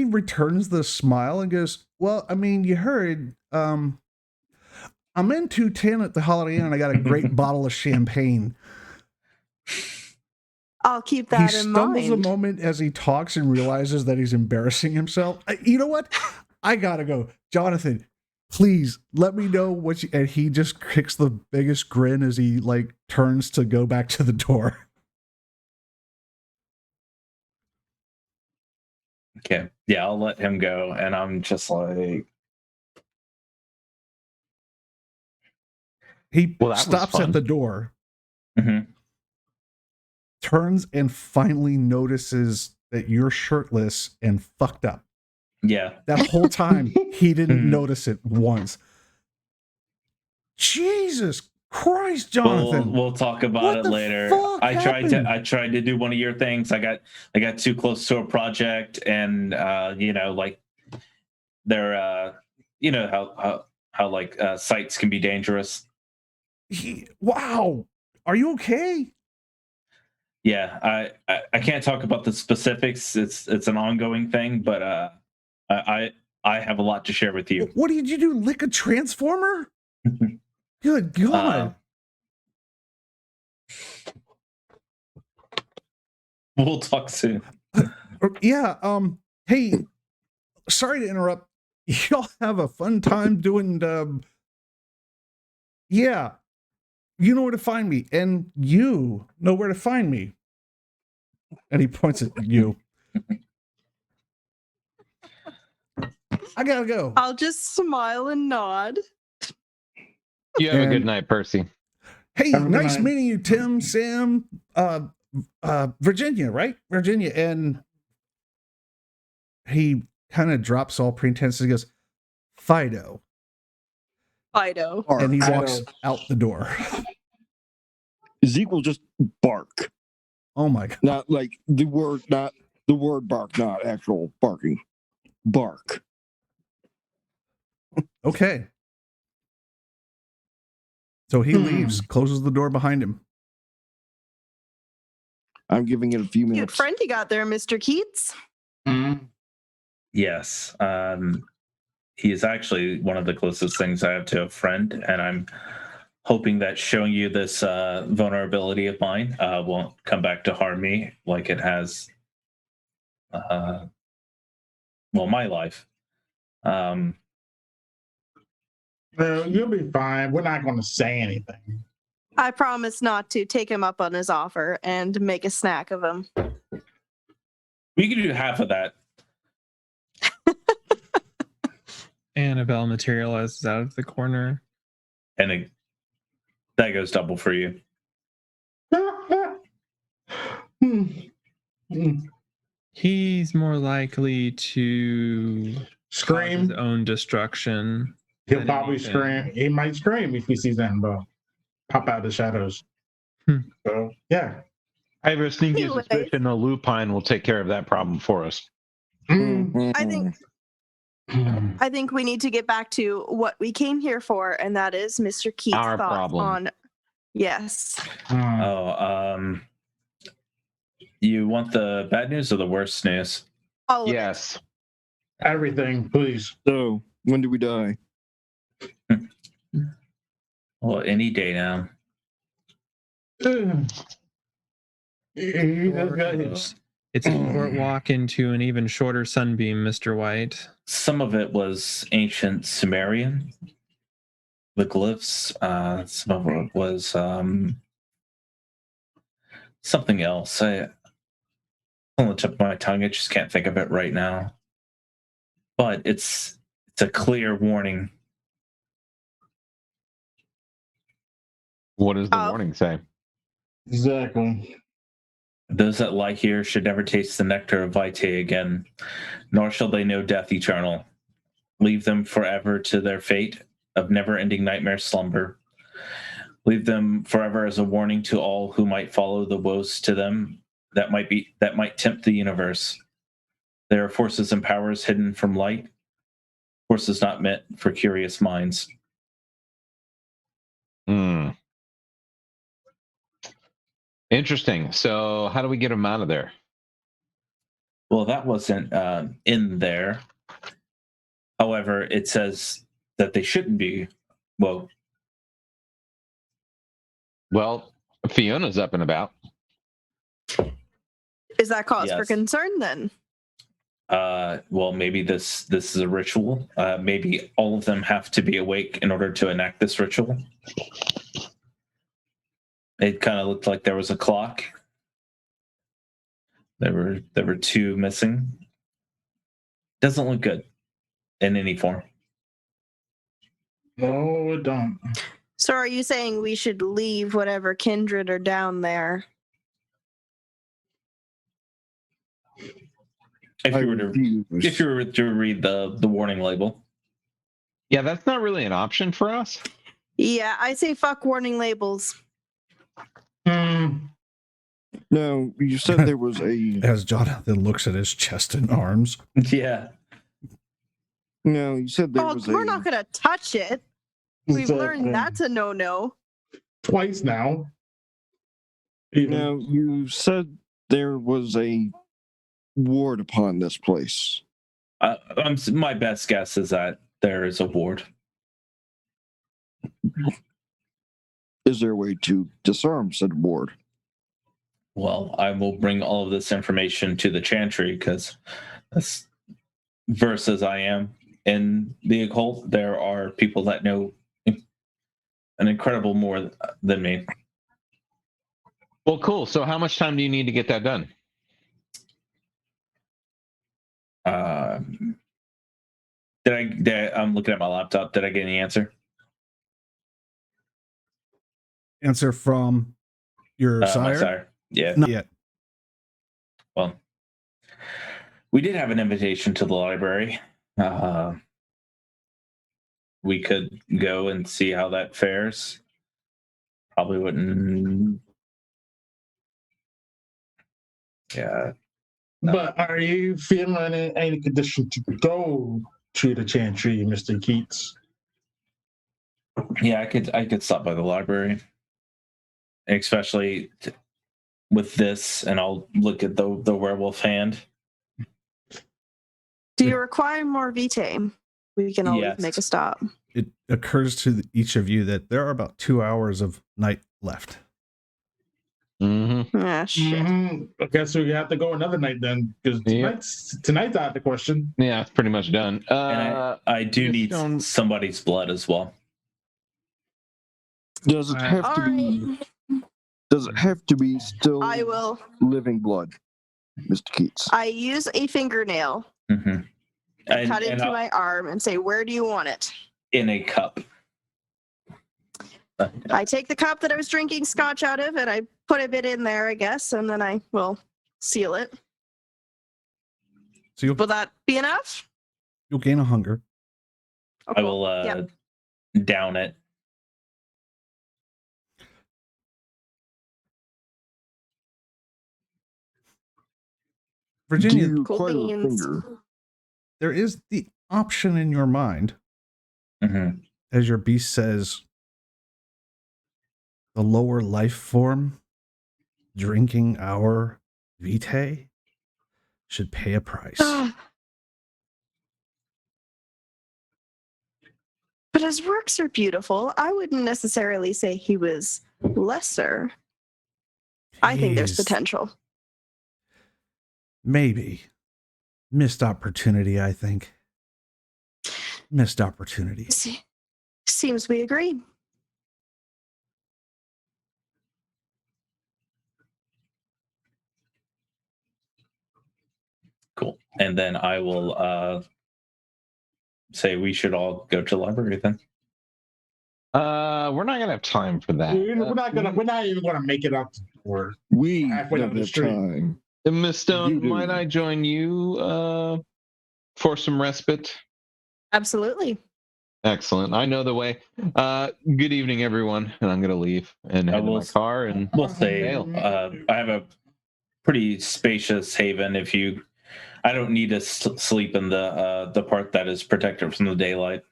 returns the smile and goes, "Well, I mean, you heard. I'm in 210 at the Holiday Inn, and I got a great bottle of champagne." I'll keep that He in stumbles mind. a moment as he talks and realizes that he's embarrassing himself. You know what? I gotta go, Jonathan. Please let me know what you. And he just kicks the biggest grin as he like turns to go back to the door. Okay. Yeah, I'll let him go, and I'm just like, He Well, that was stops fun. at the door, mhm. turns, and finally notices that you're shirtless and fucked up. Yeah. That whole time, he didn't notice it once. Jesus Christ, Jonathan! We'll talk about What it the later. fuck I happened? tried to do one of your things. I got too close to a project, and you know, like they're you know how like sites can be dangerous. Wow, are you okay? Yeah, I can't talk about the specifics. It's an ongoing thing, but I have a lot to share with you. What did you do? Lick a transformer? Good God! We'll talk soon. Yeah. Hey, sorry to interrupt. Y'all have a fun time doing. Yeah, you know where to find me, and you know where to find me. And he points at you. I gotta go. I'll just smile and nod. You have a And- good night, Percy. Hey, Have a good nice night. meeting you, Tim, Sam, Virginia, right? Virginia. And he kind of drops all pretense and goes, Fido. Fido. And he Fido. walks out the door. Ezekiel just bark. Oh my God. Not like the word bark, not actual barking. Bark. Okay. So he leaves, closes the door behind him. I'm giving it a few Cute minutes. friend you got there, Mr. Keats. Yes. He is actually one of the closest things I have to a friend, and I'm hoping that showing you this vulnerability of mine won't come back to harm me like it has, my life. Well, you'll be fine. We're not going to say anything. I promise not to take him up on his offer and make a snack of him. We can do half of that. Annabelle materializes out of the corner. And that goes double for you. He's more likely to cause Scream. his own destruction. He'll than probably anything. scream. He might scream if he sees Annabelle pop out of the shadows. So, yeah. I have a sneaky Anyway. suspicion a lupine will take care of that problem for us. Mm. I think we need to get back to what we came here for, and that is Mr. Keith's Our thoughts problem. on. Yes. You want the bad news or the worst news? All of it. Yes. Everything, please. So, when do we die? Well, any day now. It's a short walk into an even shorter sunbeam, Mr. White. Some of it was ancient Sumerian. The glyphs. Some of it was something else. On the tip of my tongue, I just can't think of it right now. But it's a clear warning. What does the Oh. warning say? Exactly. Those that lie here should never taste the nectar of vitae again, nor shall they know death eternal. Leave them forever to their fate of never-ending nightmare slumber. Leave them forever as a warning to all who might follow the woes to them that might tempt the universe. There are forces and powers hidden from light, forces not meant for curious minds. Interesting. So how do we get them out of there? Well, that wasn't in there. However, it says that they shouldn't be. Well, Fiona's up and about. Is that cause for Yes. concern then? well, maybe this is a ritual. Maybe all of them have to be awake in order to enact this ritual. It kind of looked like there was a clock. There were two missing. Doesn't look good in any form. No, it don't. So are you saying we should leave whatever kindred are down there? If I you were to read the warning label. Yeah, that's not really an option for us. Yeah, I say fuck warning labels. No, you said there was a. As Jonathan looks at his chest and arms. Yeah. No, you said there Oh, was we're a. not gonna touch it. We've Exactly. learned that's a no-no. Twice now. Even. No, you said there was a ward upon this place. My best guess is that there is a ward. Is there a way to disarm said ward? Well, I will bring all of this information to the Chantry because, as versed as I am in the occult, there are people that know an incredible more than me. Well, cool. So how much time do you need to get that done? I'm looking at my laptop. Did I get any answer? Answer from your My sire? sire. Yeah. Not yet. Well, we did have an invitation to the library. We could go and see how that fares. Probably wouldn't. Yeah. No. But are you feeling in any condition to go to the Chantry, Mr. Keats? Yeah, I could stop by the library, especially with this, and I'll look at the werewolf hand. Do you require more vitae? We can always Yes. make a stop. It occurs to each of you that there are about 2 hours of night left. Mm-hmm. Ah, shit. I guess we have to go another night then, because Yep. tonight's out of the question. Yeah, it's pretty much done. And I do Miss need Stone- somebody's blood as well. Does it have All to right. be? Does it have to be still I will. living blood, Mr. Keats? I use a fingernail, Mm-hmm. cut into my arm, and say, "Where do you want it?" In a cup. I take the cup that I was drinking scotch out of, and I put a bit in there, I guess, and then I will seal it. So Will that be enough? you'll gain a hunger. I will Yep. down it. Virginia, Do you Cool require a beans. finger? there is the option in your mind, Mm-hmm. as your beast says, the lower life form drinking our vitae should pay a price. But his works are beautiful. I wouldn't necessarily say he was lesser. I think there's He's- potential. Maybe. Missed opportunity, I think. Missed opportunity. Seems we agree. Cool. And then I will say we should all go to the library then. We're not gonna have time for that. We're not even gonna make it up to the door. We Halfway down don't the have street. time. Miss Stone, You do. might I join you for some respite? Absolutely. Excellent. I know the way. Good evening, everyone. And I'm gonna leave and head to my car. And We'll say bail. I have a pretty spacious haven. I don't need to sleep in the part that is protected from the daylight.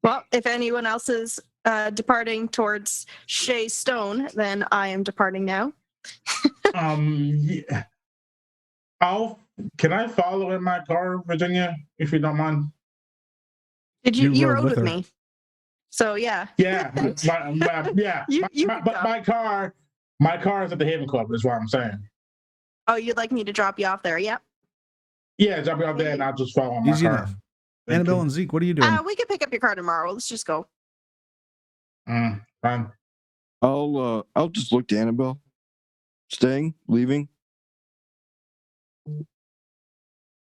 Well, if anyone else is departing towards Shea Stone, then I am departing now. Yeah. Can I follow in my car, Virginia, if you don't mind? Did you? You You rode rode with with her. me. So yeah. Yeah, yeah. You my, can go. my car is at the Haven Club. Is what I'm saying. Oh, you'd like me to drop you off there? Yep. Yeah, drop me off there, and I'll just follow my Easy car. enough. Thank Annabelle you. and Zeke, what are you doing? We can pick up your car tomorrow. Let's just go. Fine. I'll just look to Annabelle. Staying, leaving.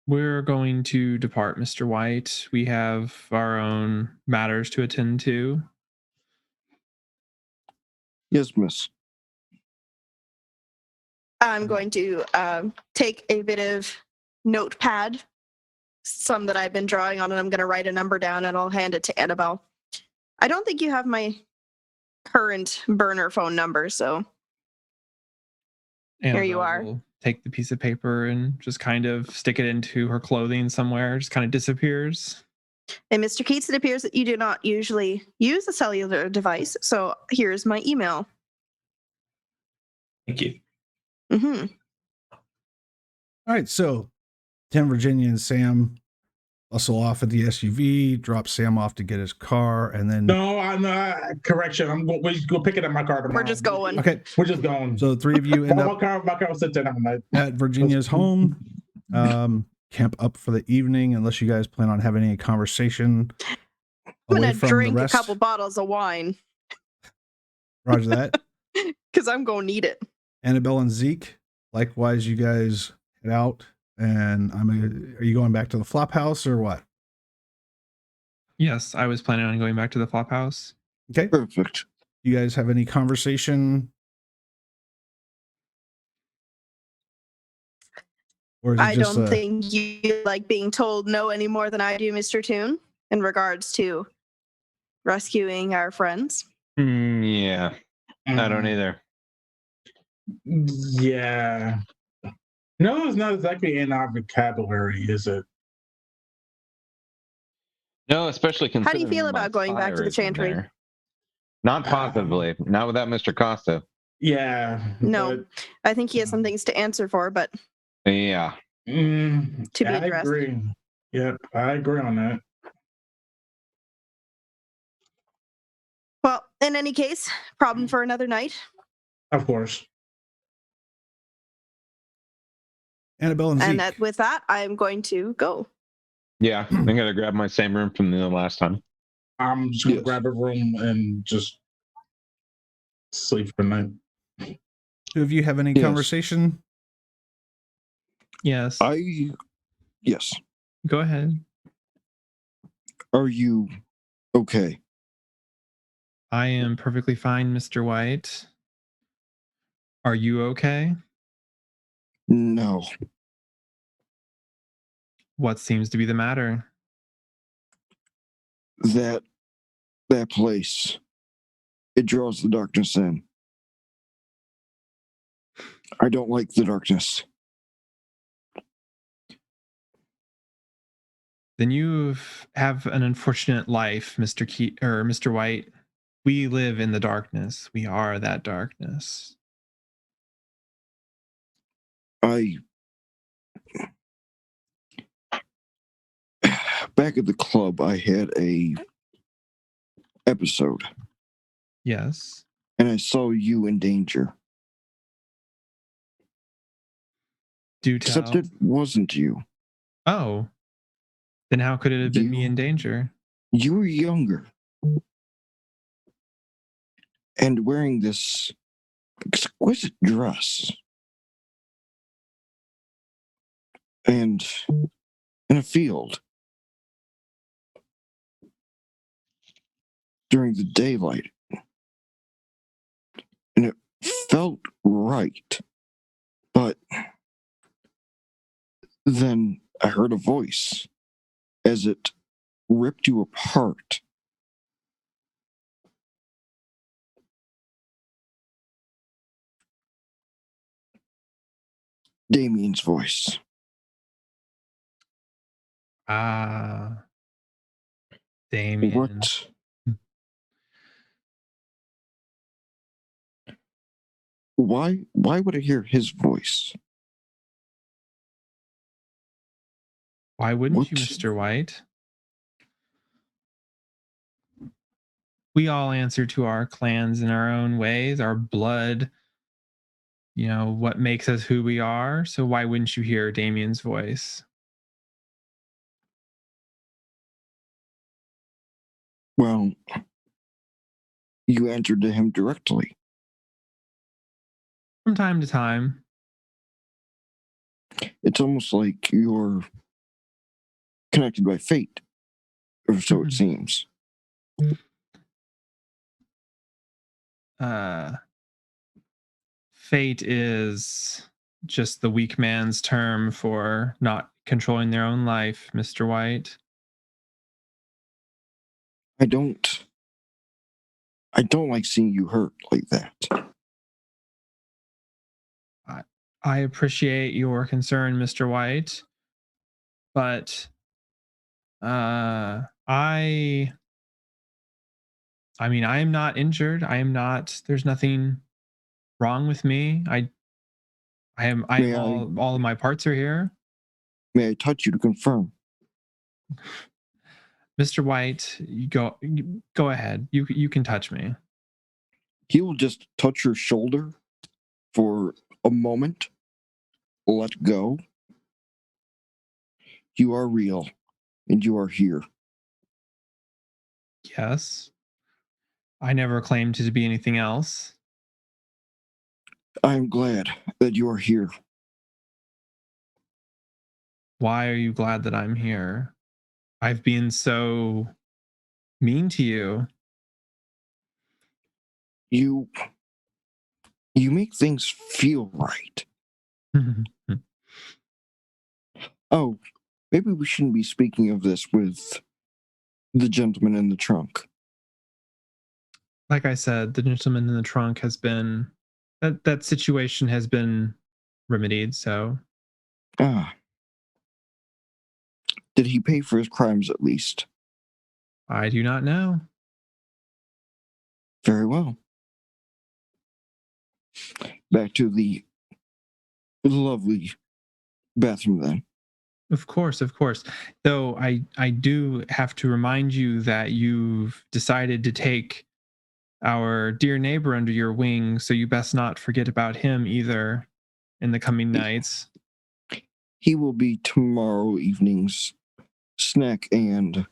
We're going to depart, Mr. White. We have our own matters to attend to. Yes, miss. I'm going to take a bit of notepad, some that I've been drawing on, and I'm going to write a number down and I'll hand it to Annabelle. I don't think you have my current burner phone number, so Here you are. Will take the piece of paper and just kind of stick it into her clothing somewhere. Just kind of disappears. and Mr. Keats, it appears that you do not usually use a cellular device, so here's my email. Thank you. Mm-hmm. All right, so Tim, Virginia, and Sam hustle off at the SUV, drop Sam off to get his car, and then No, I'm correction. We're just go pick it up my car tomorrow. We're just going. okay. We're just going. So the three of you end my up car was sitting there. I'm like, at Virginia's home. Camp up for the evening, unless you guys plan on having any conversation. I'm away going to from the drink a rest. couple bottles of wine Roger that. because I'm going to need it. Annabelle and Zeke, likewise, you guys head out, and are you going back to the flop house or what? Yes, I was planning on going back to the flop house. Okay. Perfect. You guys have any conversation? Or is it I just don't think you like being told no any more than I do, Mr. Toon, in regards to rescuing our friends. Yeah, I don't either. Yeah. No, it's not exactly in our vocabulary, is it? No, especially How do you considering feel my about going back to fire the is in chantry? there. Not positively. Not without Mr. Costa. Yeah. No. I think he has some things to answer for, but Yeah. to be I addressed. agree. Yep, I agree on that. Well, in any case, problem for another night. Of course. Annabelle and Zeke. And with that, I'm going to go. Yeah. I'm gonna grab my same room from the last time. I'm just gonna Yes. grab a room and just sleep for the night. Do of you have any Yes. conversation? Yes. Yes. Go ahead. Are you okay? I am perfectly fine, Mr. White. Are you okay? No. What seems to be the matter? That place. It draws the darkness in. I don't like the darkness. Then you have an unfortunate life, Mr. White. We live in the darkness. We are that darkness. Back at the club, I had a episode, Yes. and I saw you in danger. Do tell. Except it wasn't you. Oh. Then how could it have been me in danger? You were younger. And wearing this exquisite dress. And in a field. During the daylight. And it felt right. But then I heard a voice as it ripped you apart. Damien's voice. Ah. Damien. What? Why would I hear his voice? Why wouldn't you, What? Mr. White? We all answer to our clans in our own ways, our blood, what makes us who we are. So why wouldn't you hear Damien's voice? Well, you answered to him directly. From time to time. It's almost like you're connected by fate, or so it seems. Fate is just the weak man's term for not controlling their own life, Mr. White. I don't like seeing you hurt like that. I appreciate your concern, Mr. White, but I am not injured. There's nothing wrong with me. All of my parts are here. May I touch you to confirm? Mr. White, go ahead. You can touch me. He will just touch your shoulder for a moment. Let go. You are real, and you are here. Yes. I never claimed to be anything else. I'm glad that you are here. Why are you glad that I'm here? I've been so mean to you. You make things feel right. Oh, maybe we shouldn't be speaking of this with the gentleman in the trunk. Like I said, the gentleman in the trunk has been that situation has been remedied, so did he pay for his crimes at least? I do not know. Very well. Back to the lovely bathroom then. Of course, of course. Though I do have to remind you that you've decided to take our dear neighbor under your wing, so you best not forget about him either in the coming nights. He will be tomorrow evening's snack, and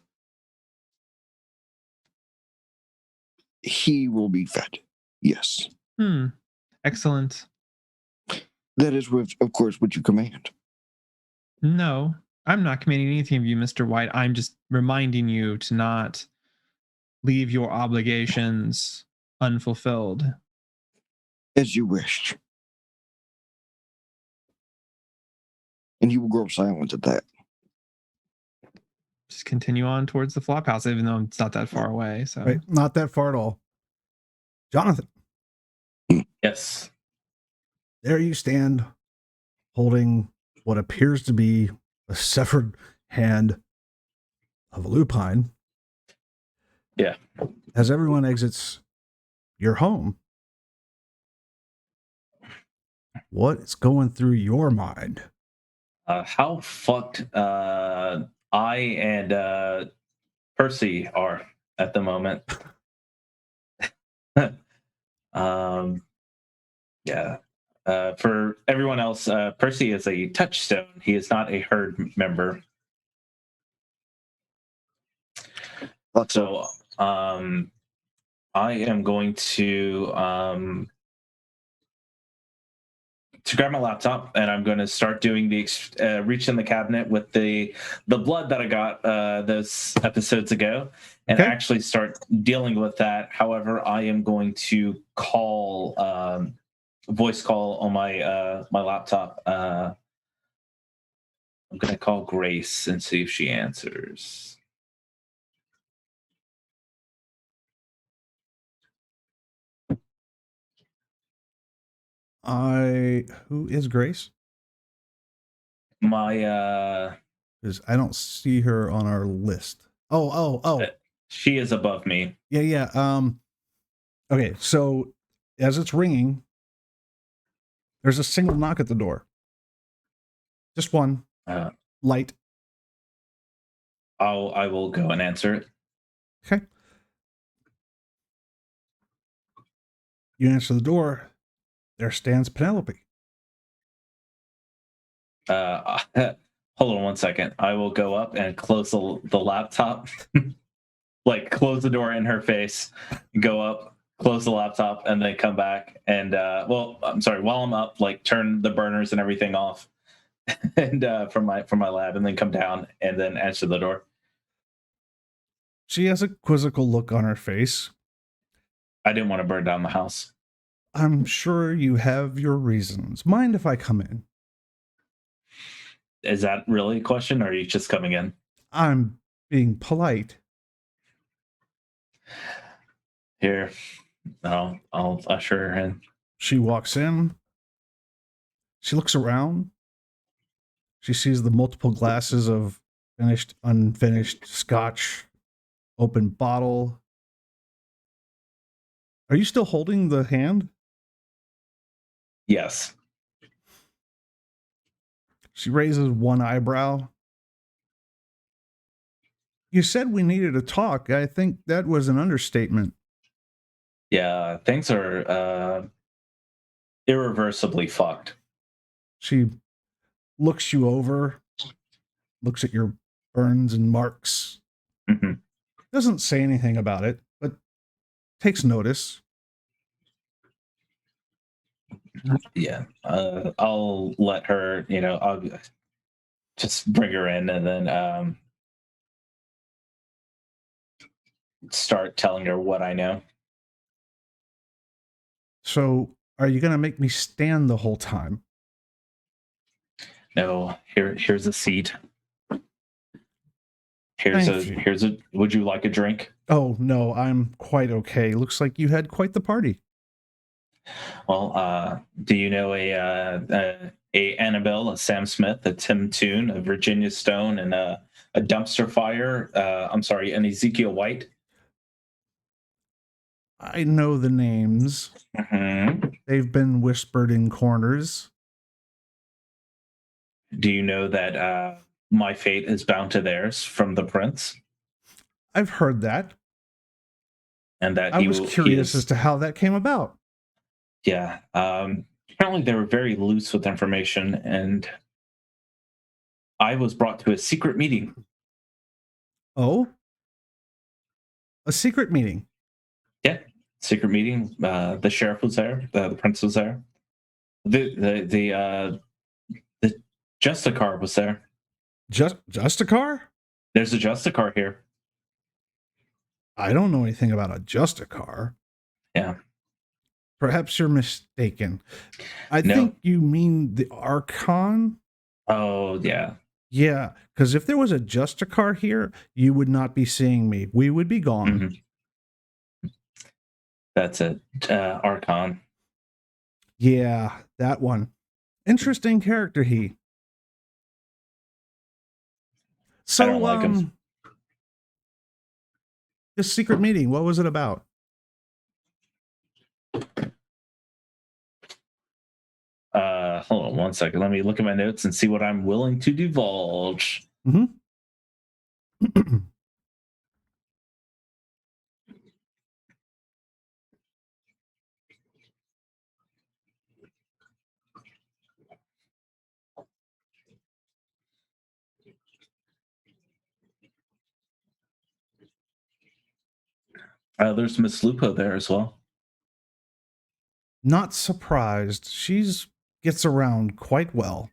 he will be fed. Yes. Excellent. That is, of course, what you command. No, I'm not commanding anything of you, Mr. White. I'm just reminding you to not leave your obligations unfulfilled. As you wish. And he will grow silent at that. Just continue on towards the flop house, even though it's not that far away. So Right, not that far at all. Jonathan, Yes. there you stand, holding what appears to be a severed hand of a lupine. Yeah. As everyone exits your home, what is going through your mind? How fucked I and Percy are at the moment. Yeah. For everyone else, Percy is a touchstone. He is not a herd member. So I am going to grab my laptop, and I'm going to start doing the reach in the cabinet with the blood that I got those episodes ago, and Okay. actually start dealing with that. However, I am going to call voice call on my my laptop. I'm going to call Grace and see if she answers. Who is Grace? My Because I don't see her on our list. Oh. she is above me. Yeah. Okay, so as it's ringing, there's a single knock at the door. Just one. Light. I will go and answer it. Okay. You answer the door. There stands Penelope. Hold on one second. I will go up and close the laptop, like close the door in her face, go up, close the laptop, and then come back. And well, I'm sorry. While I'm up, like turn the burners and everything off, and from my lab, and then come down and then answer the door. She has a quizzical look on her face. I didn't want to burn down the house. I'm sure you have your reasons. Mind if I come in? Is that really a question, or are you just coming in? I'm being polite. Here, I'll usher her in. She walks in. She looks around. She sees the multiple glasses of finished, unfinished scotch, open bottle. Are you still holding the hand? Yes. She raises one eyebrow. You said we needed to talk. I think that was an understatement. Yeah, things are irreversibly fucked. She looks you over, looks at your burns and marks. Mm-hmm. Doesn't say anything about it, but takes notice. Yeah, I'll let her, I'll just bring her in and then start telling her what I know. So, are you going to make me stand the whole time? No, here's a seat. Here's a. Would you like a drink? Oh, no, I'm quite okay. Looks like you had quite the party. Well, do you know a Annabelle, a Sam Smith, a Tim Toon, a Virginia Stone, and a Dumpster Fire? I'm sorry, an Ezekiel White? I know the names. Mm-hmm. They've been whispered in corners. Do you know that my fate is bound to theirs from the prince, I've heard that. and that I he was will, curious as to how that came about. yeah. Apparently, they were very loose with information, and I was brought to a secret meeting. Oh? A secret meeting. Yeah, secret meeting. The sheriff was there. The prince was there. The Justicar was there. Just a car? There's a Justicar here. I don't know anything about a just a car. Yeah. Perhaps you're mistaken. I No. think you mean the Archon? Oh, yeah. Yeah, because if there was a just a car here, you would not be seeing me. We would be gone. Mhm. That's it. Archon. Yeah, that one. Interesting character, he. So, I don't like him. This secret meeting, what was it about? Hold on one second. Let me look at my notes and see what I'm willing to divulge. There's Miss Lupo there as well. Not surprised. She's gets around quite well.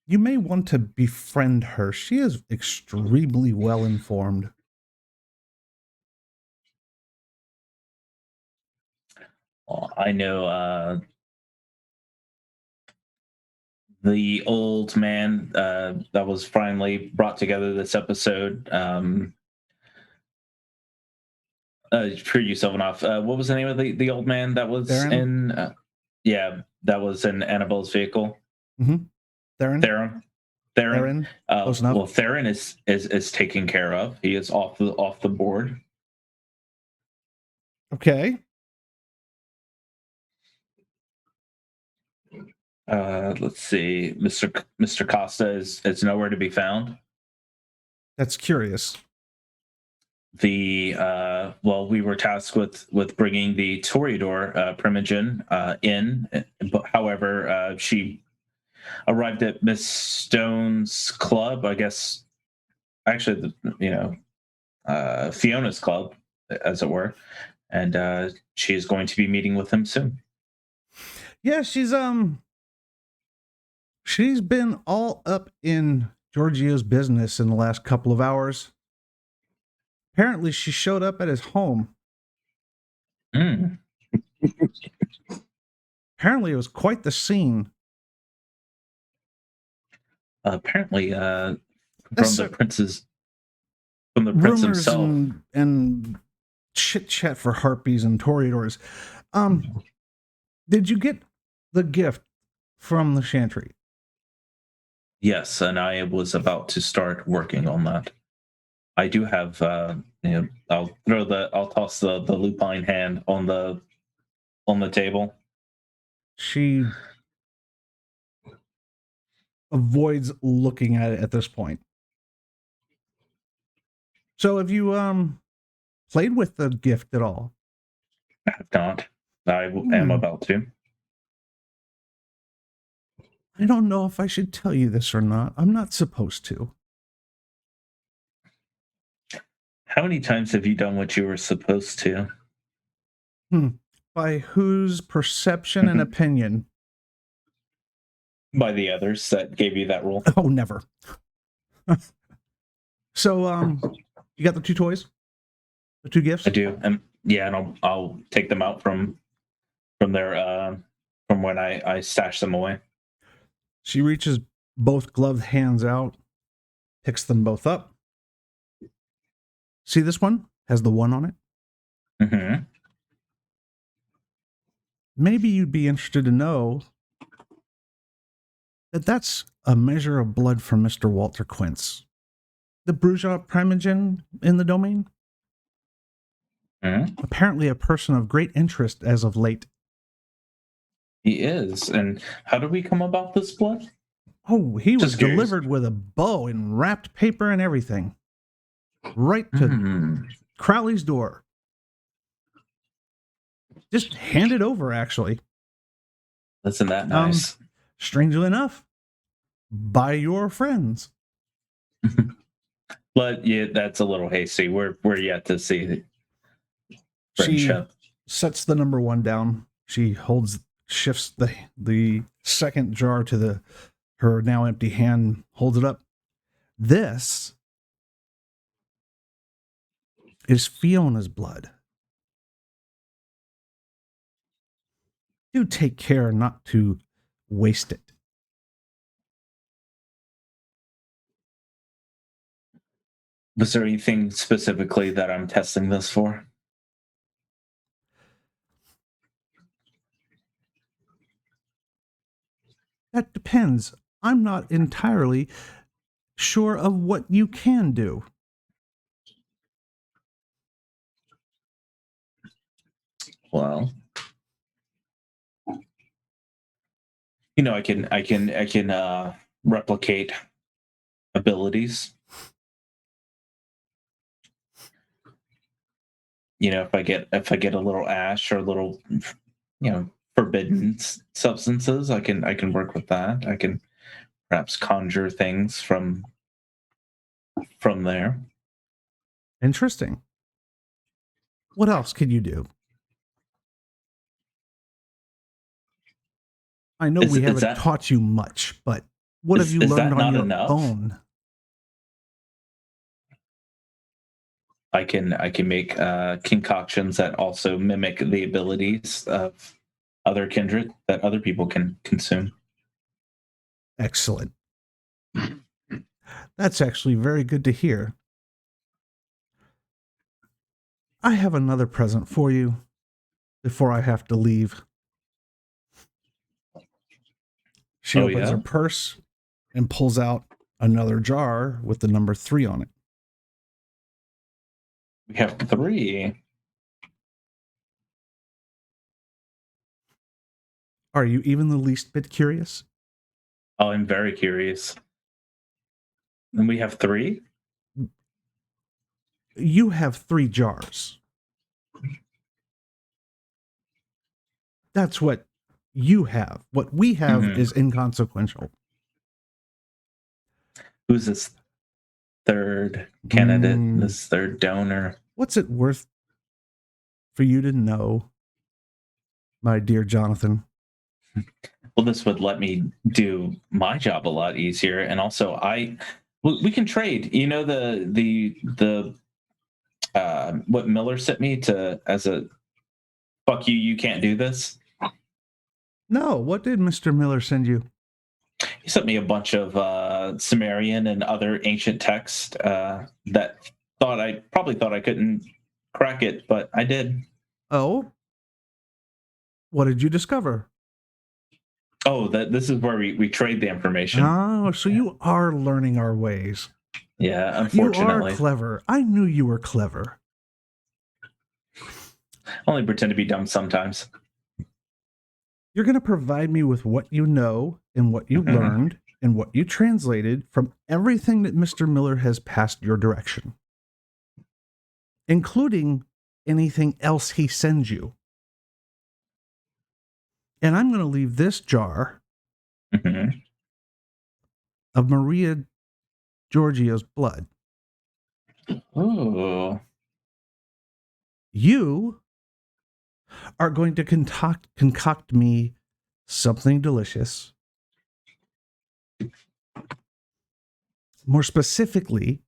You may want to befriend her. She is extremely well informed. Well, I know the old man that was finally brought together this episode. For you, Sylvanov. What was the name of the old man that was Theron? in? Yeah, that was in Annabelle's vehicle. Theron? Theron. Close enough. Well, Theron is taken care of. He is off the board. Okay. Let's see. Mr. Costa is nowhere to be found. That's curious. We were tasked with bringing the Toreador Primogen in, but however, she arrived at Miss Stone's club. I guess, actually, Fiona's club, as it were, and she is going to be meeting with him soon. Yeah, she's been all up in Giorgio's business in the last couple of hours. Apparently, she showed up at his home. Mm. Apparently, it was quite the scene. Apparently, from That's the prince rumors himself. and chit chat for harpies and toreadors. Did you get the gift from the Chantry? Yes, and I was about to start working on that. I do have, I'll toss the lupine hand on the table. She avoids looking at it at this point. So have you played with the gift at all? I have not. I am about to. I don't know if I should tell you this or not. I'm not supposed to. How many times have you done what you were supposed to? By whose perception and opinion? By the others that gave you that role. Oh, never. So, you got the two toys? The two gifts? I do, and I'll take them out from their from when I stashed them away. She reaches both gloved hands out, picks them both up. See this one? Has the 1 on it? Mm-hmm. Maybe you'd be interested to know that that's a measure of blood from Mr. Walter Quince. the Bruja primogen in the domain? Mhm. Apparently a person of great interest as of late. He is. And how did we come about this blood? Oh, he was Just curious. delivered with a bow and wrapped paper and everything. Right to Hmm. Crowley's door. Just handed over, actually. Isn't that nice? Strangely enough, by your friends. But yeah, that's a little hasty. We're yet to see the She friendship. sets the number 1 down. She shifts the second jar to her now empty hand, holds it up. This is Fiona's blood. Do take care not to waste it. Was there anything specifically that I'm testing this for? That depends. I'm not entirely sure of what you can do. Well, I can replicate abilities. If I get a little ash or a little, forbidden substances, I can work with that. I can perhaps conjure things from there. Interesting. What else can you do? I know we haven't taught you much, but what have you learned on your own? I can make concoctions that also mimic the abilities of other kindred that other people can consume. Excellent. That's actually very good to hear. I have another present for you before I have to leave. She opens her purse and pulls out another jar with the number 3 on it. We have 3. Are you even the least bit curious? Oh, I'm very curious. And we have 3? You have 3 jars. That's what you have. What we have is inconsequential. Who's this third candidate, this third donor? What's it worth for you to know, my dear Jonathan? Well, this would let me do my job a lot easier, and also we can trade. The what Miller sent me as a fuck you, you can't do this. No, what did Mr. Miller send you? He sent me a bunch of Sumerian and other ancient texts that probably thought I couldn't crack it, but I did. Oh, what did you discover? Oh, this is where we trade the information. Oh, so you are learning our ways. Yeah, unfortunately. You are clever. I knew you were clever. I only pretend to be dumb sometimes. You're going to provide me with what you know and what you learned and what you translated from everything that Mr. Miller has passed your direction, including anything else he sends you. And I'm going to leave this jar of Maria Giorgio's blood. Oh. You are going to concoct me something delicious. More specifically,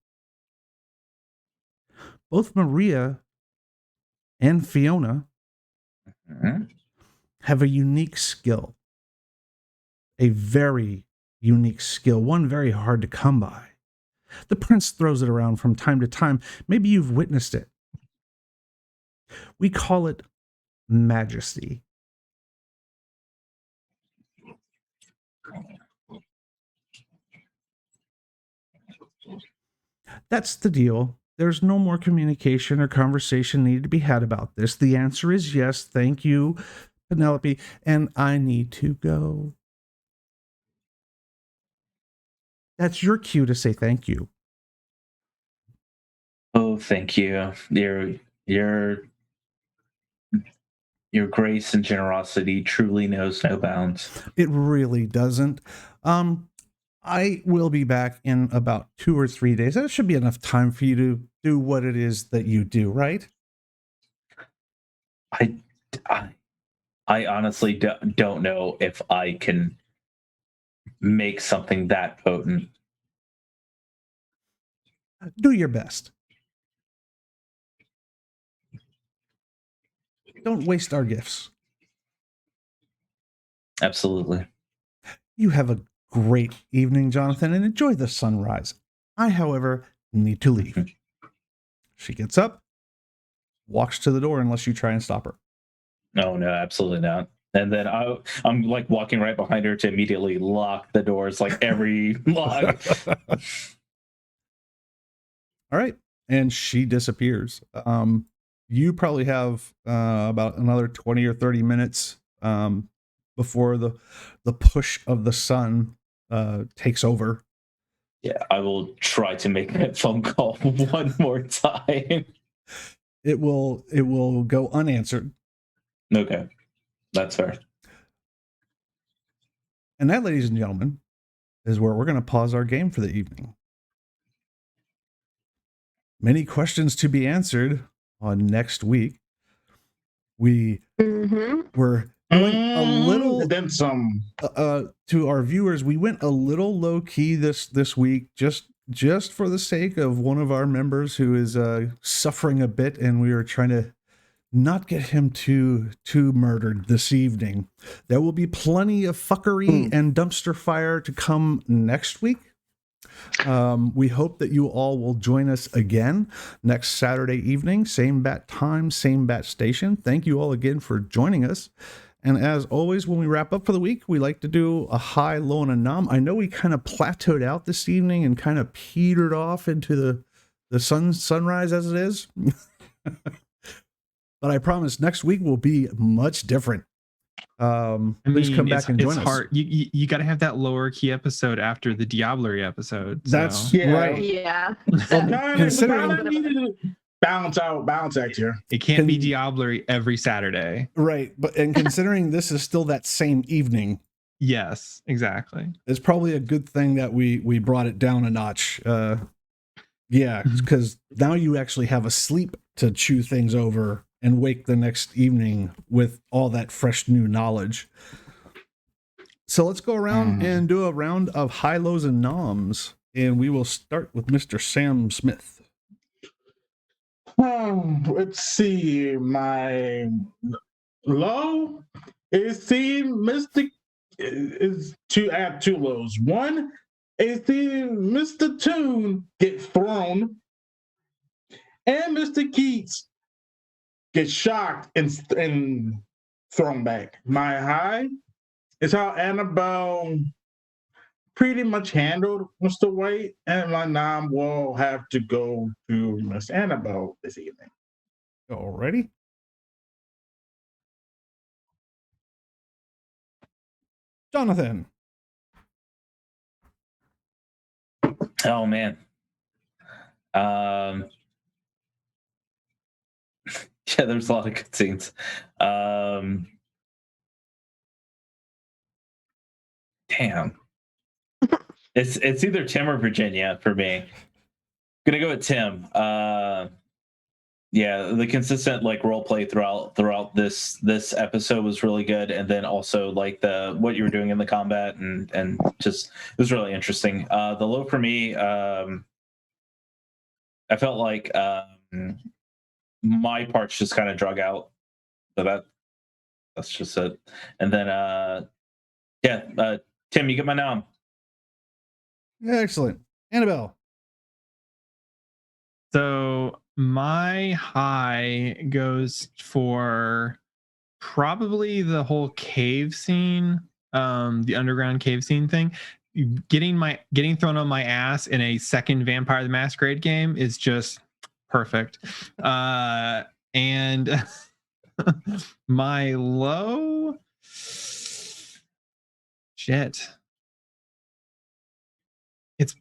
both Maria and Fiona have a unique skill. A very unique skill, one very hard to come by. The prince throws it around from time to time. Maybe you've witnessed it. We call it majesty. That's the deal. There's no more communication or conversation needed to be had about this. The answer is yes. Thank you, Penelope. And I need to go. That's your cue to say thank you. Oh, thank you. Your grace and generosity truly knows no bounds. It really doesn't. I will be back in about 2 or 3 days. That should be enough time for you to do what it is that you do, right? I honestly don't know if I can make something that potent. Do your best. Don't waste our gifts. Absolutely. You have a great evening, Jonathan, and enjoy the sunrise. I, however, need to leave. She gets up, walks to the door unless you try and stop her. No, absolutely not. And then I'm like walking right behind her to immediately lock the doors, like every lock. All right. And she disappears. You probably have about another 20 or 30 minutes before the push of the sun takes over. Yeah, I will try to make that phone call one more time. It will go unanswered. Okay, that's fair. And that, ladies and gentlemen, is where we're going to pause our game for the evening. Many questions to be answered on next week. We were going a little then some to our viewers. We went a little low key this week, just for the sake of one of our members who is suffering a bit, and we were trying to not get him too murdered this evening. There will be plenty of fuckery and dumpster fire to come next week. We hope that you all will join us again next Saturday evening, same bat time, same bat station. Thank you all again for joining us. And as always, when we wrap up for the week, we like to do a high, low, and a nom. I know we kind of plateaued out this evening and kind of petered off into the sunrise as it is. But I promise next week will be much different. Please come back and join us. Hard. You got to have that lower key episode after the Diablerie episode. That's Yeah. right. Yeah. Considering needed to balance act here. It can't be Diablerie every Saturday. Right, and considering this is still that same evening, yes, exactly. it's probably a good thing that we brought it down a notch. Yeah, because now you actually have a sleep to chew things over and wake the next evening with all that fresh new knowledge. So let's go around and do a round of high, lows, and noms. And we will start with Mr. Sam Smith. Let's see. My low is seeing Mr. I have two lows. One is seeing Mr. Toon get thrown, and Mr. Keats get shocked and thrown back. My high is how Annabelle pretty much handled Mr. White, and my nom will have to go to Miss Annabelle this evening. Alrighty. Jonathan. Oh man. Yeah, there's a lot of good scenes. Damn. It's either Tim or Virginia for me. Gonna go with Tim. Yeah, the consistent like role play throughout this episode was really good, and then also like what you were doing in the combat and just it was really interesting. The low for me, I felt like my parts just kind of drug out, so that's just it. And then Tim, you get my nom. Excellent. Annabelle. So my high goes for probably the whole cave scene, the underground cave scene thing. getting thrown on my ass in a second Vampire the Masquerade game is just perfect. And my low, shit. It's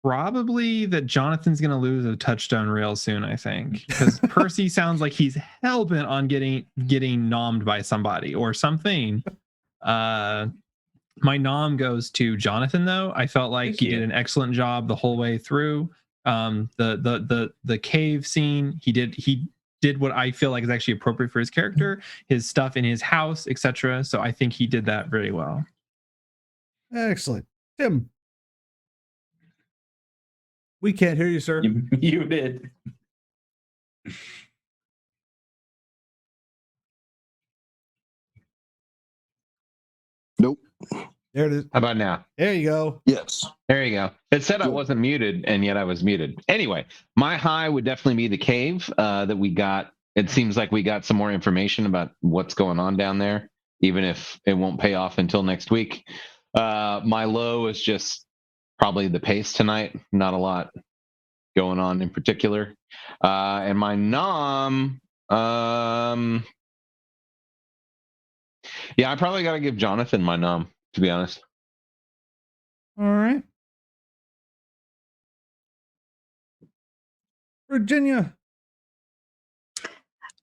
probably that Jonathan's going to lose a touchdown real soon, I think, because Percy sounds like he's hell-bent on getting nommed by somebody or something. My nom goes to Jonathan, though. I felt like he did an excellent job the whole way through. The cave scene, he did what I feel like is actually appropriate for his character, his stuff in his house, etc. So I think he did that very well. Excellent. Tim. We can't hear you, sir. You did. Nope. There it is. How about now? There you go. Yes. There you go. It said I wasn't muted, and yet I was muted. Anyway, my high would definitely be the cave that we got. It seems like we got some more information about what's going on down there, even if it won't pay off until next week. My low is just probably the pace tonight. Not a lot going on in particular. And my nom, yeah, I probably got to give Jonathan my nom, to be honest. All right. Virginia.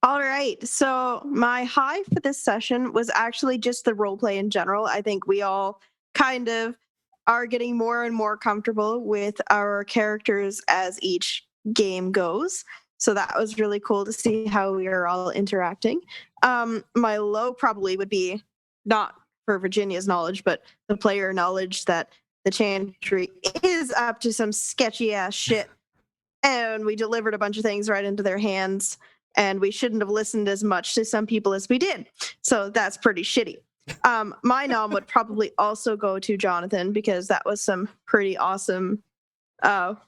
All right. So my high for this session was actually just the role play in general. I think we all kind of are getting more and more comfortable with our characters as each game goes. So that was really cool to see how we are all interacting. My low probably would be not for Virginia's knowledge, but the player knowledge that the Chantry is up to some sketchy ass shit. And we delivered a bunch of things right into their hands. And we shouldn't have listened as much to some people as we did. So that's pretty shitty. My nom would probably also go to Jonathan because that was some pretty awesome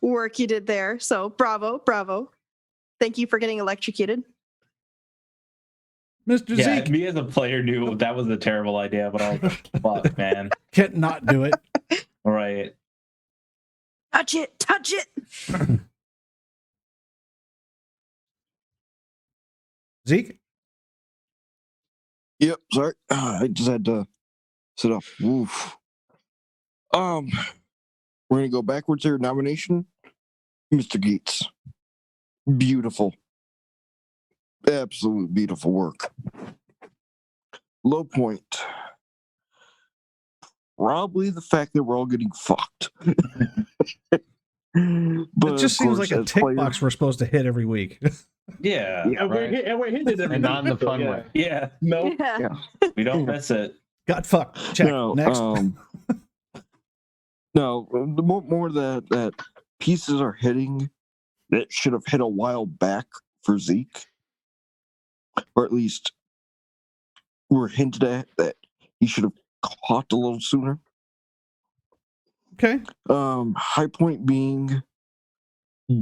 work you did there. So bravo. Thank you for getting electrocuted. Mr. Yeah, Zeke. me as a player knew that was a terrible idea, but I'll fuck, man. Can't not do it. Right. Touch it. Zeke? Yep. Sorry. I just had to sit up. Oof. We're gonna go backwards here. Nomination, Mr. Gates. Beautiful. Absolute beautiful work. Low point. Probably the fact that we're all getting fucked. But It just of seems course, like a as tick players- box we're supposed to hit every week. Yeah. And right. we're hitting it every And not in the week, so fun yeah. way. Yeah. No. Yeah. We don't miss it. Got fucked. Check. No, Next. no, the more that pieces are hitting that should have hit a while back for Zeke, or at least were hinted at that he should have caught a little sooner. Okay. High point being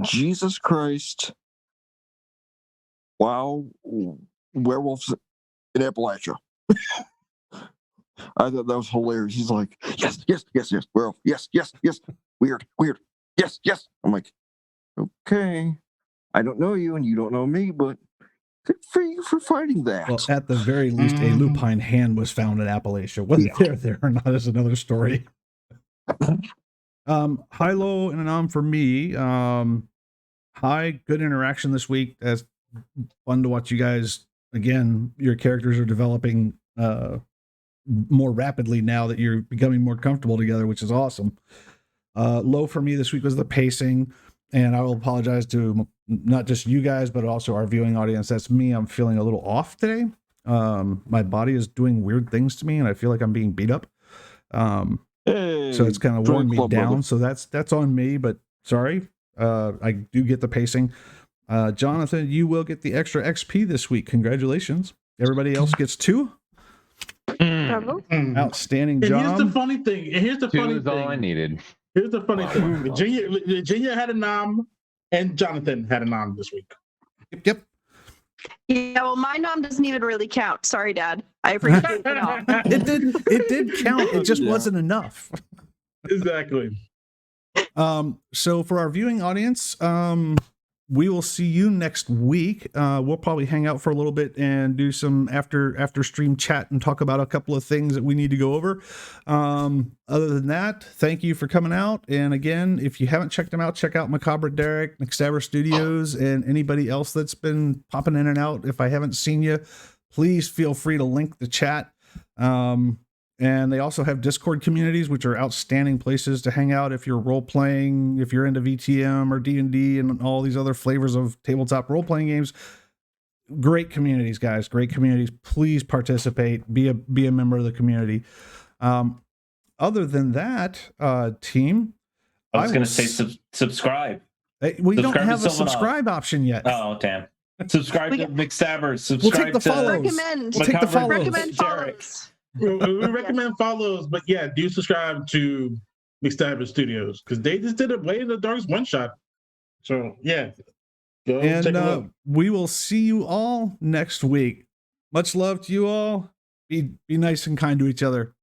Jesus Christ. Wow, werewolves in Appalachia. I thought that was hilarious. He's like, yes, werewolf, yes, weird, yes. I'm like, okay, I don't know you and you don't know me, but good for you for finding that. Well, at the very least, a lupine hand was found in Appalachia. Whether there or not is another story. High, low, and a nom for me. High, good interaction this week. As fun to watch you guys. Again, your characters are developing more rapidly now that you're becoming more comfortable together, which is awesome. Low for me this week was the pacing, and I will apologize to not just you guys, but also our viewing audience. That's me. I'm feeling a little off today. My body is doing weird things to me, and I feel like I'm being beat up. Hey, So it's kind of join worn the me club, down. brother. So that's on me, but sorry. I do get the pacing. Jonathan, you will get the extra XP this week. Congratulations. Everybody else gets 2. Bravo. Outstanding And job. here's the funny thing. Here's the 2 funny is all I thing. needed. Here's the funny thing. Virginia had a nom, and Jonathan had a nom this week. Yep. Yeah, well, my nom doesn't even really count. Sorry, Dad. I appreciate the nom. It did count. It just Yeah. wasn't enough. Exactly. So for our viewing audience, we will see you next week. We'll probably hang out for a little bit and do some after stream chat and talk about a couple of things that we need to go over. Other than that, thank you for coming out. And again, if you haven't checked them out, check out Macabre Derek, McStabber Studios, and anybody else that's been popping in and out. If I haven't seen you, please feel free to link the chat. And they also have Discord communities, which are outstanding places to hang out if you're role playing, if you're into VTM or D&D and all these other flavors of tabletop role playing games. Great communities, guys. Great communities. Please participate. Be a member of the community. Other than that, team, I was going to say subscribe. We don't Subscribe have to a someone subscribe option yet. Oh, damn. Subscribe to McStabber. Subscribe We'll take the to follows. Recommend. We'll take the follows. Recommend Derek. follows. We recommend follows, but yeah, do subscribe to McStabber Studios because they just did a Blade in the Dark's one shot. So yeah, go take a look. We will see you all next week. Much love to you all. Be nice and kind to each other.